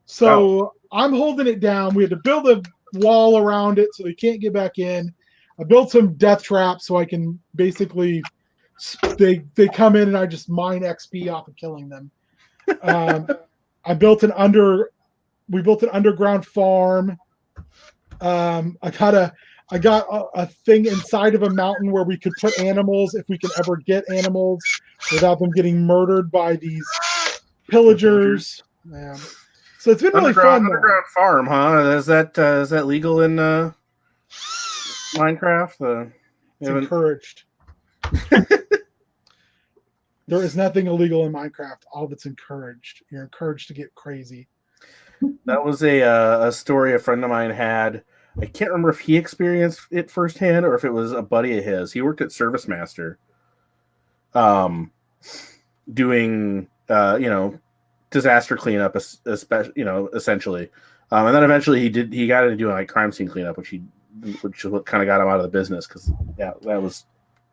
So I'm holding it down. We had to build a wall around it so they can't get back in. I built some death traps so I can basically they come in and I just mine XP off of killing them. We built an underground farm. I got a thing inside of a mountain where we could put animals if we can ever get animals without them getting murdered by these pillagers. So it's been really fun. Underground farm, huh? Is that legal in Minecraft? It's encouraged. There is nothing illegal in Minecraft. All of it's encouraged. You're encouraged to get crazy. That was a story a friend of mine had. I can't remember if he experienced it firsthand or if it was a buddy of his. He worked at Service Master, doing disaster cleanup, essentially, and then eventually he got into doing like crime scene cleanup, which is what kind of got him out of the business because that was.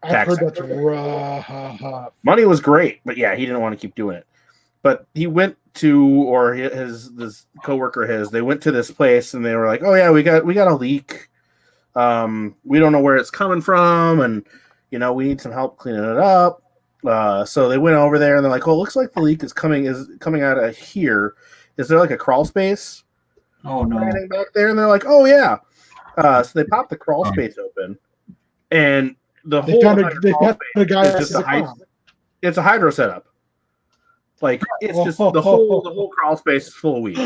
I've heard that's rough. Money was great, but yeah, he didn't want to keep doing it. But he went to, or this coworker they went to this place and they were like, "Oh yeah, we got a leak. We don't know where it's coming from, and we need some help cleaning it up." So they went over there and they're like, "Oh, it looks like the leak is coming out of here. Is there like a crawl space?" Oh no! Back there, and they're like, "Oh yeah." So they popped the crawl space open, and the whole it's a hydro setup. Like it's just the whole crawl space is full of weed.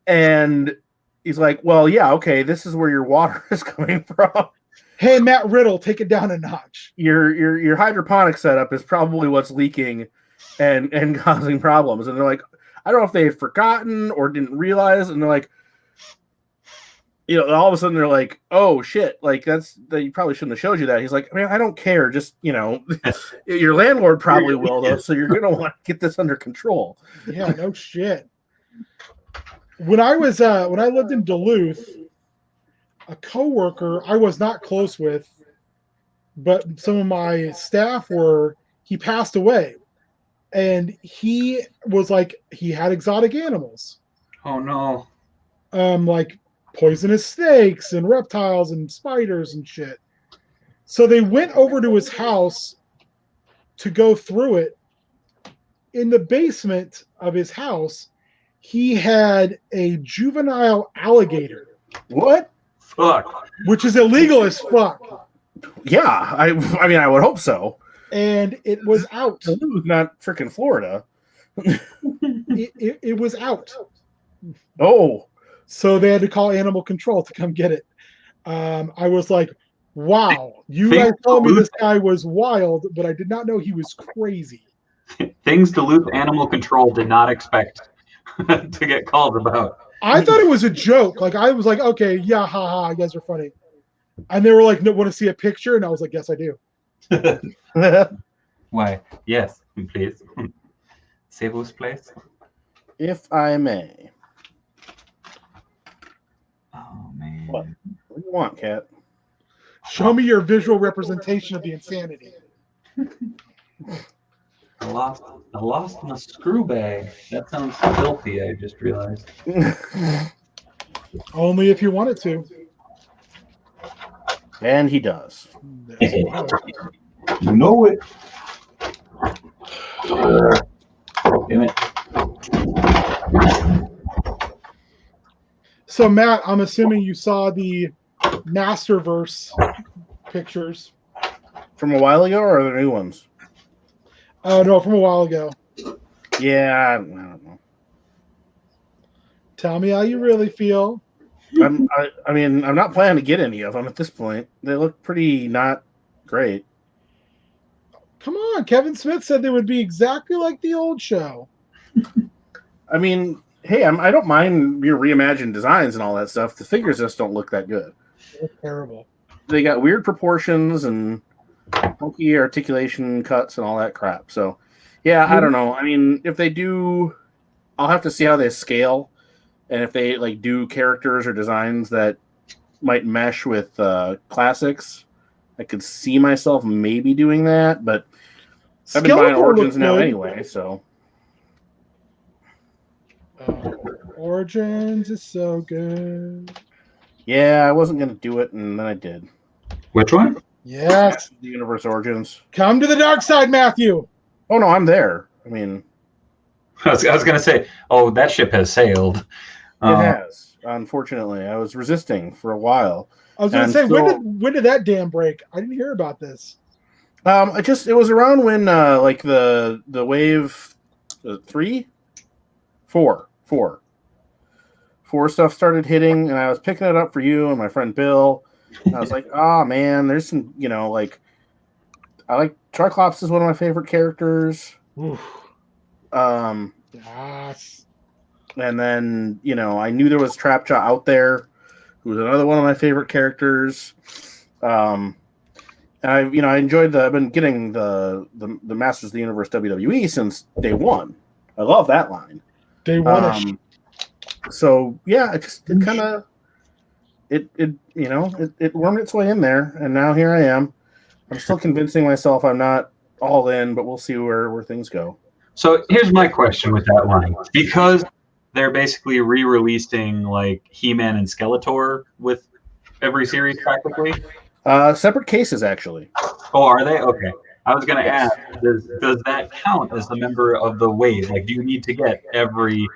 And he's like, "Well, yeah, okay, this is where your water is coming from." Hey, Matt Riddle, take it down a notch. Your hydroponic setup is probably what's leaking and causing problems. And they're like, I don't know if they've forgotten or didn't realize, and they're like, all of a sudden they're like, "Oh shit! Like they probably shouldn't have showed you that." He's like, "Man, I don't care. Just your landlord probably will though, so you're gonna want to get this under control." Yeah, no shit. When I lived in Duluth, a coworker I was not close with, but some of my staff were. He passed away, and he was like he had exotic animals. Oh no! Like poisonous snakes and reptiles and spiders and shit. So they went over to his house to go through it. In the basement of his house, he had a juvenile alligator. What? Fuck. Which is illegal as fuck. Yeah, I mean, I would hope so. And it was out. Not freaking Florida. It was out. Oh. So they had to call animal control to come get it. I was like, wow, you guys told me this guy was wild, but I did not know he was crazy. Things Duluth Animal Control did not expect to get called about. I thought it was a joke. Like, I was like, okay, yeah, haha, you guys are funny. And they were like, no, want to see a picture? And I was like, yes, I do. Why? Yes, please. Save us, please. If I may. Oh, man. What do you want, Kat? Show me your visual representation of the insanity. I lost my screw bag. That sounds filthy, I just realized. Only if you wanted to. And he does. You know it. Damn it. So, Matt, I'm assuming you saw the Masterverse pictures. From a while ago, or are there new ones? Oh, no, from a while ago. Yeah, I don't know. Tell me how you really feel. I mean, I'm not planning to get any of them at this point. They look pretty not great. Come on, Kevin Smith said they would be exactly like the old show. I mean, hey, I don't mind your reimagined designs and all that stuff. The figures just don't look that good. They're terrible. They got weird proportions and funky articulation cuts and all that crap. So, yeah, I don't know. I mean, if they do, I'll have to see how they scale, and if they like do characters or designs that might mesh with classics. I could see myself maybe doing that, but I've been buying Origins now anyway, so. Origins is so good. Yeah, I wasn't going to do it, and then I did. Which one? Yes. The Universe Origins. Come to the dark side, Matthew. Oh, no, I'm there. I mean. I was going to say, oh, that ship has sailed. It has, unfortunately. I was resisting for a while. I was going to say, when did that dam break? I didn't hear about this. It was around when like the wave 4 stuff started hitting, and I was picking it up for you and my friend Bill. And I was like, oh man, there's some, like I like Triclops is one of my favorite characters. Oof. Yes. And then, I knew there was Trapjaw out there, who was another one of my favorite characters. And I enjoyed I've been getting the Masters of the Universe WWE since day one. I love that line. Day one. So yeah, it kind of it wormed its way in there, and now here I am. I'm still convincing myself I'm not all in, but we'll see where things go. So here's my question with that line, because they're basically re-releasing like He-Man and Skeletor with every series practically. Separate cases, actually. Oh, are they? Okay. I was going to ask, does that count as a member of the wave? Like, do you need to get every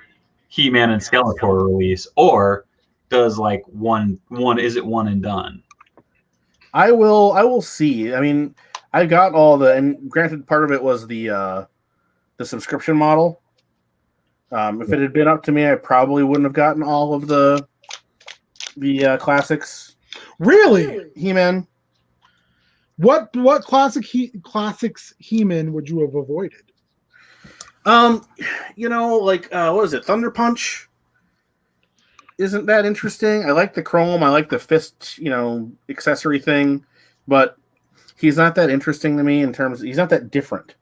He-Man and Skeletor release, or does like one is it one and done? I will see. I mean, I got all and granted, part of it was the subscription model. If it had been up to me, I probably wouldn't have gotten all of the classics. Really? He-Man. What classics He-Man would you have avoided? What is it? Thunder Punch? Isn't that interesting? I like the chrome. I like the fist, accessory thing, but he's not that interesting to me in terms. He's not that different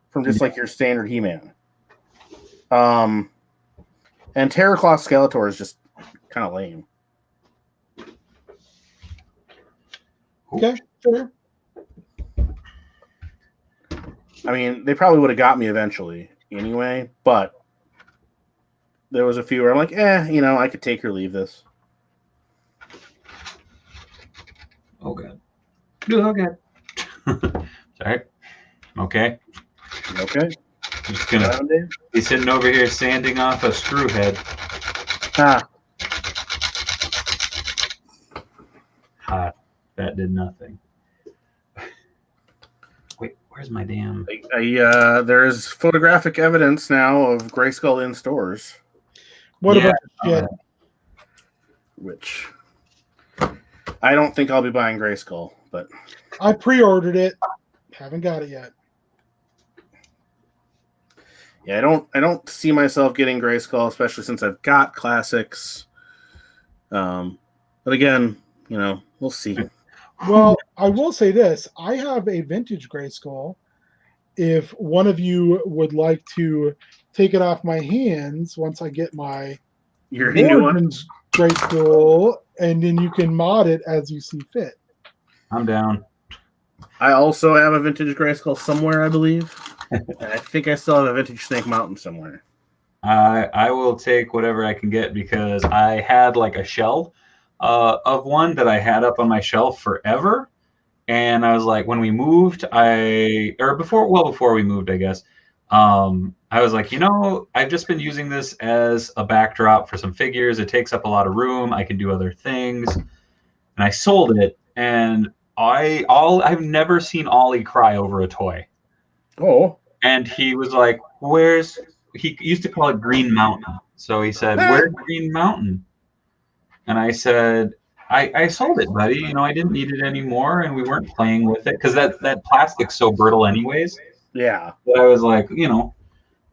from just like your standard He-Man. And Terraclaw Skeletor is just kind of lame. Okay, sure. I mean, they probably would have got me eventually anyway, but there was a few where I'm like, I could take or leave this. Oh, God. Oh, God. Sorry. Okay. Okay. Just going to be sitting over here sanding off a screw head. Hot. That did nothing. Wait, where's my damn... There's photographic evidence now of Grayskull in stores. What about shit? Which I don't think I'll be buying Grayskull, but I pre-ordered it. Haven't got it yet. Yeah, I don't see myself getting Grayskull, especially since I've got classics. But again, we'll see. Well, I will say this. I have a vintage Grayskull. If one of you would like to take it off my hands once I get my new one Grayskull, and then you can mod it as you see fit. I'm down. I also have a vintage Grayskull somewhere, I believe. And I think I still have a vintage Snake Mountain somewhere. I will take whatever I can get, because I had like a shell of one that I had up on my shelf forever. And I was like, when we moved, before we moved, I guess, I was like, I've just been using this as a backdrop for some figures. It takes up a lot of room. I can do other things. And I sold it, and I've never seen Ollie cry over a toy. Oh. And he was like, he used to call it Green Mountain. So he said, where's Green Mountain? And I said, I sold it, buddy. You know, I didn't need it anymore, and we weren't playing with it because that plastic's so brittle, anyways. Yeah. But I was like, you know,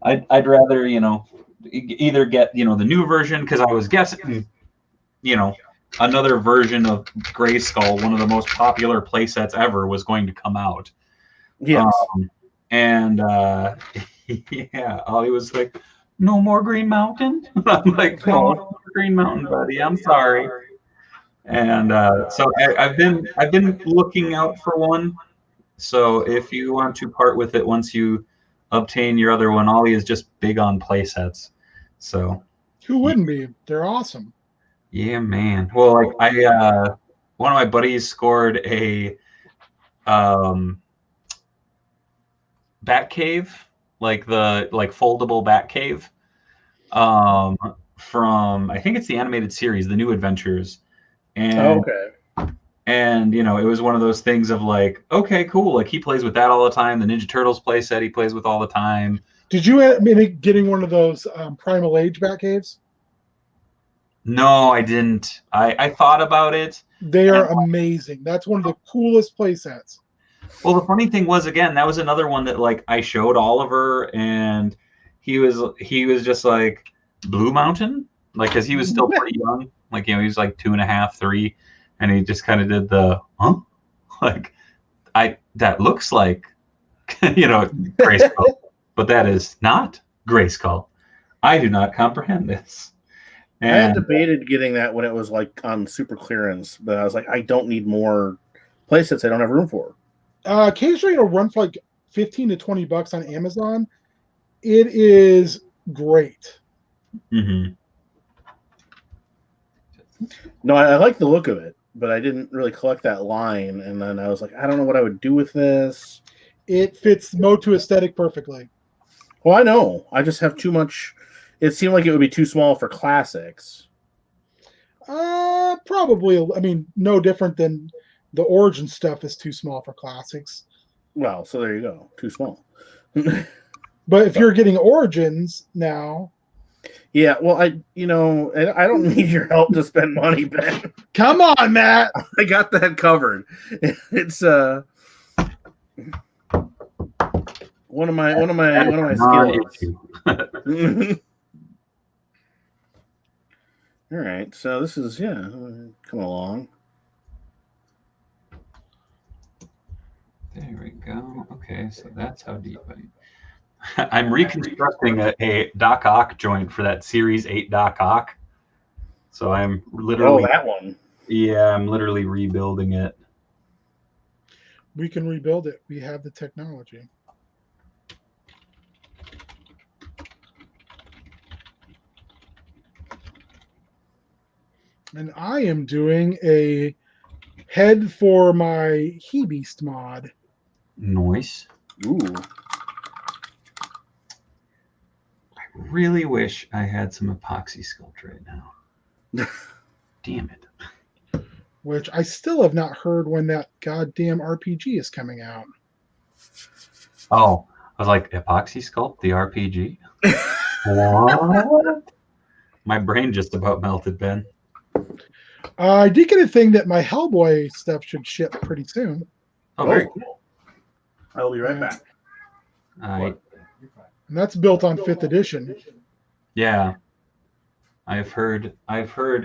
I'd rather, you know, either get, you know, the new version because I was guessing, you know, another version of Grayskull, one of the most popular playsets ever, was going to come out. Yes. And yeah, Ollie was like, "No more Green Mountain." I'm like, "No more Green Mountain, buddy. I'm sorry." And so I've been looking out for one. So if you want to part with it once you obtain your other one, Ollie is just big on playsets. So Who wouldn't be? They're awesome. yeah, man. Well, like one of my buddies scored a Batcave, like the foldable Batcave, from I think it's the animated series, The New Adventures, and and you know, it was one of those things of like, okay, cool, like he plays with that all the time. The Ninja Turtles play set he plays with all the time. Did you end up getting one of those Primal Age Batcaves? No, I didn't. I thought about it. They are amazing. That's one of the coolest play sets. Well, the funny thing was, again, that was another one that like I showed Oliver, and he was just like, Blue Mountain, like, because he was still pretty young, like, you know, he was like 2.5, 3, and he just kind of did the like, that looks like you know, Grayskull, but that is not Grayskull. I do not comprehend this. I had debated getting that when it was like on super clearance, but I was like, I don't need more playsets I don't have room for. Occasionally it'll run for like $15 to $20 on Amazon. It is great. Mm-hmm. No, I like the look of it, but I didn't really collect that line. And then I was like, I don't know what I would do with this. It fits Motu aesthetic perfectly. Well, I know. I just have too much. It seemed like it would be too small for classics. Probably. I mean, no different than the Origin stuff is too small for classics. Well, so there you go. Too small. But if you're getting Origins now. Yeah, well, I don't need your help to spend money, Ben. Come on, Matt. I got that covered. It's one of my skills. All right, so this is coming along. There we go. Okay, so that's how deep I'm reconstructing a Doc Ock joint for that Series 8 Doc Ock. So I'm literally that one. Yeah, I'm literally rebuilding it. We can rebuild it. We have the technology. And I am doing a head for my He-Beast mod. Nice. Ooh. I really wish I had some epoxy sculpt right now. Damn it. Which I still have not heard when that goddamn RPG is coming out. Oh, I was like, epoxy sculpt, the RPG? What? My brain just about melted, Ben. I did get a thing that my Hellboy stuff should ship pretty soon. Oh, very cool. I'll be right back. All right. And that's built on 5th edition. Yeah. I've heard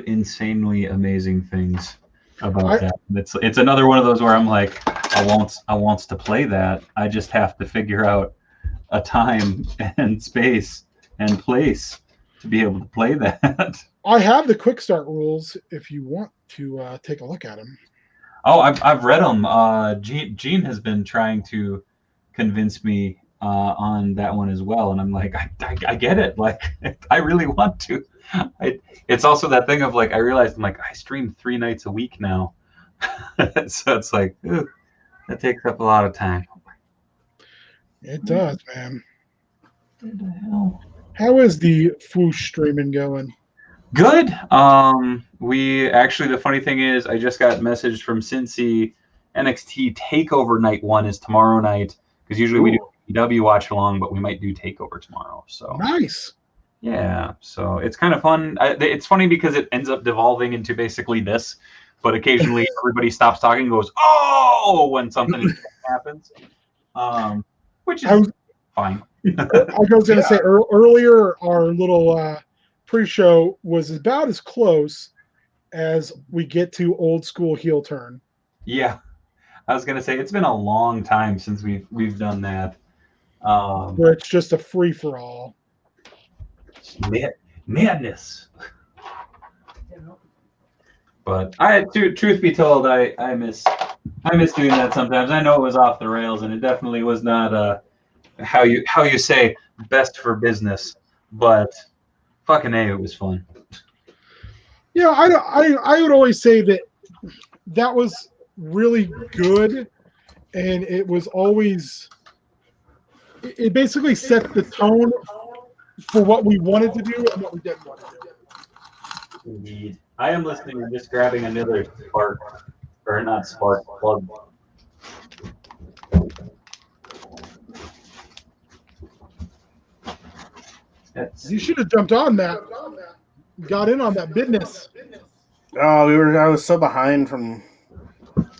insanely amazing things about that. It's another one of those where I'm like, I want to play that. I just have to figure out a time and space and place to be able to play that. I have the quick start rules if you want to take a look at them. Oh, I've read them. Gene has been trying to convince me on that one as well, and I'm like, I get it. Like, I really want to. It's also that thing of like, I realized I'm like, I stream 3 nights a week now, so it's like, ooh, that takes up a lot of time. It does, man. What the hell? How is the Foosh streaming going? Good. We actually, the funny thing is, I just got messaged from Cincy. NXT Takeover Night 1 is tomorrow night, because usually we do EW watch along, but we might do Takeover tomorrow. So nice. Yeah, so it's kind of fun. It's funny because it ends up devolving into basically this. but occasionally everybody stops talking and goes, "Oh!" when something happens, which is fine. I was going to say earlier, our little pre-show was about as close as we get to old school heel turn. Yeah, I was going to say it's been a long time since we've done that. Where it's just a free for all. Madness. But truth be told, I miss doing that sometimes. I know it was off the rails, and it definitely was not how you say best for business, but fucking A, it was fun. Yeah, I would always say that was really good, and it was always it basically set the tone for what we wanted to do and what we didn't want to do. Indeed. I am listening and just grabbing another spark, or not spark, plug. You should have jumped on that. Got in on that business. Oh, I was so behind from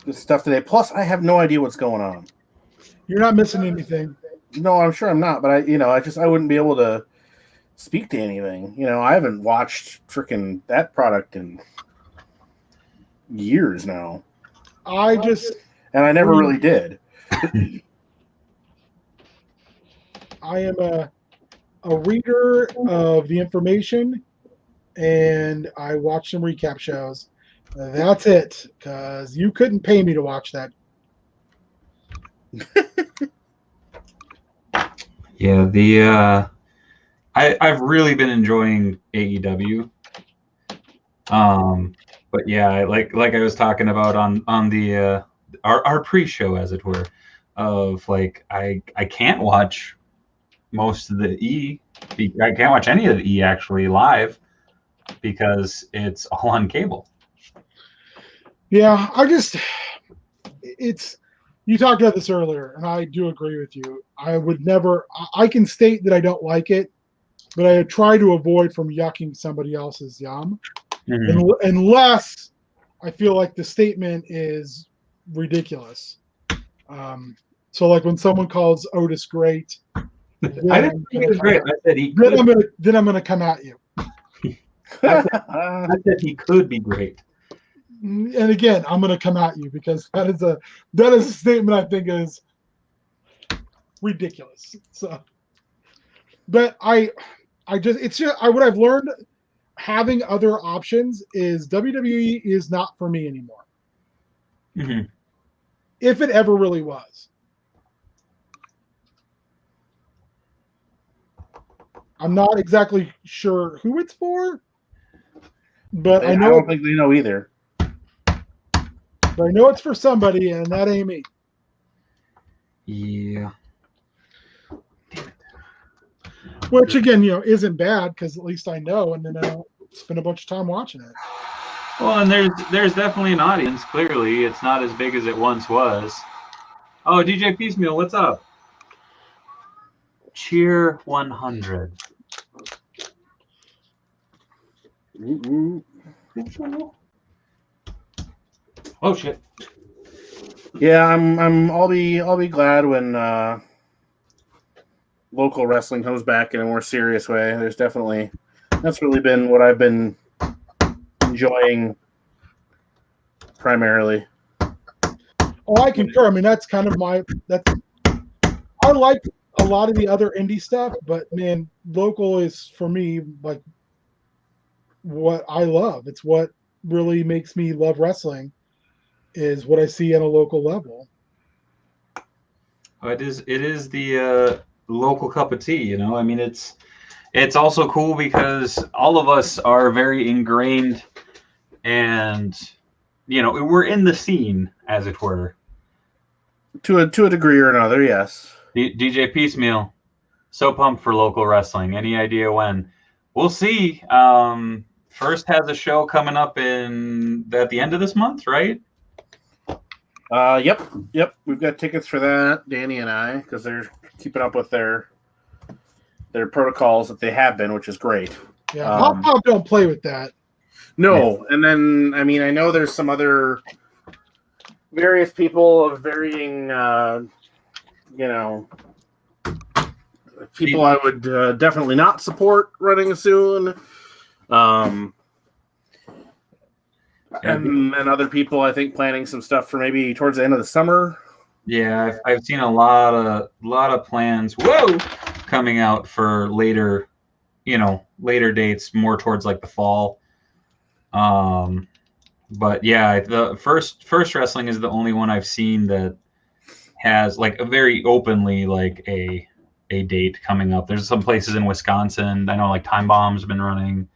this stuff today. Plus, I have no idea what's going on. You're not missing anything. No, I'm sure I'm not, but I wouldn't be able to speak to anything. I haven't watched freaking that product in years now. And I never really did. I am a reader of the information, and I watch some recap shows. That's it, because you couldn't pay me to watch that. Yeah, I've really been enjoying AEW. But yeah, like I was talking about on the our pre-show, as it were, of like I can't watch most of the E. I can't watch any of the E actually live because it's all on cable. Yeah, you talked about this earlier, and I do agree with you. I would never, I can state that I don't like it, but I try to avoid from yucking somebody else's yum, unless I feel like the statement is ridiculous. So like when someone calls Otis great, I didn't think it was great. I said he could. Then I'm gonna come at you. I said he could be great. And again, I'm going to come at you because that is a statement I think is ridiculous. So, but what I've learned having other options is WWE is not for me anymore. Mm-hmm. If it ever really was. I'm not exactly sure who it's for, but I don't think they know either. But I know it's for somebody, and that ain't me. Yeah. Which again, isn't bad because at least I know, and then I'll spend a bunch of time watching it. Well, and there's definitely an audience. Clearly, it's not as big as it once was. Oh, DJ Piecemeal, what's up? Cheer 100. Oh shit. Yeah, I'll be glad when local wrestling comes back in a more serious way. That's really been what I've been enjoying primarily. Oh, I concur. I mean, that's kind of I like a lot of the other indie stuff, but man, local is for me like what I love. It's what really makes me love wrestling is what I see at a local level. It is the local cup of tea, I mean, it's also cool because all of us are very ingrained and we're in the scene, as it were. To a degree or another, yes. DJ Piecemeal, so pumped for local wrestling. Any idea when? We'll see. First has a show coming up at the end of this month, right? Yep. We've got tickets for that, Danny and I, because they're keeping up with their protocols that they have been, which is great. Yeah, Pop don't play with that. No, and then I mean I know there's some other various people of varying, people I would definitely not support running soon. And then other people I think planning some stuff for maybe towards the end of the summer. Yeah, I've seen a lot of plans. Whoa, coming out for later dates, more towards like the fall. But yeah, the first wrestling is the only one I've seen that has like a very openly like a date coming up. There's some places in Wisconsin. I know like Time Bomb's been running.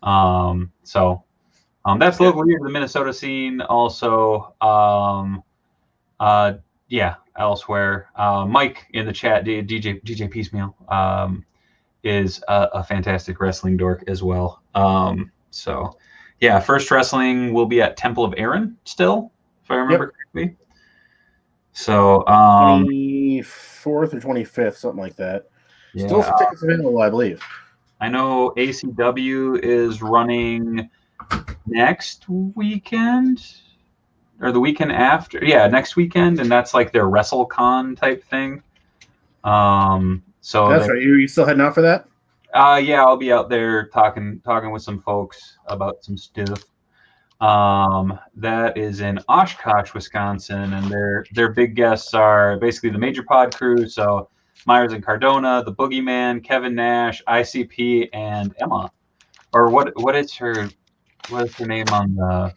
So that's locally the Minnesota scene. Also, elsewhere. Mike in the chat, DJ Piecemeal, is a fantastic wrestling dork as well. So yeah, first wrestling will be at Temple of Aaron still, if I remember correctly. So 24th or 25th, something like that. Yeah. Still some tickets available, I believe. I know ACW is running next weekend or the weekend after. Yeah, next weekend, and that's like their WrestleCon type thing. So that's right. You still heading out for that? Yeah, I'll be out there talking with some folks about some stuff. That is in Oshkosh, Wisconsin, and their big guests are basically the Major Pod crew. So Myers and Cardona, the Boogeyman, Kevin Nash, ICP, and Emma. Or what is her name on the?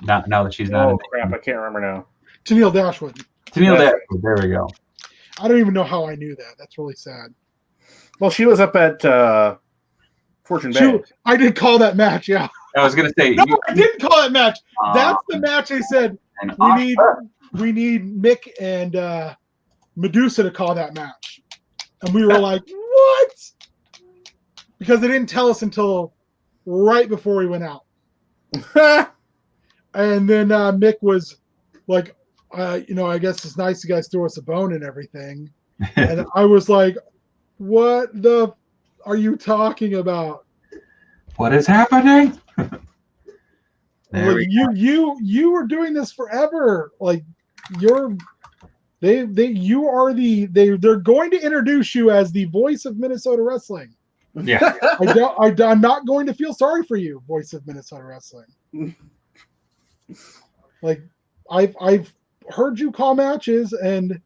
Now that she's not. Oh crap! I can't remember now. Tennille Dashwood. Tennille Dashwood. There we go. I don't even know how I knew that. That's really sad. Well, she was up at Fortune Bay. I did call that match. Yeah. I was gonna say. No, I didn't call that match. That's the match they said we need Mick and Medusa to call that match, and we were like, what? Because they didn't tell us until right before we went out. And then Mick was like, I guess it's nice you guys throw us a bone and everything. And I was like, what the are you talking about? What is happening? Like, you were doing this forever. Like they're going to introduce you as the voice of Minnesota wrestling. Yeah. I'm not going to feel sorry for you, voice of Minnesota wrestling. Like I've heard you call matches and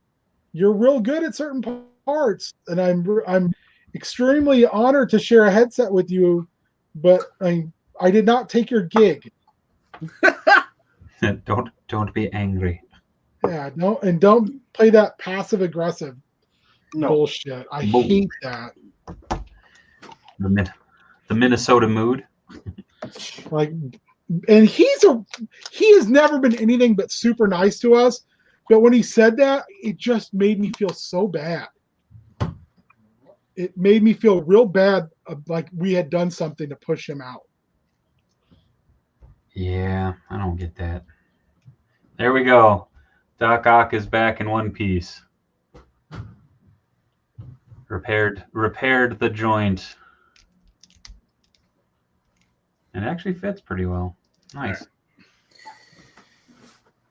you're real good at certain parts, and I'm extremely honored to share a headset with you, but I did not take your gig. Don't be angry. Yeah, no, and don't play that passive aggressive bullshit. I hate that. The Minnesota mood. Like, and he has never been anything but super nice to us. But when he said that, it just made me feel so bad. It made me feel real bad, like we had done something to push him out. Yeah, I don't get that. There we go. Doc Ock is back in one piece. Repaired the joint. It actually fits pretty well. Nice.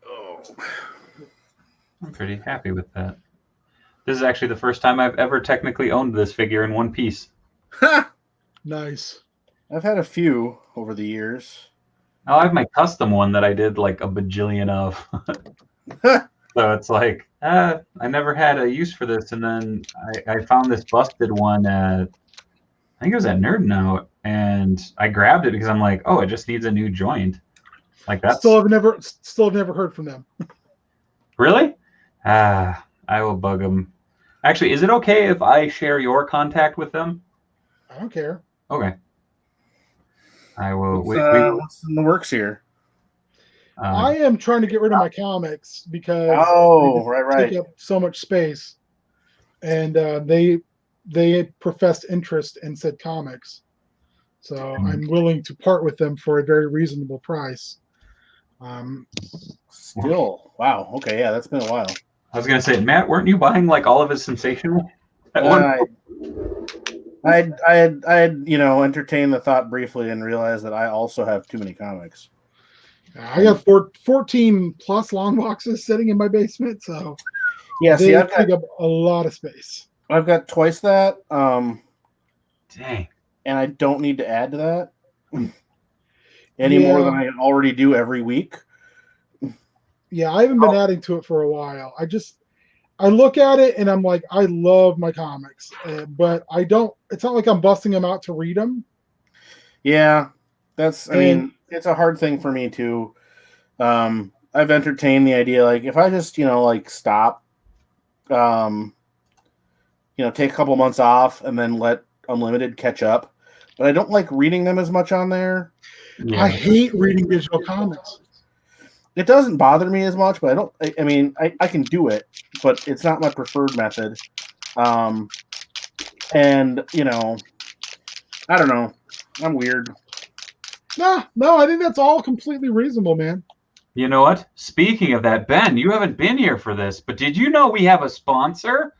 Oh. I'm pretty happy with that. This is actually the first time I've ever technically owned this figure in one piece. Nice. I've had a few over the years. Oh, I have my custom one that I did like a bajillion of. So it's like, I never had a use for this. And then I found this busted one at, I think it was at Nerd Note, and I grabbed it because I'm like, oh, it just needs a new joint. Like that. Still have never heard from them. Really? I will bug them. Actually, is it okay if I share your contact with them? I don't care. Okay. I will. What's in the works here? I am trying to get rid of my comics because right. take up so much space, and they professed interest in said comics, so I'm willing to part with them for a very reasonable price. Still, wow. Okay, yeah, that's been a while. I was gonna say, Matt, weren't you buying like all of his Sensational? I had entertained the thought briefly and realized that I also have too many comics. I got 14 plus long boxes sitting in my basement, so Yeah, see, they take up a lot of space. I've got twice that. Dang. And I don't need to add to that any more than I already do every week. Yeah, I haven't been adding to it for a while. I look at it and I'm like, I love my comics, but I don't. It's not like I'm busting them out to read them. Yeah, I mean, it's a hard thing for me too. I've entertained the idea, like if I just stop, take a couple months off and then let Unlimited catch up. But I don't like reading them as much on there. Yeah. I hate reading digital comics. It doesn't bother me as much, but I can do it, but it's not my preferred method. And I don't know. I'm weird. No, I think that's all completely reasonable, man. You know what? Speaking of that, Ben, you haven't been here for this, but did you know we have a sponsor?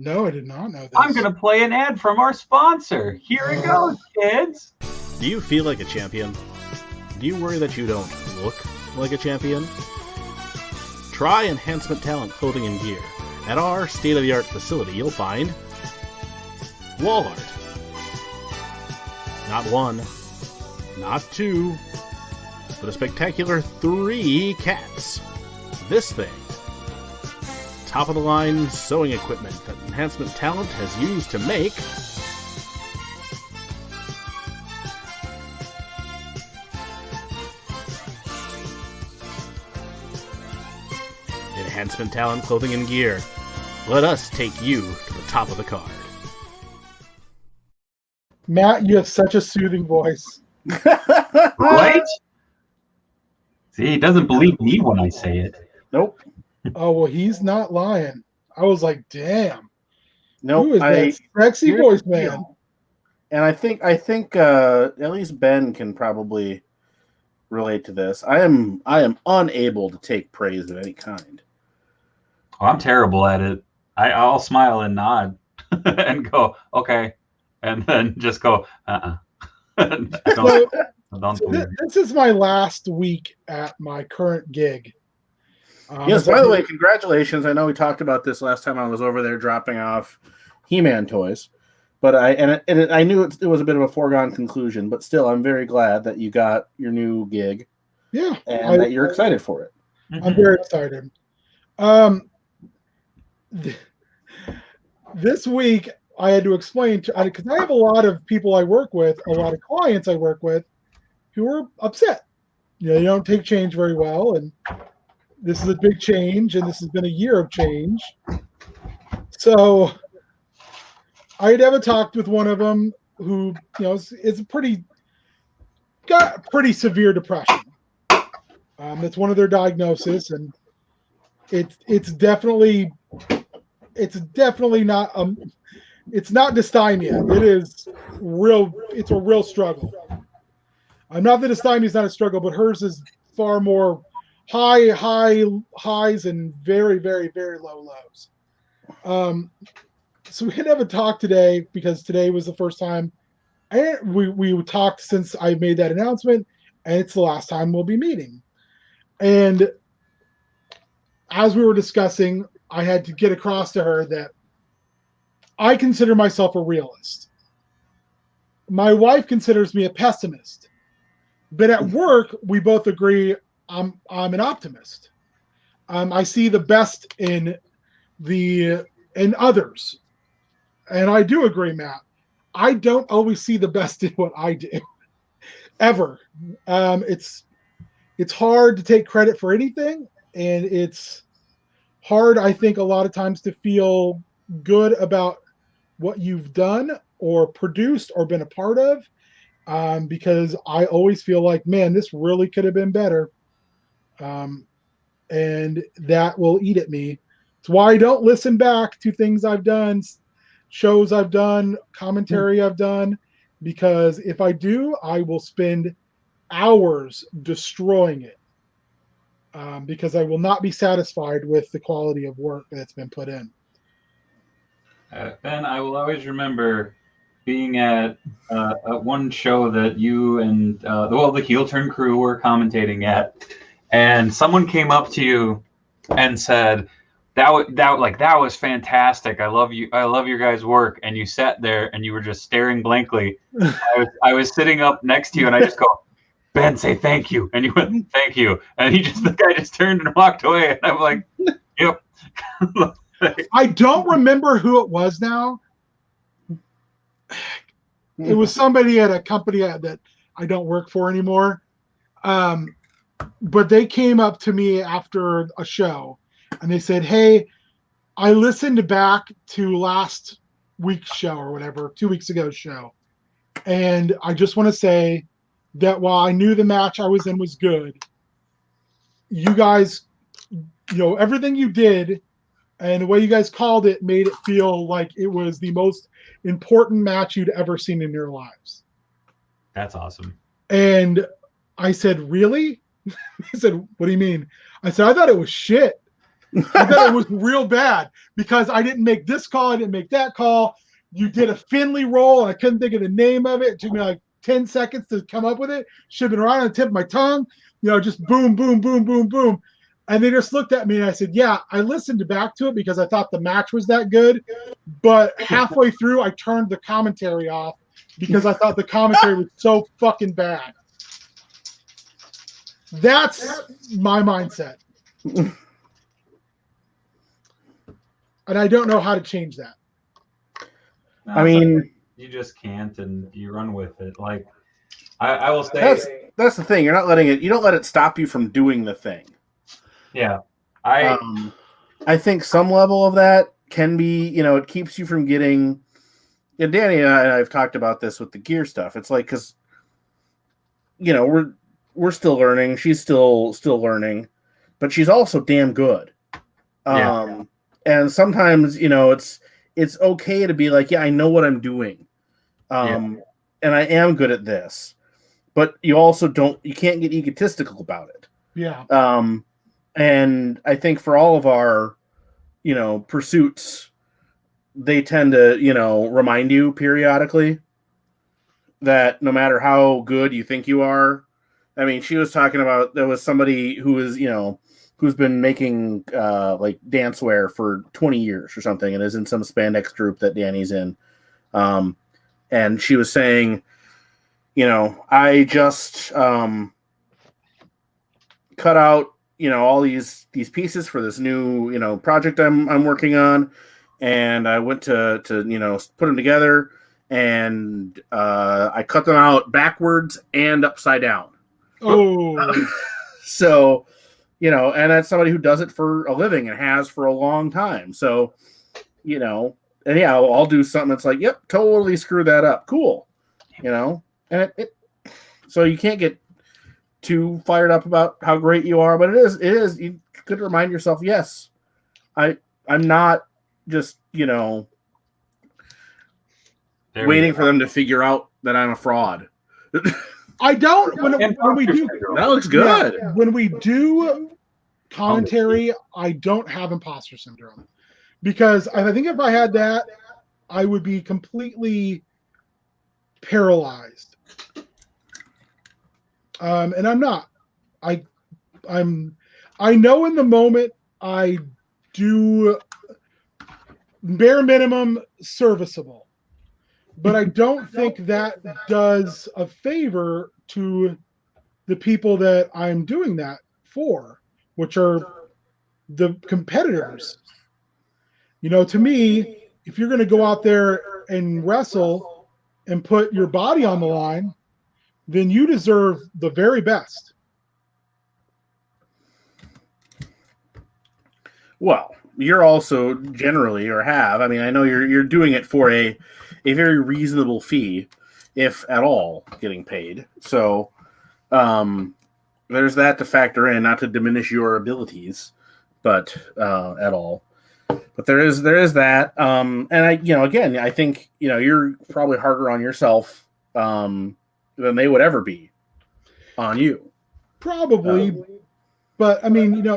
No, I did not know this. I'm going to play an ad from our sponsor. Here it goes, kids. Do you feel like a champion? Do you worry that you don't look like a champion? Try Enhancement Talent Clothing and Gear. At our state-of-the-art facility, you'll find wall art. Not one, not two, but a spectacular 3 cats. This thing. Top-of-the-line sewing equipment that Enhancement Talent has used to make Enhancement Talent Clothing and Gear. Let us take you to the top of the card. Matt, you have such a soothing voice. Right? See, he doesn't believe me when I say it. Nope. Oh, well, he's not lying. I was like, damn. Nope. Who is that sexy voice, man? And I think at least Ben can probably relate to this. I am unable to take praise of any kind. Oh, I'm terrible at it. I'll smile and nod and go, okay. And then just go, This is my last week at my current gig. Yes, by the way, congratulations. I know we talked about this last time I was over there dropping off He-Man toys. But I knew it was a bit of a foregone conclusion, but still, I'm very glad that you got your new gig. Yeah. And that you're excited for it. I'm very excited. This week, I had to explain, because I have a lot of people I work with, a lot of clients I work with, who are upset. You don't take change very well, and this is a big change, and this has been a year of change. So I had ever talked with one of them who, is got pretty severe depression. That's one of their diagnoses, and it's definitely not it's not dysthymia. It is real. It's a real struggle. Not that dysthymia is not a struggle, but hers is far more highs and very, very, very low lows. So we had to have a talk today because today was the first time we talked since I made that announcement, and it's the last time we'll be meeting. And as we were discussing, I had to get across to her that I consider myself a realist. My wife considers me a pessimist. But at work, we both agree I'm an optimist. I see the best in others. And I do agree, Matt. I don't always see the best in what I do. Ever. It's hard to take credit for anything, and it's hard, I think, a lot of times to feel good about what you've done or produced or been a part of, because I always feel like, man, this really could have been better, and that will eat at me. It's why I don't listen back to things I've done, shows I've done, commentary I've done, because if I do, I will spend hours destroying it, because I will not be satisfied with the quality of work that's been put in. Ben, I will always remember being at one show that you and the heel turn crew were commentating at, and someone came up to you and said, that was fantastic. I love your guys' work. And you sat there and you were just staring blankly. I was sitting up next to you, and I just go, Ben, say thank you. And you went, thank you. And the guy just turned and walked away. And I'm like, yep. I don't remember who it was now. It was somebody at a company that I don't work for anymore. But they came up to me after a show and they said, hey, I listened back to last week's show or whatever, 2 weeks ago's show. And I just want to say that while I knew the match I was in was good, you guys, everything you did and the way you guys called it made it feel like it was the most important match you'd ever seen in your lives. That's awesome. And I said, really? He said, what do you mean? I said, I thought it was shit. I thought it was real bad because I didn't make this call. I didn't make that call. You did a Finley roll, and I couldn't think of the name of it. It took me like 10 seconds to come up with it. Should have been right on the tip of my tongue. Just boom, boom, boom, boom, boom. And they just looked at me, and I said, yeah, I listened back to it because I thought the match was that good. But halfway through, I turned the commentary off because I thought the commentary was so fucking bad. That's my mindset. And I don't know how to change that. No, I mean, you just can't, and you run with it. Like I will say, that's the thing. You don't let it stop you from doing the thing. Yeah, I think some level of that can be, it keeps you from getting. And Danny and I've talked about this with the gear stuff. It's like because, we're still learning. She's still learning, but she's also damn good. Yeah. And sometimes, it's okay to be like, yeah, I know what I'm doing. And I am good at this, but you can't get egotistical about it. Yeah. And I think for all of our, pursuits, they tend to, remind you periodically that no matter how good you think you are, I mean, she was talking about, there was somebody who was, who's been making like dancewear for 20 years or something and is in some spandex group that Danny's in. And she was saying, I just cut out, all these pieces for this new, project I'm working on. And I went to put them together, and I cut them out backwards and upside down. Oh, so, and that's somebody who does it for a living and has for a long time. So, and yeah, I'll do something that's like, yep, totally screw that up. Cool. And so you can't get too fired up about how great you are, but it is, you could remind yourself, yes, I'm not just, waiting for them to figure out that I'm a fraud. I don't. When we do, that looks good. Yeah, when we do commentary, I don't have imposter syndrome because I think if I had that, I would be completely paralyzed. And I'm not. I know in the moment I do bare minimum serviceable. But I don't think that does a favor to the people that I'm doing that for, which are the competitors. To me, if you're going to go out there and wrestle and put your body on the line, then you deserve the very best. Well, you're also generally, or have, I mean, I know you're doing it for a very reasonable fee, if at all, getting paid. So there's that to factor in, not to diminish your abilities, but at all. But there is that. And again, I think, you're probably harder on yourself than they would ever be on you. Probably. But I mean,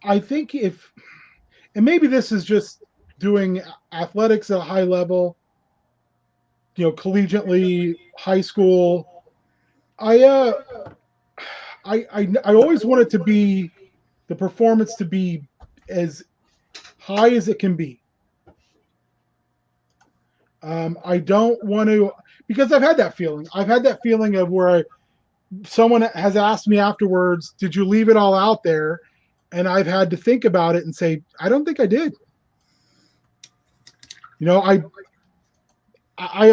I think and maybe this is just doing athletics at a high level, collegiately, high school. I always want it to be the performance to be as high as it can be. I don't want to, because I've had that feeling. I've had that feeling of where someone has asked me afterwards, "Did you leave it all out there?" And I've had to think about it and say, "I don't think I did." I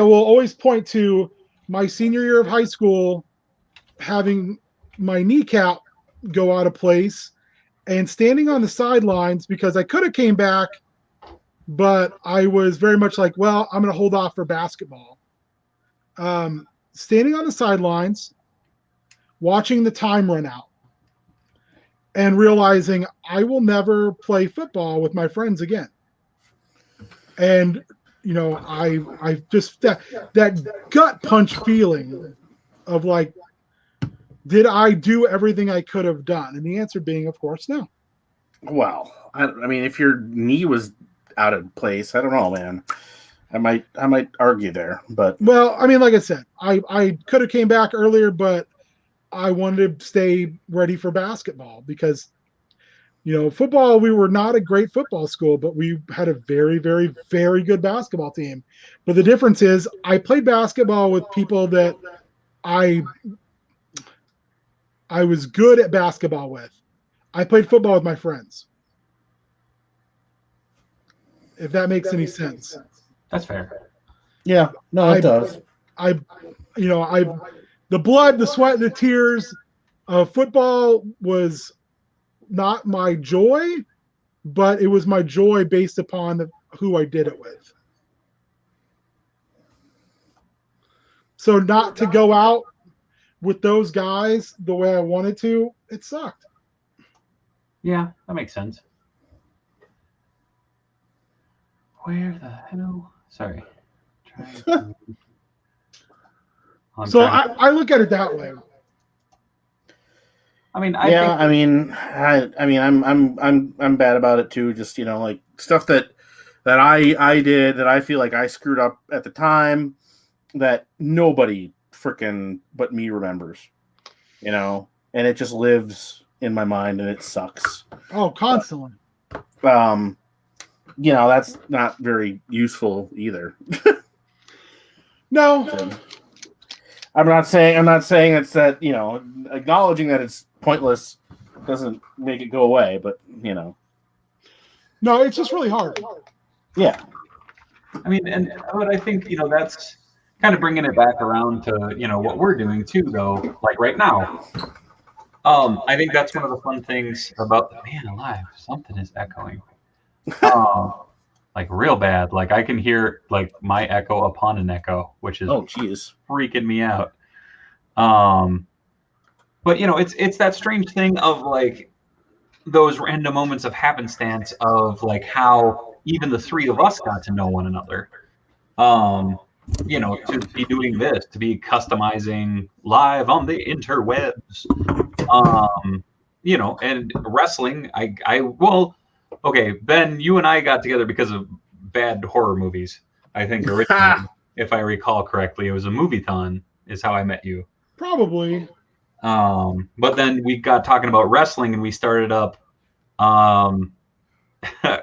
will always point to my senior year of high school, having my kneecap go out of place and standing on the sidelines because I could have came back, but I was very much like, well, I'm going to hold off for basketball. Standing on the sidelines, watching the time run out, and realizing I will never play football with my friends again. And I just that gut punch feeling of like, did I do everything I could have done? And the answer being, of course, no. Well, I mean, if your knee was out of place, I don't know, man. I might argue there, but well, I mean, like I said, I could have came back earlier, but I wanted to stay ready for basketball because, football, we were not a great football school, but we had a very, very, very good basketball team. But the difference is I played basketball with people that I was good at basketball with. I played football with my friends. If that makes any sense. That's fair. Yeah, no, it does. The blood, the sweat, the tears of football was not my joy, but it was my joy based upon who I did it with. So not to go out with those guys the way I wanted to, it sucked. Yeah, that makes sense. Where the hell? Sorry. I look at it that way. I mean, I'm bad about it too. Just like stuff that I did that I feel like I screwed up at the time that nobody freaking but me remembers, and it just lives in my mind and it sucks. Oh, constantly. That's not very useful either. No. I'm not saying it's that, acknowledging that it's pointless doesn't make it go away, but No, it's just really hard. Yeah. I mean, but I think, that's kind of bringing it back around to, what we're doing too, though, like right now. I think that's one of the fun things about the Man Alive. Something is echoing. Like real bad. Like I can hear like my echo upon an echo, which is freaking me out. But it's that strange thing of like those random moments of happenstance of like how even the three of us got to know one another. To be doing this, to be customizing live on the interwebs. And wrestling, okay, Ben, you and I got together because of bad horror movies. I think originally, if I recall correctly, it was a movie-thon is how I met you. Probably. But then we got talking about wrestling, and we started up.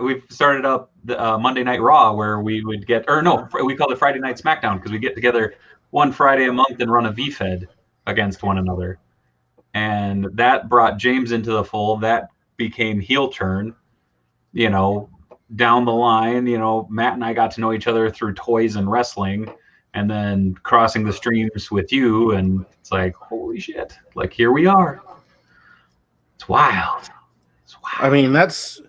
We started up the Monday Night Raw, where we would we called it Friday Night SmackDown because we get together one Friday a month and run a VFed against one another, and that brought James into the fold. That became heel turn. Down the line, Matt and I got to know each other through toys and wrestling, and then crossing the streams with you, and it's like, holy shit, like here we are. It's wild. I mean, that's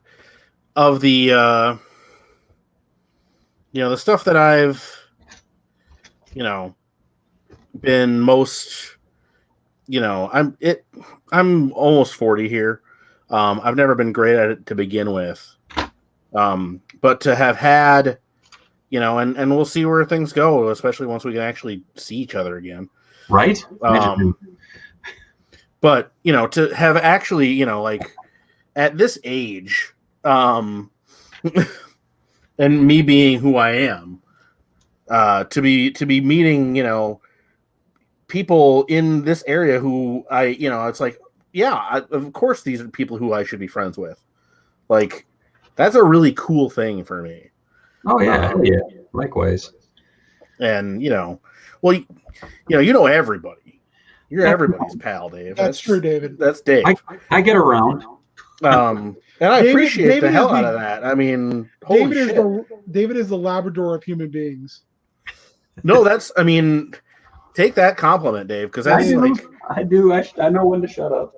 of the the stuff that I've been most I'm almost 40 here. I've never been great at it to begin with. But to have had, and we'll see where things go, especially once we can actually see each other again. Right. But, to have actually, like at this age, and me being who I am, to be meeting, people in this area who it's like, yeah, of course these are people who I should be friends with. Like, that's a really cool thing for me. Oh yeah, yeah. Likewise. And you know everybody. You're everybody's pal, Dave. That's true, David. That's Dave. I get around. And I appreciate David the hell is out of that. I mean, holy shit. David is the Labrador of human beings. No, take that compliment, Dave, because that's I do. I know when to shut up.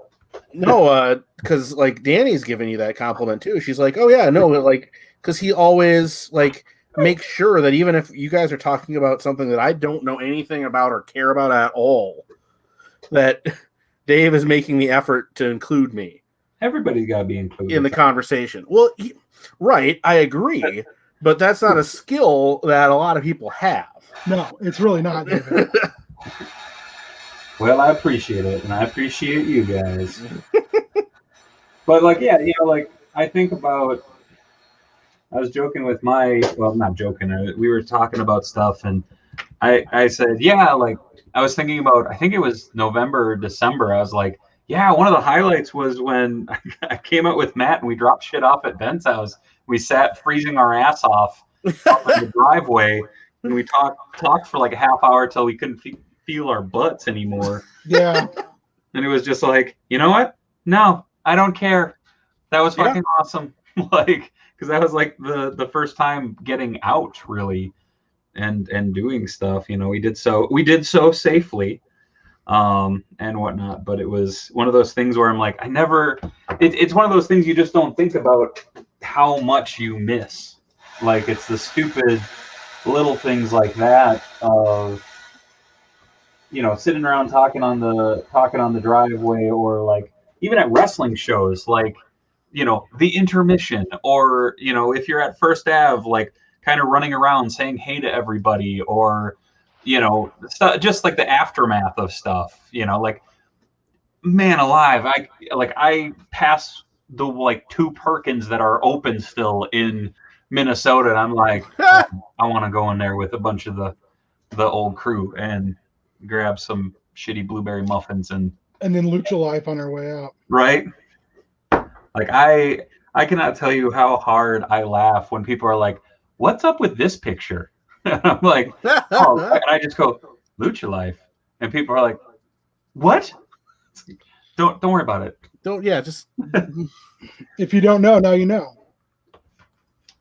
No, because like Danny's giving you that compliment too. She's like, oh yeah, no, like, because he always like makes sure that even if you guys are talking about something that I don't know anything about or care about at all, that Dave is making the effort to include me. Everybody's got to be included in the conversation. Well, right, I agree, but that's not a skill that a lot of people have. No, it's really not, David. Well, I appreciate it, and I appreciate you guys. But like, yeah, like I think about. I was joking with not joking. We were talking about stuff, and I said, yeah, like I was thinking about. I think it was November or December. I was like, yeah, one of the highlights was when I came out with Matt and we dropped shit off at Ben's house. We sat freezing our ass off in the driveway, and we talked for like a half hour till we couldn't feel our butts anymore. Yeah. And it was just like, you know what? No, I don't care. That was fucking awesome. Like, because that was like the first time getting out really, and doing stuff. We did so safely, and whatnot. But it was one of those things where I'm like, it's one of those things you just don't think about how much you miss. Like, it's the stupid little things like that of sitting around talking on the driveway, or like even at wrestling shows, like the intermission, or if you're at First Ave, like kind of running around saying hey to everybody, or just like the aftermath of stuff. Like, man alive, I pass the like 2 Perkins that are open still in Minnesota, and I'm like, I want to go in there with a bunch of the old crew and grab some shitty blueberry muffins and then Lucha Life on our way out. Right? Like, I cannot tell you how hard I laugh when people are like, what's up with this picture? And I'm like, oh, and I just go, Lucha Life. And people are like, what? Don't worry about it. Just if you don't know, now you know.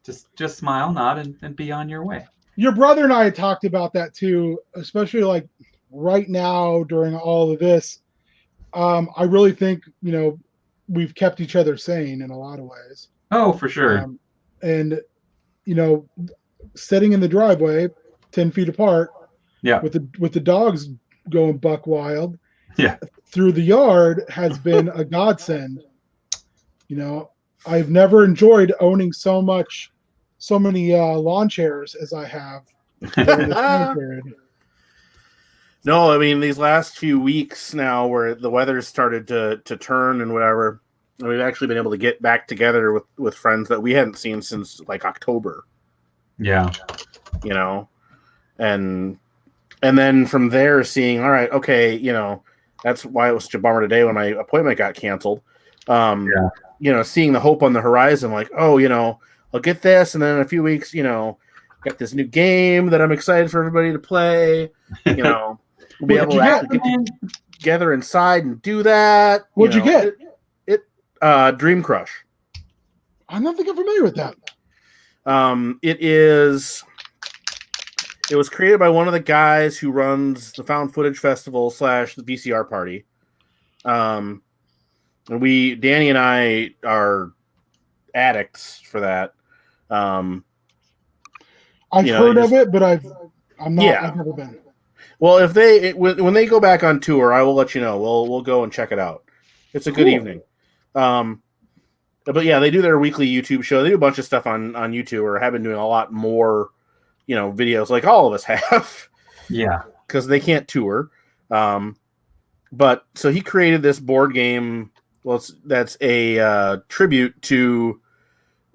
Just smile, nod, and be on your way. Your brother and I had talked about that too, especially like right now during all of this. I really think, we've kept each other sane in a lot of ways. Oh, for sure. And, sitting in the driveway 10 feet apart, with the dogs going buck wild, through the yard has been a godsend. I've never enjoyed owning so many lawn chairs as I have during this time period. No, I mean, these last few weeks now where the weather's started to turn and whatever, we've actually been able to get back together with friends that we hadn't seen since like October. Yeah. And then from there seeing, all right, okay, that's why it was such a bummer today when my appointment got canceled. Seeing the hope on the horizon, like, oh, I'll get this, and then in a few weeks, got this new game that I'm excited for everybody to play. We'll be able to actually get together inside and do that. What'd you get? Dream Crush. I'm not thinking familiar with that. It was created by one of the guys who runs the Found Footage Festival / the VCR party. And Danny and I are addicts for that. I've heard of it, but I've never been. Well, when they go back on tour, I will let you know. We'll go and check it out. It's a good evening. But yeah, they do their weekly YouTube show. They do a bunch of stuff on YouTube, or have been doing a lot more, videos like all of us have. Yeah. Because they can't tour. But so he created this board game. Well, that's a tribute to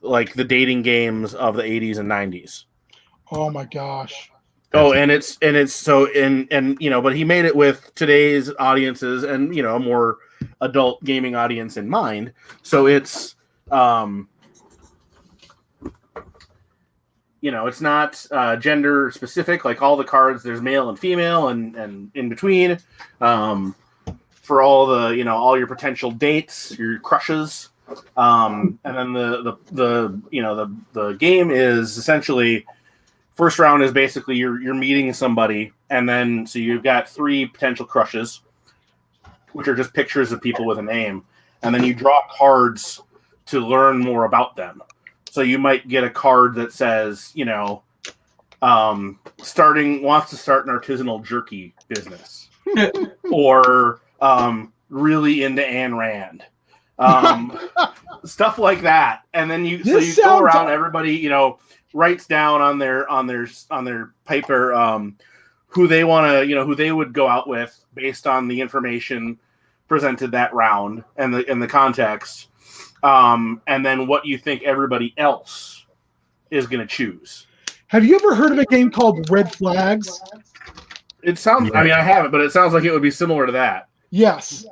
like the dating games of the 80s and 90s. Oh my gosh. Oh, and it's so and but he made it with today's audiences and a more adult gaming audience in mind. So it's it's not gender specific. Like all the cards, there's male and female and in between. For all the all your potential dates, your crushes, and then the game is essentially. First round is basically you're meeting somebody, and then so you've got 3 potential crushes, which are just pictures of people with a name, and then you draw cards to learn more about them. So you might get a card that says, wants to start an artisanal jerky business, or really into Ayn Rand, stuff like that, and then you go around, everybody writes down on their paper who they want to who they would go out with based on the information presented that round and the context, and then what you think everybody else is going to choose. Have you ever heard of a game called Red Flags? It sounds. I mean, I haven't, but it sounds like it would be similar to that. Yes,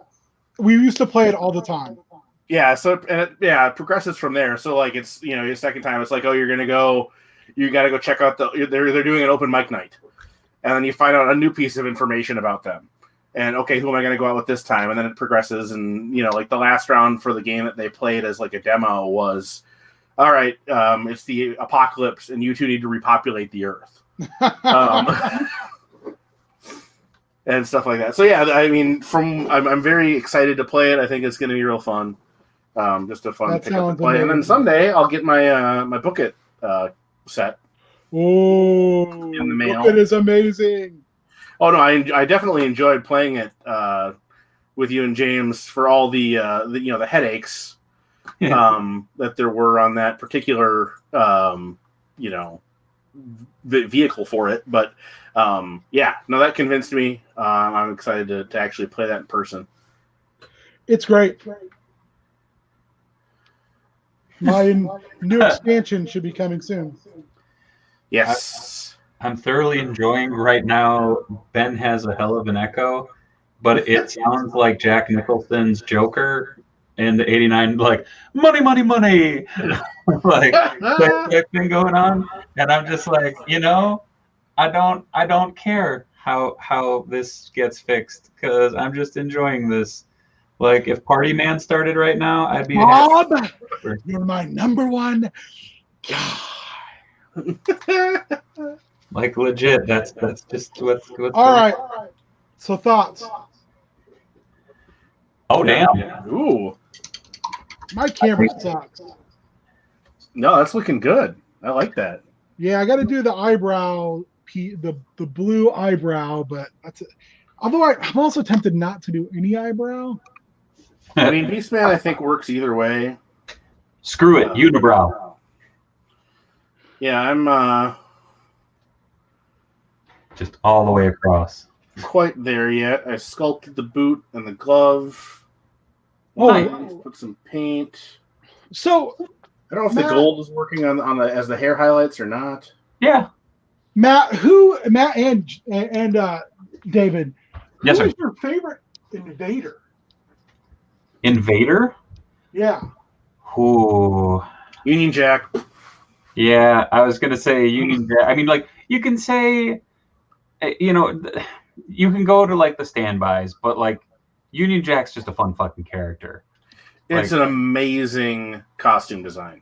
we used to play it all the time. Yeah, so it progresses from there. So like it's your second time, it's like, oh, you got to go check out they're doing an open mic night, and then you find out a new piece of information about them, and okay, who am I going to go out with this time? And then it progresses, and like the last round for the game that they played as like a demo was, all right, it's the apocalypse, and you two need to repopulate the earth. And stuff like that. So yeah, I mean, I'm very excited to play it. I think it's going to be real fun. Just a fun pick up and play. And then someday I'll get my my Book It set. Oh, in the mail. Book It is amazing. Oh no, I definitely enjoyed playing it with you and James for all the headaches that there were on that particular vehicle for it. But that convinced me. I'm excited to actually play that in person. It's great. My new expansion should be coming soon. Yes. I'm thoroughly enjoying right now. Ben has a hell of an echo, but it sounds like Jack Nicholson's Joker in the '89, like money, money, money, like that thing going on. And I'm just like, I don't care how this gets fixed because I'm just enjoying this. Like if Party Man started right now, I'd be Bob, you're my number one guy. Like legit. That's just what's all right. So thoughts. Oh damn. Ooh. My camera sucks. No, that's looking good. I like that. Yeah, I got to do the eyebrow, the blue eyebrow, but that's it. Although I'm also tempted not to do any eyebrow. I mean, Beastman, I think, works either way. Screw it, unibrow. Yeah, I'm just all the way across. Quite there yet. I sculpted the boot and the glove. Oh, nice. Put some paint. So I don't know if the gold is working on the as the hair highlights or not. Yeah. Matt and David, yes, who sir. is your favorite invader? Invader? Yeah. Ooh. Union Jack. Yeah, I was gonna say Union Jack. I mean, like you can say, you can go to like the standbys, but like Union Jack's just a fun fucking character. It's an amazing costume design.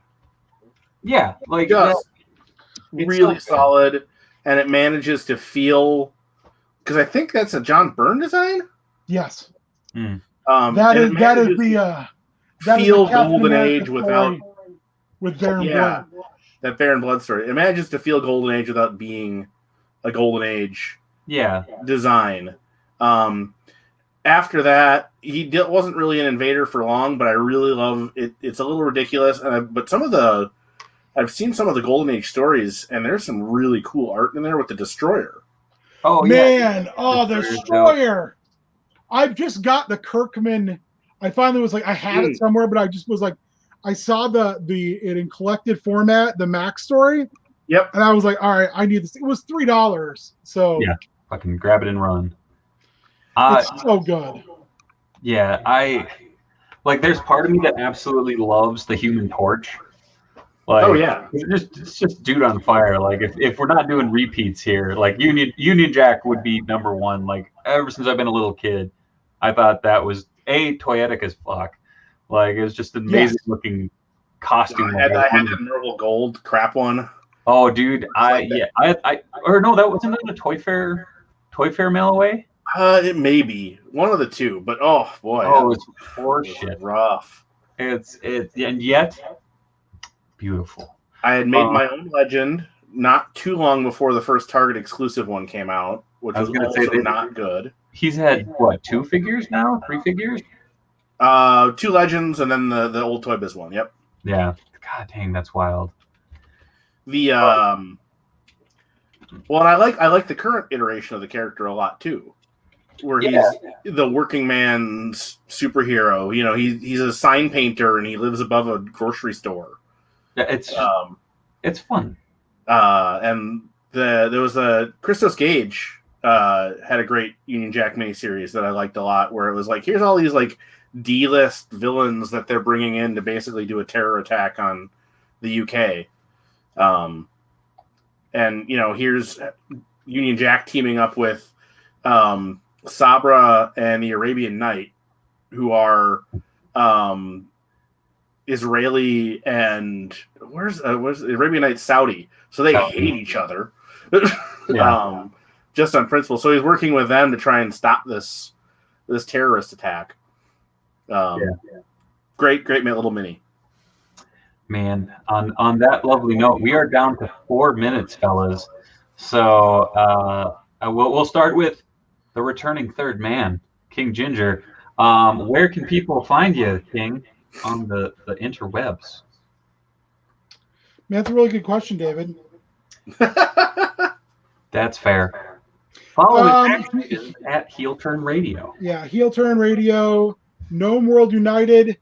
Yeah, like really solid, and it manages to feel. Because I think that's a John Byrne design. Yes. Mm. That is the Golden Age with Baron Blood. That Baron Blood story. It manages to feel Golden Age without being a Golden Age design. After that, he wasn't really an invader for long, but I really love it. It's a little ridiculous, but I've seen some of the Golden Age stories, and there's some really cool art in there with the Destroyer. Oh man! Yeah. Oh, the Destroyer! I've just got the Kirkman. I finally was like, I had it somewhere, but I just was like, I saw it in collected format, the Mac story. Yep. And I was like, all right, I need this. It was $3. So Yeah. Fucking grab it and run. it's so good. Yeah, there's part of me that absolutely loves the Human Torch. Like, Oh, yeah. it's just dude on fire. Like, if we're not doing repeats here, like Union Jack would be number one. Like, ever since I've been a little kid, I thought that was toyetic as fuck. Like, it was just an amazing looking costume. I had the Marvel Gold crap one. Oh, dude, or no, that wasn't a Toy Fair mail away. It may be one of the two, but oh boy, it's horseshit. Rough. And yet beautiful. I had made my own legend not too long before the first Target exclusive one came out, which was also not good. He's had what, 2 figures now, 3 figures? 2 legends, and then the old Toy Biz one. Yep. Yeah. God dang, that's wild. The well, and I like the current iteration of the character a lot too, where he's the working man's superhero. You know, he's a sign painter and he lives above a grocery store. Yeah, it's fun. And there was a Christos Gage had a great Union Jack miniseries that I liked a lot, where it was like, here's all these like D-list villains that they're bringing in to basically do a terror attack on the UK. And, you know, here's Union Jack teaming up with Sabra and the Arabian Night, who are Israeli and where's the Arabian Night Saudi. So they hate each other just on principle. So he's working with them to try and stop this terrorist attack. Great little mini. Man, on that lovely note, we are down to 4 minutes, fellas. So we'll start with the returning third man, King Ginger. Where can people find you, King, on the interwebs? Man, that's a really good question, David. That's fair. Follow his at Heel Turn Radio. Yeah, Heel Turn Radio, Gnome World United.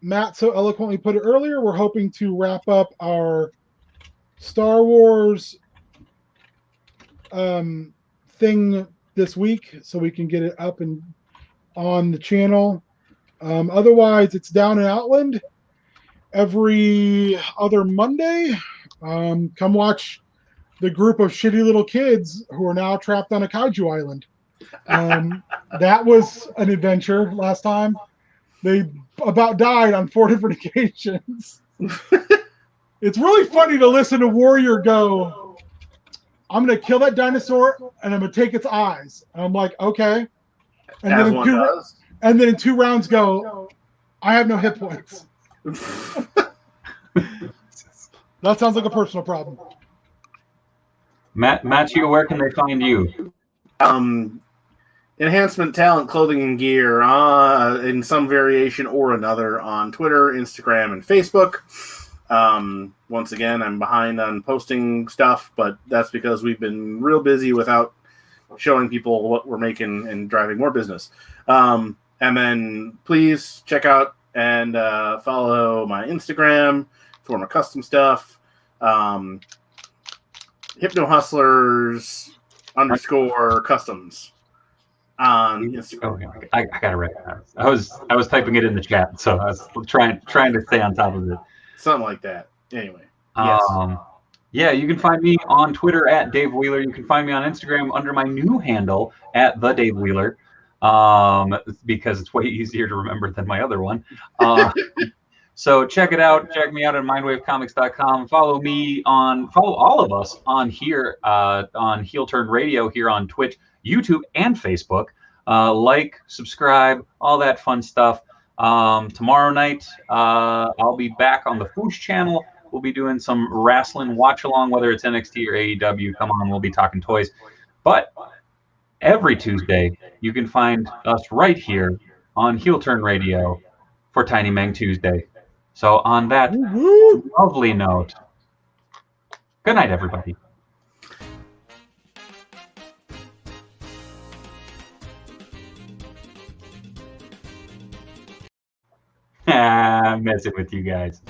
Matt so eloquently put it earlier, we're hoping to wrap up our Star Wars thing this week so we can get it up and on the channel. Otherwise, it's down in Outland every other Monday. Come watch the group of shitty little kids who are now trapped on a kaiju island. That was an adventure last time. They about died on 4 different occasions. It's really funny to listen to Warrior go, I'm going to kill that dinosaur and I'm going to take its eyes. And I'm like, okay. And then in 2 rounds go, I have no hit points. That sounds like a personal problem. Matthew, where can they find you? Enhancement Talent Clothing and Gear in some variation or another on Twitter, Instagram, and Facebook. Once again, I'm behind on posting stuff, but that's because we've been real busy without showing people what we're making and driving more business. And then please check out and follow my Instagram for my custom stuff. Hypno Hustlers _customs on Instagram. Okay. I gotta recognize. I was typing it in the chat, so I was trying to stay on top of it. Something like that. Anyway. Yes. Yeah, you can find me on Twitter at Dave Wheeler. You can find me on Instagram under my new handle at the Dave Wheeler, because it's way easier to remember than my other one. So check it out. Check me out at mindwavecomics.com. Follow all of us on here on Heel Turn Radio here on Twitch, YouTube, and Facebook. Like, subscribe, all that fun stuff. Tomorrow night, I'll be back on the Foosh channel. We'll be doing some wrestling watch along, whether it's NXT or AEW. Come on, we'll be talking toys. But every Tuesday, you can find us right here on Heel Turn Radio for Tiny Meng Tuesday. So on that lovely note, good night, everybody. I'm messing with you guys.